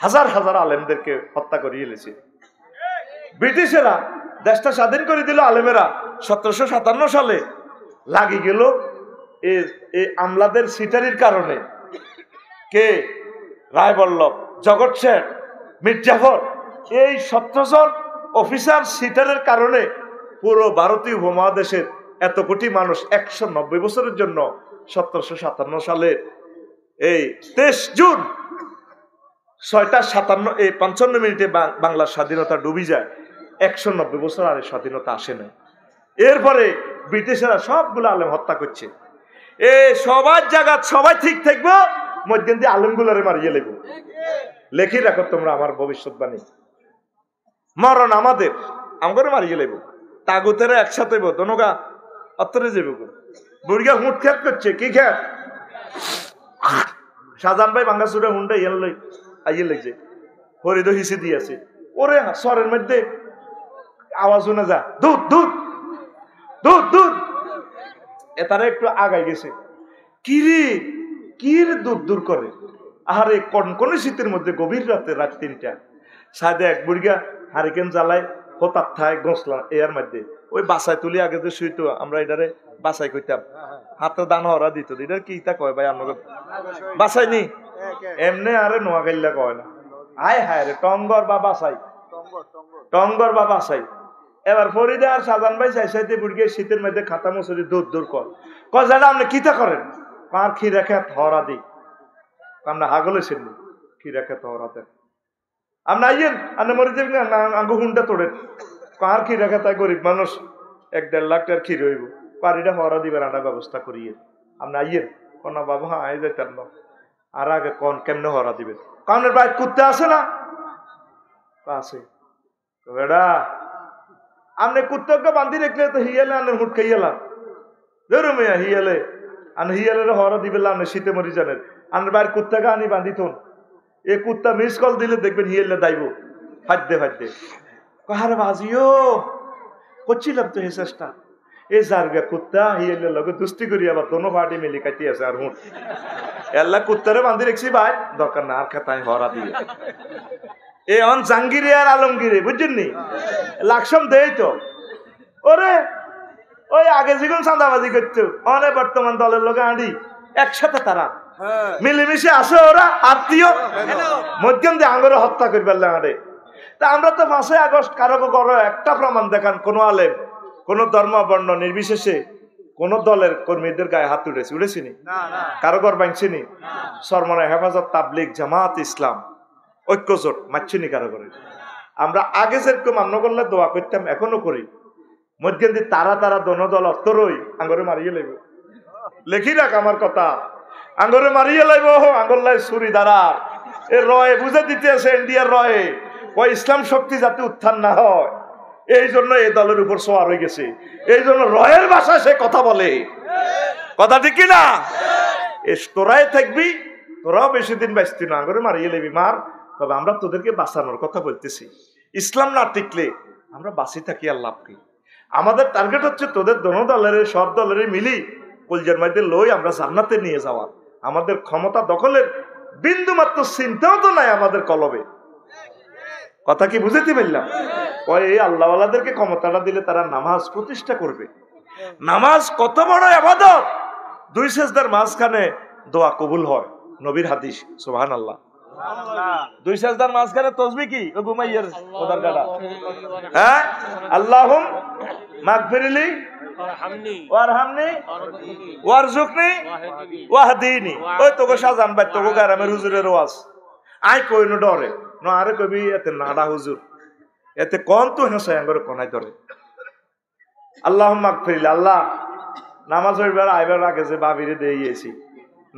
হাজার হাজার আলেমদেরকে হত্যা করিয়ে এলেছে ব্রিটিশেরা দেশটা স্বাধীন করে দিল আলেমেরা 1757 সালে লাগি গেল এই আমলাদের সিটারির কারণে কে রায়বল্লভ জগৎ শেখ মির্জাফর এই 17 জন অফিসার সিটারের কারণে পুরো ভারতীয় উপমহাদেশের এত কোটি মানুষ 190 বছরের জন্য 1757 সালে এই 23 জুন 6:55 বাংলার স্বাধীনতা ডুবি যায় 190 বছর আর স্বাধীনতা আসে না এরপরে ব্রিটিশেরা সবগুলো আলেম হত্যা করছে সবার জায়গা সবাই ঠিক থাকবো মধ্যে দিয়ে আলেমগুলোরে মারিয়ে লেগো লেখি রাখো তোমরা আমার ভবিষ্যৎবাণী মরণ আমাদের মারিয়ে লেগো তাগুতেরা একসাথে দনগা অত্তরে যাবে বুড়িয়া হুঁট খ্যাত করছে কি খ্যাত শাহজাহান ভাই বাঙ্গাসুরা হুন্ডা আইয়ে লেগছে হরিদ হিসে দিয়েছে ওরে স্বরের মধ্যে আওয়াজ শুনে যা দুধ দুধ দুধ দুধ এ তারা একটু আগাই গেছে কিরে কির দূর দূর করে। আরে কনকনে শীতের মধ্যে গভীর রাতে, রাত 3টা, সাদে এক বুড়িয়া হারিকেন জ্বালায় হতার থায় গসলা এর মধ্যে ওই বাসায় তুলি আগে যে শুইতো আমরা এটারে বাসাই কইতাম, হাতে দান হরা দিত। এটা কি তা কয় ভাই আপনার বাসাই নি এমনি আরে নোয়া গাইলা কয় না। আয় হায় রে টঙ্গর বা বাসাই, টঙ্গর বা বাসাই। এবার ফরিদা আর সাজান ভাই চাইতে বুড়িয়ে শীতের মধ্যে খাতা মুসুরি দূর দূর কর কজাটা আপনি কিতা করেন? পার খিরা খেত হরা দিই আমরা হাগলে সেমনি খিরা খেত হরা দেন আপনি আইয়েন আপনি মরে যাবেন না আঙ্গু হুন্ডা তোড়েন। কার খিরা খেতায় গরিব মানুষ 1-1.5 লাখ টাকার ক্ষীর হইব, পারিটা হরা দিবেন আনার ব্যবস্থা করিয়ে আপনি আইয়েন। কনা বাবা হ্যাঁ আই যাইতেন না। আর আগে কন কেমনে হরা দিবেন? কারণ বাইক কুত্তে আছে না আছে বেড়া আপনি কুত্তকে বান্ধি রাখলে তো হিয়ালে আনের হুট খাইয়ালা ধরো মেয়া হিয়ালে আনে হিয়ালের হরা দিবেন আপনি শীতে মরি জানেন আনের বাইর কুত্তাকে আনি বান্ধি থন। এ কুত্তা মিস কল দিলে দেখবেন হিয়ালে দাইব ফাদ্যে ফাদ্যে কাহার বাজিও করছিলাম তো এই চেষ্টা। এই জারগা কুত্তা হিয়ালে লগে দুস্তি করি আবার দোনো পার্টি মিলি কাটি আছে আর হুট এল্লা কুত্তারে বান্ধি রাখছি ভাই দরকার না আর খাতায় হরা দিয়ে এ অন জাঙ্গিরে আর আলমগিরে বুঝছেন নি লাকসম দেই তো ওরে ওই আগে যেগুন চাঁদাবাজি করতো অনে বর্তমান দলের লোক আঁড়ি একসাথে তারা মিলেমিশে আসে ওরা আত্মীয় মধ্যম দিয়ে আঙুরে হত্যা করবে আঁড়ে। তা আমরা তো 5ই আগস্ট কারো করো একটা প্রমাণ দেখান কোন আলেম কোন ধর্ম বর্ণ নির্বিশেষে কোন দলের কর্মীদের গায়ে হাত উঠেছিনি কারো ঘর ভাঙছিনি সরমনা হেফাজত তাবলিগ জামাত ইসলাম ঐক্যজোট মারছিনি কারো করে। আমরা আগে যেরকম মান্য করলে দোয়া করতাম এখনো করি মধ্যে দিয়ে তারা তারা দোনো দল অস্তরই আঙ্গরে মারিয়ে লাইব লেখি রাখ আমার কথা আঙ্গরে মারিয়ে লাইব আঙ্গল্লাই ছুরি দ্বারা এ রয়ে বুঝে দিতে আছে ইন্ডিয়ার রয়ে ওই ইসলাম শক্তি যাতে উত্থান না হয় এই জন্য এই দলের উপর সোয়ার হয়ে গেছে। এই জন্য রয়ের ভাষায় সে কথা বলে কথা ঠিক কিনা তোরাই থাকবি তোরাও বেশি দিন বাঁচতি না আঙ্গরে মারিয়ে লাইবি মার তবে আমরা তোদেরকে বাঁচানোর কথা বলতেছি। ইসলাম না টিকলে আমরা বাঁচি থাকি আর লাভ কি? আমাদের টার্গেট হচ্ছে তোদের দোনো দলের সব দলেরই মিলি কলজের মধ্যে লই আমরা জান্নাতে নিয়ে যাওয়া। আমাদের ক্ষমতা দখলের বিন্দু মাত্র চিন্তাও তো নাই আমাদের কলবে। কথা কি বুঝতে পারলাম? ওই আল্লাহওয়ালাদেরকে ক্ষমতাটা দিলে তারা নামাজ প্রতিষ্ঠা করবে। নামাজ কত বড় ইবাদত, 2 সেজদার মাঝখানে দোয়া কবুল হয়, নবীর হাদিস। সুবহানাল্লাহ। 2 সেজদার মাঝখানে তাসবিহ কি ও ঘুমাইয়ের ওদার গাড়া হ্যাঁ আল্লাহুম মাগফিরলি ওয়ারহামনি ওয়ারজুকনি ওয়াহদিনি। ওই তোকে সাজান ভাই তোকে গ্রামের হুজুরের ওয়াজ আই কইনো ডরে ন আরে কবি এতে নাডা হুজুর এতে কোন তো হেসে আঙ্গরে কোনাই ধরে আল্লাহুম মাগফিরলি আল্লাহ নামাজ হইবার আইবার আগে যে বাবিরে দেইয়েছি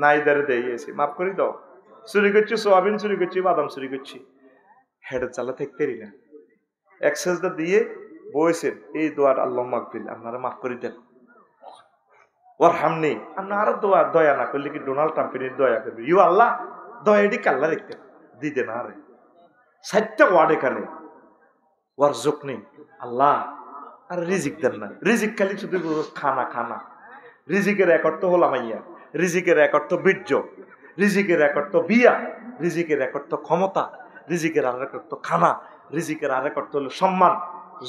নাইদারে দেইয়েছি মাফ করি দাও। চুরি করছি সোয়াবিন চুরি করছি বাদাম চুরি করছি হেডের চালা থাকতেই না এক সেজদা দিয়ে বইছেন এই দোয়ার আল্লাহ মাগফিরলি আপনারা মাফ করে দেন ওয়ারহামনি আপনারা আরো দোয়া দয়া না করলে কি ডোনাল্ড ট্রাম্পের দয়া করবে ইউ আল্লাহ দয়াটি কাল্লা দেখতেন দিতে না রে 7টা ওয়ার্ড এখানে ওয়ারজুকনি আল্লাহ আর রিজিক দেন না। রিজিক খালি শুধু খানা খানা রিজিকের এক অর্থ হলো মাইয়া রিজিকের এক অর্থ বীর্য রিজিকের এক অর্থ বিয়া রিজিকের এক অর্থ ক্ষমতা রিজিকের আরেক অর্থ খানা রিজিকের আরেক অর্থ হলো সম্মান।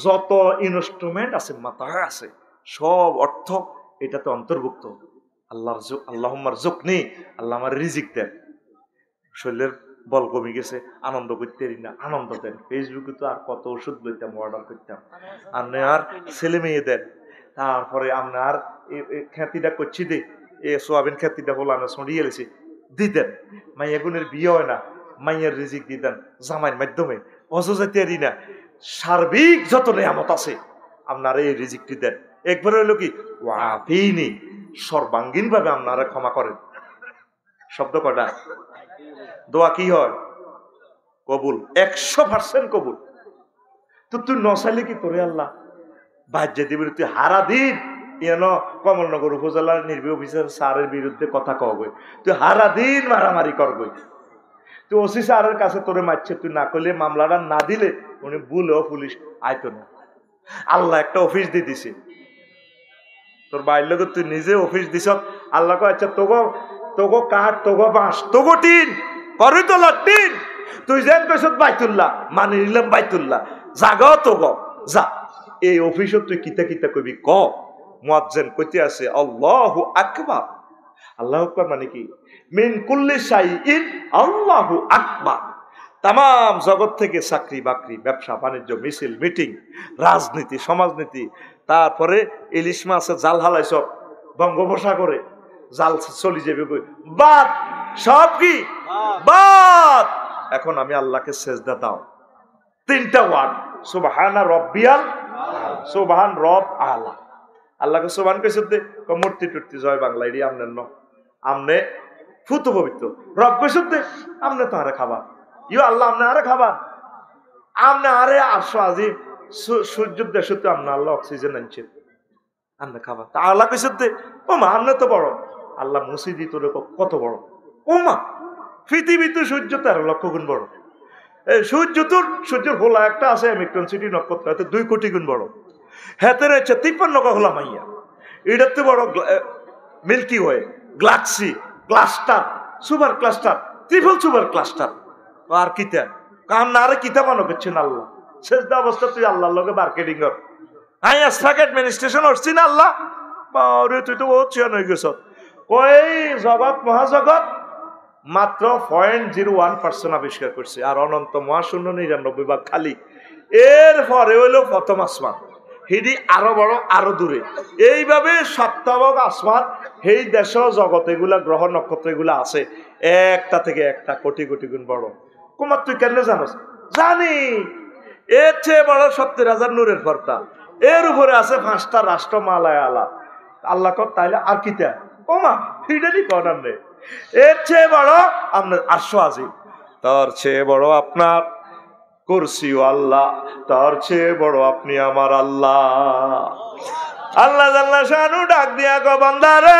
যত ইনস্ট্রুমেন্ট আছে মাথায় আছে সব অর্থ এটাতে অন্তর্ভুক্ত। আল্লাহুম্মার জুকনি আল্লাহ আমার রিজিক দেন। শরীরের বল কমে গেছে আনন্দ করতে না আনন্দ দেন। ফেসবুকে তো আর কত ওষুধ লইতাম অর্ডার করতাম আপনি আর ছেলে মেয়ে দেন। তারপরে আপনার খ্যাতিটা করছি দে এ সোয়াবিন খ্যাতিটা হলো আমরা ছড়িয়ে এলেছি দিতেন। মাইয়া গুণের বিয়ে হয় না মাইয়ার রিজিক দিতেন জামাইয়ের মাধ্যমে অজজাতিয়ারি না সার্বিক যত নিয়ামত আছে আপনারা এই রিজিকটি দেন। একবার হইলো কি ওয়াফিনি সর্বাঙ্গীন ভাবে আপনারা ক্ষমা করেন। শব্দ কটা দোয়া কি হয় কবুল 100% কবুল। তো তুই নসাইলে কি তোরে আল্লাহ বাহ্য দিবি তুই হারা দিন কমলনগর উপজেলার নির্বাহী অফিসার স্যারের বিরুদ্ধে কথা কবে তুই হারা দিন মারামারি করবি তুই ওসি স্যারের কাছে তোরে মারছে তুই না করলে মামলাটা না দিলে উনি বলেও পুলিশ আইতো না। আল্লাহ একটা অফিস দিয়ে দিছে তোর বাইর লোক তুই নিজে অফিস দিস আল্লাহ কয় আচ্ছা তোগো তোগো কাঠ তোগো বাঁশ তোগো টিন করই তো টিন তুই যেন কইছ বাইতুল্লাহ মানে নিলাম বাইতুল্লাহ জাগাও তোগো যা এই অফিসত তুই কিতা কিতা কইবি ক মুয়াজ্জিন কইতে আছে আল্লাহু আকবার। আল্লাহু আকবার মানে কি মিন কুল্লি শাইইন আল্লাহু আকবার। তাম জগৎ থেকে চাকরি বাকরি ব্যবসা বাণিজ্য মিছিল মিটিং রাজনীতি সমাজনীতি তারপরে ইলিশ মাছের জাল হালাই সব বঙ্গোপসাগরে জাল চলি যাবে বাদ সব কি বাদ। এখন আমি আল্লাহকে সেজদা দাও তিনটা ওয়ার্ড সুবহানা রব্বিয়াল সুবহান রব আলা। আল্লাহকে সুবহান কইছে মূর্তি টুর্তি জয় বাংলা এডি আমনে ন আমনে ফুত পবিত্র রব কইছে আমনে তো আরে খাবার ইউ আল্লাহ আমনে আরে খাবার আমনে আরে আরশো আজিম সূর্যের দেশে তো আমনে আল্লাহ অক্সিজেন আনছে আমনে খাবার তা আল্লাহ কইছে ও মা আমনে তো বড় আল্লাহ মসজিদি তোর কত বড় ও মা পৃথিবী তো সূর্য 13 লক্ষ গুণ বড় সূর্যের হোলা একটা আছে অ্যামিক্টন সিটি নক্ষত্র এতে 2 কোটি গুণ বড় হেতে রয়েছে 53 হোলা মাইয়া এটার তো বড় Milky Way galaxy cluster super cluster triple super cluster আর কিতা কাম না আরে কিতা মানো করছেন আল্লাহ সেজদা অবস্থা তুই আল্লাহর লগে মার্কেটিং কর আই আস্তাক অ্যাডমিনিস্ট্রেশন হচ্ছি না আল্লাহ বারে তুই তো বহুত চিয়ান হয়ে গেছ কই জগৎ মহাজগৎ মাত্র 0.01% আবিষ্কার করছে আর অনন্ত মহাশূন্য 99 ভাগ খালি। এরপরে হইল প্রথম আসমান হিডি আরো বড় আরো দূরে এইভাবে 7টা ভাগ আসমান এই দেশ জগৎ এগুলা গ্রহ নক্ষত্র এগুলা আছে একটা থেকে একটা কোটি কোটি গুণ বড়। কুমার তুই কেন জানোস? জানি এর চেয়ে বড় 70,000 নূরের পর্দা এর উপরে আছে 5টা রাষ্ট্র মালায় আলা আল্লাহ কর তাইলে আর কিতা ওমা হিডেলি কনার নেই এর চেয়ে বড় আপনার আরশো আজিম তার চেয়ে বড় আপনার কুরসিও আল্লাহ তার চেয়ে বড় আপনি আমার আল্লাহ। আল্লাহ জাল্লা শানু ডাক দিয়া গো বান্দারে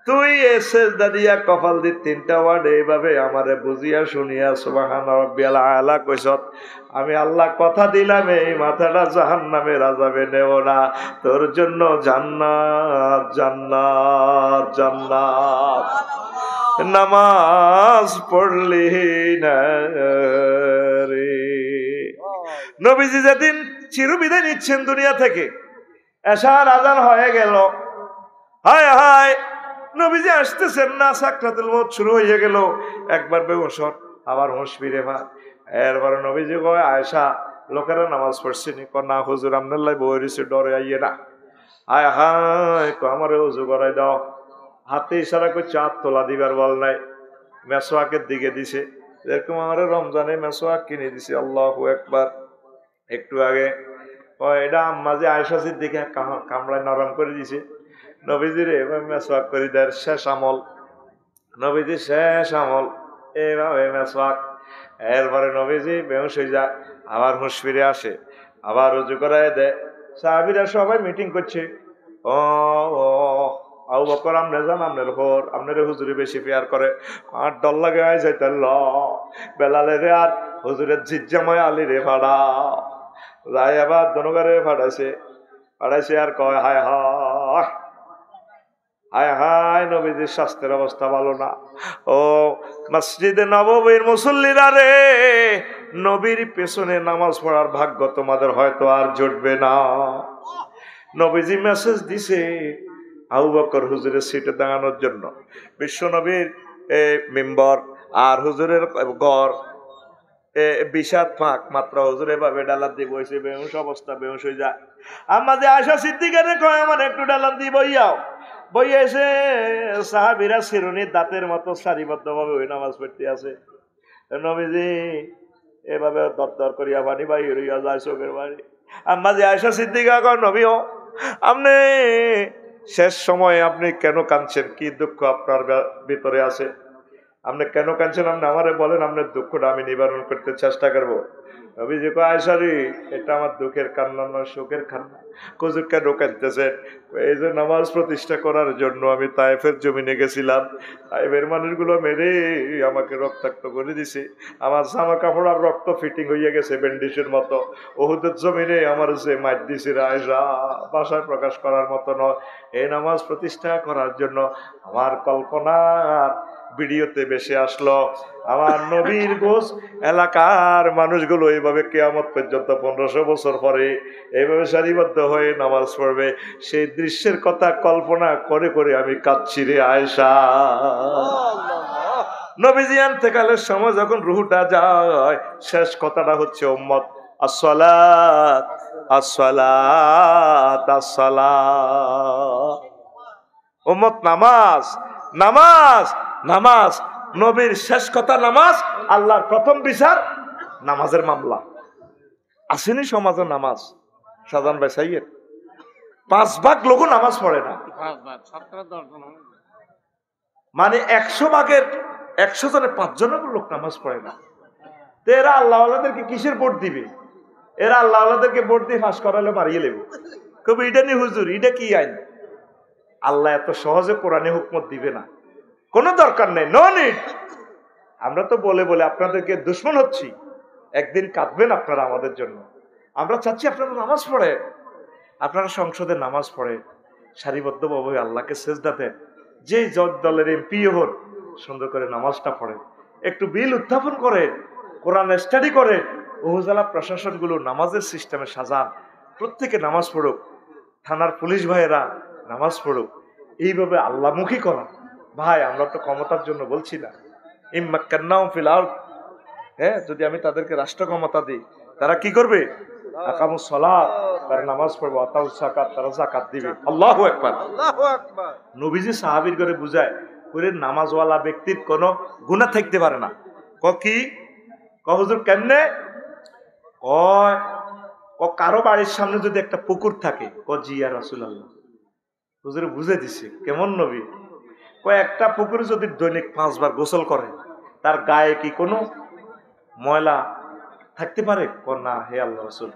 তুই সেজদা দিয়া কপাল দি 3টা ওয়ার্ড এইভাবে আমারে বুঝিয়া শুনিয়া সুবহানা রাব্বিয়াল আলা কইছত আমি আল্লাহ কথা দিলাম এই মাথাটা জাহান্নামের আযাবে নেব না তোর জন্য জান্নাত জান্নাত জান্নাত। নামাজ পড়লি না রে নবীজি যেদিন চিরবিদায় নিচ্ছেন দুনিয়া থেকে এশার আজান হয়ে গেল হায় হায় নবীজি আসতেছেন না সাকরাতুল মউত শুরু হয়ে গেল একবার বেহুশ আবার হুঁশ ফিরে ভার এরপরে নবীজি কয় আয়েশা লোকেরা নামাজ পড়ছেনি ক না হুজুর আপনার লাই বই রয়েছে ডরে আইয়ে না হায় হায় ক আমারে উজু করাই দাও হাতে ইশারা করছে হাত তোলা দিবার বল নাই মেসোয়াকের দিকে দিছে এরকম আমার রমজানে মেসোয়াক কিনে দিছে আল্লাহু আকবার। একটু আগে এটা আম্মা যে আয়েশা সিদ্দিকা কামড়ায় নরম করে দিছে নবীজির এভাবে মেসওয়াক করে দেয় শেষ আমল নবীজি শেষ আমল এইভাবে মেসওয়াক এরপরে নবীজি বেহুশ হয়ে যায় আবার হুঁশ ফিরে আসে আবার রুজু করায় দেয় সাহাবীরা সবাই মিটিং করছে ও আবু বকর আমনে যান আপনার উপর আপনার হুজুরে বেশি পেয়ার করে আর ডর লাগে আয় যাইতে বেলালে রে আর হুজুরের জিজ্জাময় আলী রে ভাড়া যাই আবার দনগারে ফাড়াইছে আর কয় হায় হায় হায় হায় নবীজির স্বাস্থ্যের অবস্থা ভালো না ও মসজিদে নববীর মুসল্লিরা রে নবীর পেছনে নামাজ পড়ার ভাগ্য তোমাদের হয়তো আর জুটবে না। নবীজি মেসেজ দিছে আবু বকর হুজুরের সিটে দাঁড়ানোর জন্য বিশ্ব নবীর মেম্বার আর হুজুরের গড় 20 হাত ফাঁক মাত্র হুজুরে ভাবে ডালার দিয়ে বসে বেহুশ অবস্থা বেহুশ হয়ে যায় আম্মা যে আয়েশা সিদ্দিকারে কয় আমার একটু ডালার দিয়ে বইয়াও বইয়া এসে সাহাবীরা শিরুনির দাঁতের মতো সারিবদ্ধভাবে ওই নামাজ পড়তে আছে নবীজি এভাবে দরদর করিয়া পানি বাই হইয়া যায় চোখের বাড়ি আম্মা যে আয়েশা সিদ্দিকা কয় নবীও আপনি শেষ সময়ে আপনি কেন কাঁদছেন কি দুঃখ আপনার ভিতরে আছে আপনি কেন কাঁদছেন আপনি আমারে বলেন আপনার দুঃখটা আমি নিবারণ করতে চেষ্টা করবো। নবীজি কয় আয়েশা রে, এটা আমার দুঃখের কান্না নয়, শোকের কান্না। হুজুর কেন কাঁদতেছেন? এই যে নামাজ প্রতিষ্ঠা করার জন্য আমি তায়েফের জমিনে গেছিলাম, তায়েফের মানুষগুলো মেরে আমাকে রক্তাক্ত করে দিছে, আমার জামা কাপড় আর রক্ত ফিটিং হইয়া গেছে ব্যান্ডেজের মতো। ওহুদের জমিনে আমার যে মার দিছে আয়েশা, ভাষায় প্রকাশ করার মতো নয়। এই নামাজ প্রতিষ্ঠা করার জন্য আমার কল্পনার ভিডিওতে বেশি আসলো আমার নবীর গোস এলাকার মানুষগুলো এইভাবে কিয়ামত পর্যন্ত 1500 বছর পরে এইভাবে সারিবদ্ধ হয়ে নামাজ পড়বে। সেই দৃশ্যের কথা কল্পনা করে করে আমি কাঁদছি রে আয়েশা। নবীজি ইন্তেকালের সময় যখন রুহটা যায়, শেষ কথাটা হচ্ছে উম্মত আসসালাত আসসালাত আসসালাত। উম্মত নামাজ নামাজ নামাজ। নবীর শেষ কথা নামাজ, আল্লাহর প্রথম বিচার নামাজের মামলা। আসেনি সমাজের নামাজ। সাজান ভাই সাইয়ের 5 ভাগ লোক নামাজ পড়ে না, মানে 100 ভাগের 100 জনে 5 জন লোক নামাজ পড়ে না। তো এরা আল্লাহ আল্লাহদেরকে কিসের ভোট দিবে? এরা আল্লাহ আল্লাহদেরকে ভোট দিয়ে ফাঁস করালে মারিয়ে লেব। কবি এটা নি হুজুর, এটা কি আইন? আল্লাহ এত সহজে কোরআনে হুকমত দিবে না, কোনো দরকার নেই, নো নিড। আমরা তো বলে বলে আপনাদেরকে দুশ্মন হচ্ছি, একদিন কাঁদবেন আপনারা আমাদের জন্য। আমরা চাচ্ছি আপনারা নামাজ পড়েন, আপনারা সংসদে নামাজ পড়েন, সারিবদ্ধভাবে আল্লাহকে সেজদা দেন। যে দলের এমপি হন, সুন্দর করে নামাজটা পড়েন, একটু বিল উত্থাপন করেন, কোরআন স্টাডি করেন। উপজেলা প্রশাসনগুলো নামাজের সিস্টেমে সাজান, প্রত্যেকে নামাজ পড়ুক, থানার পুলিশ ভাইয়েরা নামাজ পড়ুক। এইভাবে আল্লাহমুখী করা। ভাই আমরা তো ক্ষমতার জন্য বলছি না। ইম্মাক্কান্নাহুম ফিল আরদ, হ্যাঁ, যদি আমি তাদেরকে রাষ্ট্র ক্ষমতা দিই, তারা কি করবে? আকামুস সালাত, তারা নামাজ পড়বে, আতাউস যাকাত, তারা যাকাত দিবে। আল্লাহু আকবার, আল্লাহু আকবার। নবীজি সাহাবীর করে বুঝায়, করে নামাজওয়ালা ব্যক্তির কোনো গুনাহ থাকতে পারে না। কি হুজুর কেমনে? কয় কারো বাড়ির সামনে যদি একটা পুকুর থাকে, জি ইয়া রাসূলুল্লাহ। হুজুরে বুঝে দিছে কেমন নবী। একটা পুকুরে যদি দৈনিক 5 বার গোসল করে, তার গায়ে কি কোনো ময়লা থাকতে পারে? না হে আল্লাহ রাসূল।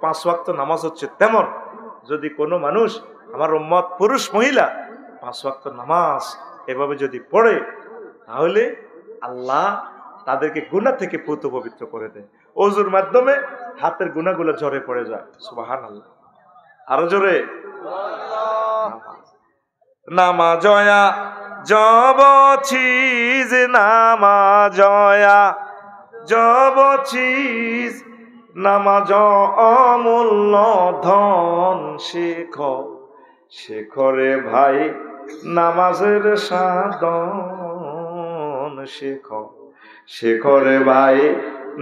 5 ওয়াক্ত নামাজ হচ্ছে তেমন, যদি কোনো মানুষ, আমার উম্মত পুরুষ মহিলা, 5 ওয়াক্ত নামাজ এভাবে যদি পড়ে, তাহলে আল্লাহ তাদেরকে গুনাহ থেকে পুত পবিত্র করে দেয়। ওযুর মাধ্যমে হাতের গুনাহগুলো ঝরে পড়ে যায়। সুবহানাল্লাহ, আরো জোরে। নামাজয়া জব চিজ, নামাজয়া জব চিজ, নামাজ অমূল্য ধন। শেখরে ভাই নামাজের সাধন, শেখরে ভাই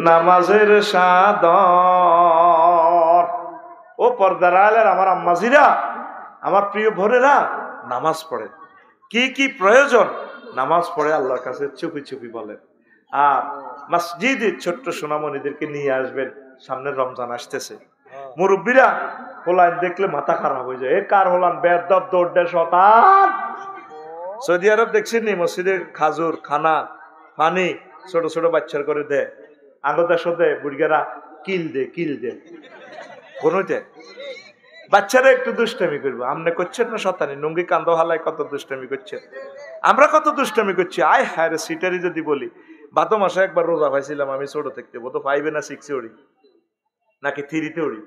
নামাজের সাধন। ও পর্দার আলের আমার আম্মাজিরা, আমার প্রিয় বোনেরা, নামাজ পড়ে। কি কি প্রয়োজন নামাজ পড়ে আল্লাহর কাছে চুপি চুপি বলেন। আর মসজিদে ছোট্ট সোনামণিদেরকে নিয়ে আসবেন, সামনে রমজান আসতেছে। মুরব্বীরা হোলাইন দেখলে মাথা খারাপ হয়ে যায়, এ কার হোলান বেদব দৌড়ে শতান। সৌদি আরব দেখছেন নি, মসজিদে খাজুর, খানা, পানি ছোট ছোট বাচ্চার করে দেয়। আগতে সাথে বুড়িগারা কিল দে কোনোতে বাচ্চারা একটু দুষ্টামি করবো। আপনি করছেন না শতানি, নুঙ্গি কান্দ হালায় কত দুষ্টামি করছেন, আমরা কত দুষ্টামি করছি। আয় হ্যাঁ রে, সিটারি যদি বলি, বাতো মাসে একবার রোজা পাইছিলাম আমি ছোট থাকতে, বোধ 5 না 6 উড়ি নাকি 3 উড়ি।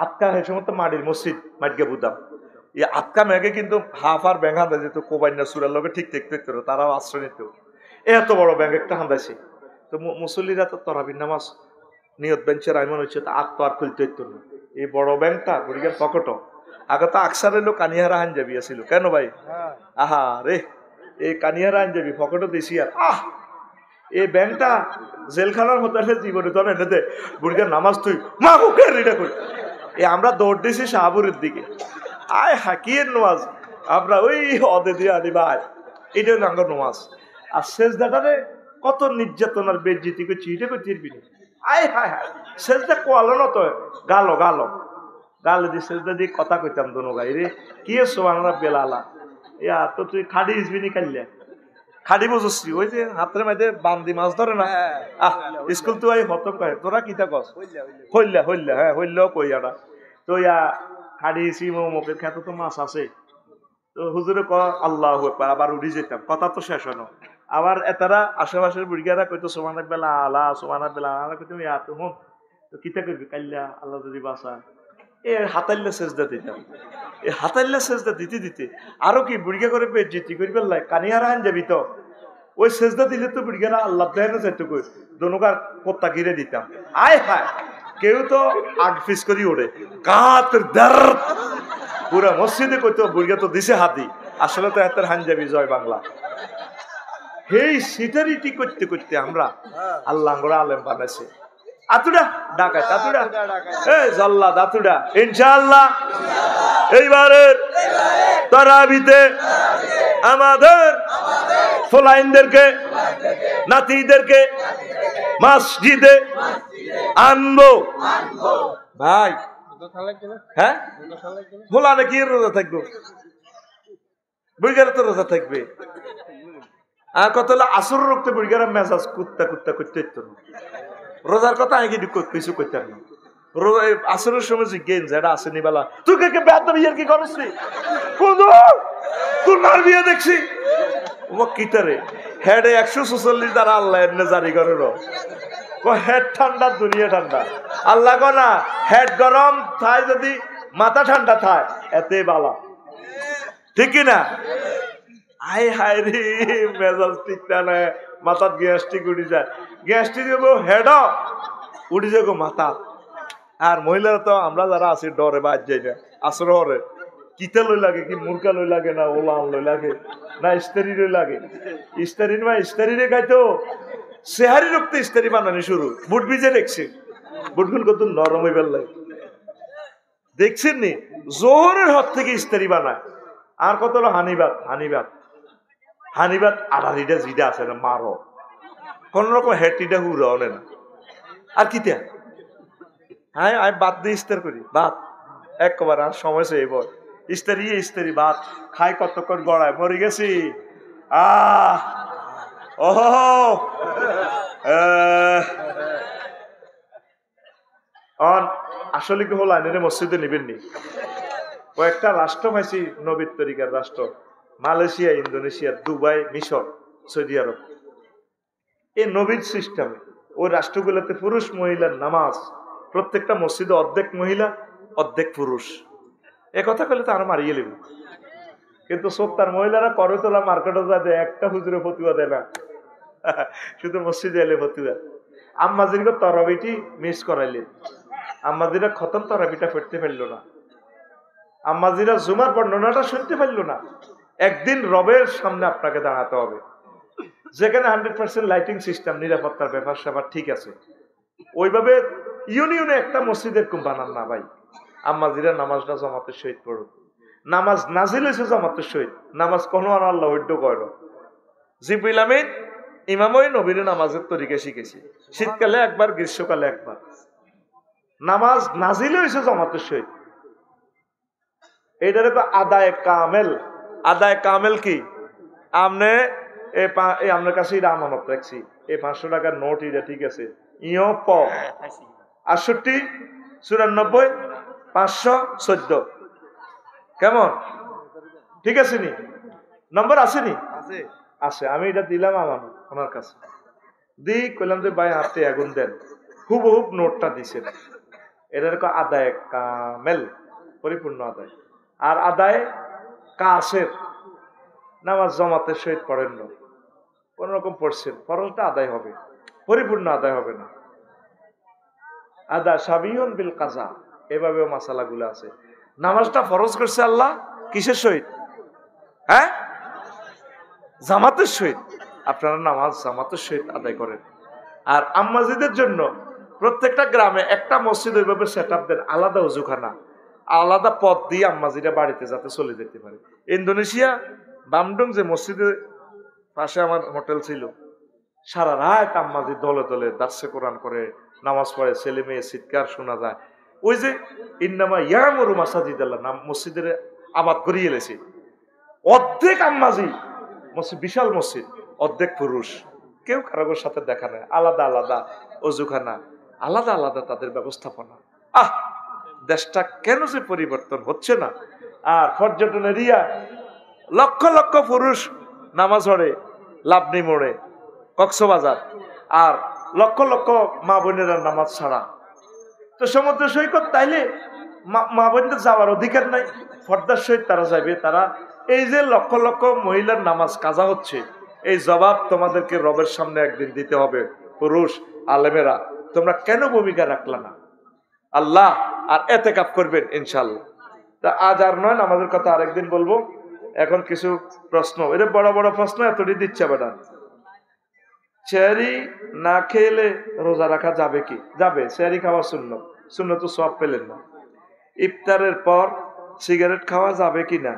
আটকা এই সময় তো মাটির মসজিদ, মাটকে বুদাম, এই আটকা মেঘে কিন্তু হাফ আর ব্যাং হান্দা যেত, কোবাইনা সুরের লগে ঠিক দেখতে তারাও আশ্রয় নিত। এত বড় ব্যাংক একটা হান্দাইছে। তো মুসল্লিরা তো তরাবির নামাজ নিয়ত বেঞ্চের আইমন হচ্ছে, তো আগ তো আর খুলতে হইতো না। এই বড় ব্যাংকটা বুড়িগার পকেটও আগে তো আকসারের লোক কানিহারা হান যাবি আসিল। কেন ভাই? আহা রে, এই কানিহারা হান যাবি পকেটও দিছি। আর এই ব্যাংকটা জেলখানার মতো জীবনে তো এটাতে বুড়িগার নামাজ তুই মা বুকে রিটা করি। আমরা দৌড় দিছি শাহপুরের দিকে। আয় হাকিয়ের নামাজ আমরা ওই অদে দিয়ে আনি ভাই, এটা হলো আমার নামাজ। আর সেজদাটারে কত নির্যাতনার বেজ্জিতি করছি, এটা করতে পারবি না। আয় হায় হায়, সেজদা কোয়ালো না তো, গালো গালে দিয়ে সেজদা দিয়ে কথা কইতাম দোনো ভাই রে, কি সোহানরা বেলালা। তো তুই খাড়ি ইসবিনি কাল্লা খাড়ি বুঝছি ওই যে হাতের মধ্যে বান্দি মাছ ধরে না স্কুল তো হতম করে তোরা কিতা কস হইলা হইলা হ্যাঁ হইলেও কই আটা তো খাড়ি সিমো মুখের খেতে তো মাছ আছে তো হুজুরে ক আল্লাহ আবার উড়ি যেতাম কথা তো শেষ হলো আবার এতারা আশেপাশের বুড়িগারা কইতো সোমানাক বেলা আলা সোমানাক বেলা আলা কইতো তো হুম তো কিতা করবি কাল্লা আল্লাহ যদি বাঁচা এ হাতাইল্লা সেজদা দিতাম এই হাতাইল্লা সেজদা দিতে দিতে আরো কি বুড়িগা করে পেট জিতি করি পেলাই কানিয়ার হান যাবি তো ওই সেজদা দিলে তো বুড়িগারা আল্লাহ দেয় না চাইতো কই দনুকার কোত্তা ঘিরে দিতাম আয় হায় কেউ তো আগ ফিস করি ওড়ে কাত দার পুরা মসজিদে কইতো বুড়িগা তো দিছে হাতি আসলে তো এত হান যাবি জয় বাংলা এই সিটারিটি করতে করতে আমরা আল্লাহ আলেম বানাইছে আতুডা ডাকায় তাতুডা এই জাল্লা দাতুডা ইনশাআল্লাহ এইবারের তারাবিতে আমাদের ফলাইনদেরকে নাতিদেরকে মসজিদে আনবো ভাই হ্যাঁ ফোলা নাকি রোজা থাকবো বুড়িগারা তো রোজা থাকবে আর কত হলো আসর রক্তে বুড়িগারা মেজাজ কুত্তা কুত্তা করতে রোজার কথা আগে কিছু করতে না আসরের সময় জিজ্ঞেন যেটা আসেনি বেলা তুই কে বেদ বিয়ের কি করিস তোর মার বিয়ে দেখছি ও কিটারে হেডে 146 দ্বারা আল্লাহ এমনি জারি করে হেড ঠান্ডা দুনিয়া ঠান্ডা আল্লাহ কো না হেড গরম থাই যদি মাথা ঠান্ডা থায় এতে বালা ঠিক কিনা আয় হায় রে মেজাজ ঠিক না মাথাত গ্যাস্ট্রিক উঠি যায় গ্যাস্ট্রিক হেড উঠি যায় গো মাথা আর মহিলারা তো আমরা যারা আছি ডরে বাদ যাই না আসর হরে কিতা লই লাগে কি মুরকা লই লাগে না ওলান লই লাগে না ইস্তারি লই লাগে ইস্তারি না ইস্তারি রে গাইতো সেহারি রক্তে ইস্তারি বানানি শুরু বুট ভিজে দেখছি বুটগুলো কত নরম হয়ে বেল লাগে দেখছেন নি জোহরের হাত থেকে ইস্তারি বানায় আর কত হলো হানিবাদ হানিবাদ হানিবাদ আড়াড়িটা জিডা আছে না মারো কোন রকম হেটিটা হুড়া অনে না আর কিতা হ্যাঁ আমি বাদ দিয়ে ইস্তার করি বাদ একবার আর সময় সে এবার ইস্তারি ইস্তারি বাদ খাই কতক্ষণ গড়ায় মরে গেছি আসলে কি হলো আইনের মসজিদে নিবেননি কয়েকটা রাষ্ট্র পাইছি নবীর তরিকার রাষ্ট্র মালয়েশিয়া ইন্দোনেশিয়া দুবাই মিশর সৌদি আরব এই নবীর সিস্টেমে ওই রাষ্ট্রগুলোতে পুরুষ মহিলার নামাজ প্রত্যেকটা মসজিদে অর্ধেক মহিলা অর্ধেক পুরুষ একথা করলে তো আরো মারিয়ে নেব কিন্তু সত্তার মহিলারা করে তোলা মার্কেটে যায় একটা হুজুরে ফতুয়া দেয় না শুধু মসজিদে এলে ফতুয়া আম্মাজির তরাবিটি মিস করাইলেন আম্মাজিরা খতম তরাবিটা ফেরতে ফেললো না আম্মাজিরা জুমার বর্ণনাটা শুনতে পারলো না একদিন রবের সামনে আপনাকে দাঁড়াতে হবে যেখানে 100% লাইটিং সিস্টেম নিরাপত্তার ব্যাপার স্যাপার ঠিক আছে ওইভাবে ইউনিয়নে একটা মসজিদ এরকম বানান না ভাই আম্মাজিরা নামাজটা জামাতের সহিত পড়ুক নামাজ নাজিল হয়েছে জামাতের সহিত নামাজ কোনো আর আল্লাহ হইড কর জিবরিল আমিন ইমামই নবীর নামাজের তরিকা শিখেছি শীতকালে একবার গ্রীষ্মকালে একবার নামাজ নাজিল হয়েছে জামাতের সহিত এইটারে তো আদায় কামেল আদায় কামেল কি আমনে আপনার কাছে এটা আমানত রাখছি এই 500 টাকার নোট এটা ঠিক আছে ইয় প 68 94 514 কেমন ঠিক আছে নি নম্বর আছে নি আছে আমি এটা দিলাম আমানত ওনার কাছে দি কইলাম যে ভাই আপনি আগুন দেন হুবহুব নোটটা দিছেন এটার আদায় কামেল পরিপূর্ণ আদায় আর আদায় কাসের নামাজ জামাতের সহিত পড়েন না কোন রকম পড়ছেন ফরজটা আদায় হবে পরিপূর্ণ আদায় হবে না আদা সাবিয়ন বিল কাজা এভাবেও মাসালাগুলো আছে নামাজটা ফরজ করছে আল্লাহ কিসের সহিত হ্যাঁ জামাতের সহিত আপনারা নামাজ জামাতের সহিত আদায় করেন আর আম্মাজিদের জন্য প্রত্যেকটা গ্রামে একটা মসজিদ ওইভাবে সেট আপ দেন আলাদা উজুখানা আলাদা পথ দিয়ে আম্মাজিরা বাড়িতে যাতে চলে যেতে পারে ইন্দোনেশিয়া বামডং যে মসজিদের পাশে আমার হোটেল ছিল সারা রাত আম্মাজি দলে দলে দার্সে কোরআন করে নামাজ পড়ে ছেলে মেয়ে চিৎকার শোনা যায় ওই যে ইন্নামা ইয়ামুরু মাসাজিদাল্লাহ নাম মসজিদের আবাদ করিয়ে এলেছে অর্ধেক আম্মাজি মসজিদ বিশাল মসজিদ অর্ধেক পুরুষ, কেউ কারোর সাথে দেখা নেই, আলাদা আলাদা অজুখানা, আলাদা আলাদা তাদের ব্যবস্থাপনা। দেশটা কেন যে পরিবর্তন হচ্ছে না। আর পর্যটন এরিয়া, লক্ষ লক্ষ পুরুষ নামাজ পড়ে লাবনি মোড়ে, কক্সবাজার, আর লক্ষ লক্ষ মা বোনেরা নামাজ ছাড়া। তো সমুদ্র সৈকত তাইলে মা বোনদের যাওয়ার অধিকার নাই, পর্দার সহিত তারা যাবে। তারা এই যে লক্ষ লক্ষ মহিলার নামাজ কাজা হচ্ছে, এই জবাব তোমাদেরকে রবের সামনে একদিন দিতে হবে। পুরুষ আলেমেরা, তোমরা কেন ভূমিকা রাখলা না? আল্লাহ আর এতেকাফ করবেন ইনশাল্লাহ। তা আজ আর নয়, আমাদের কথা আরেকদিন বলবো। এখন কিছু প্রশ্ন, এটা বড় বড় প্রশ্ন, এতটি দিচ্ছে বেটা। সেহরি না খেলে রোজা রাখা যাবে কি? যাবে। সেহরি খাওয়া সুন্নত, তো সব পেলেন না। ইফতারের পর সিগারেট খাওয়া যাবে কি না?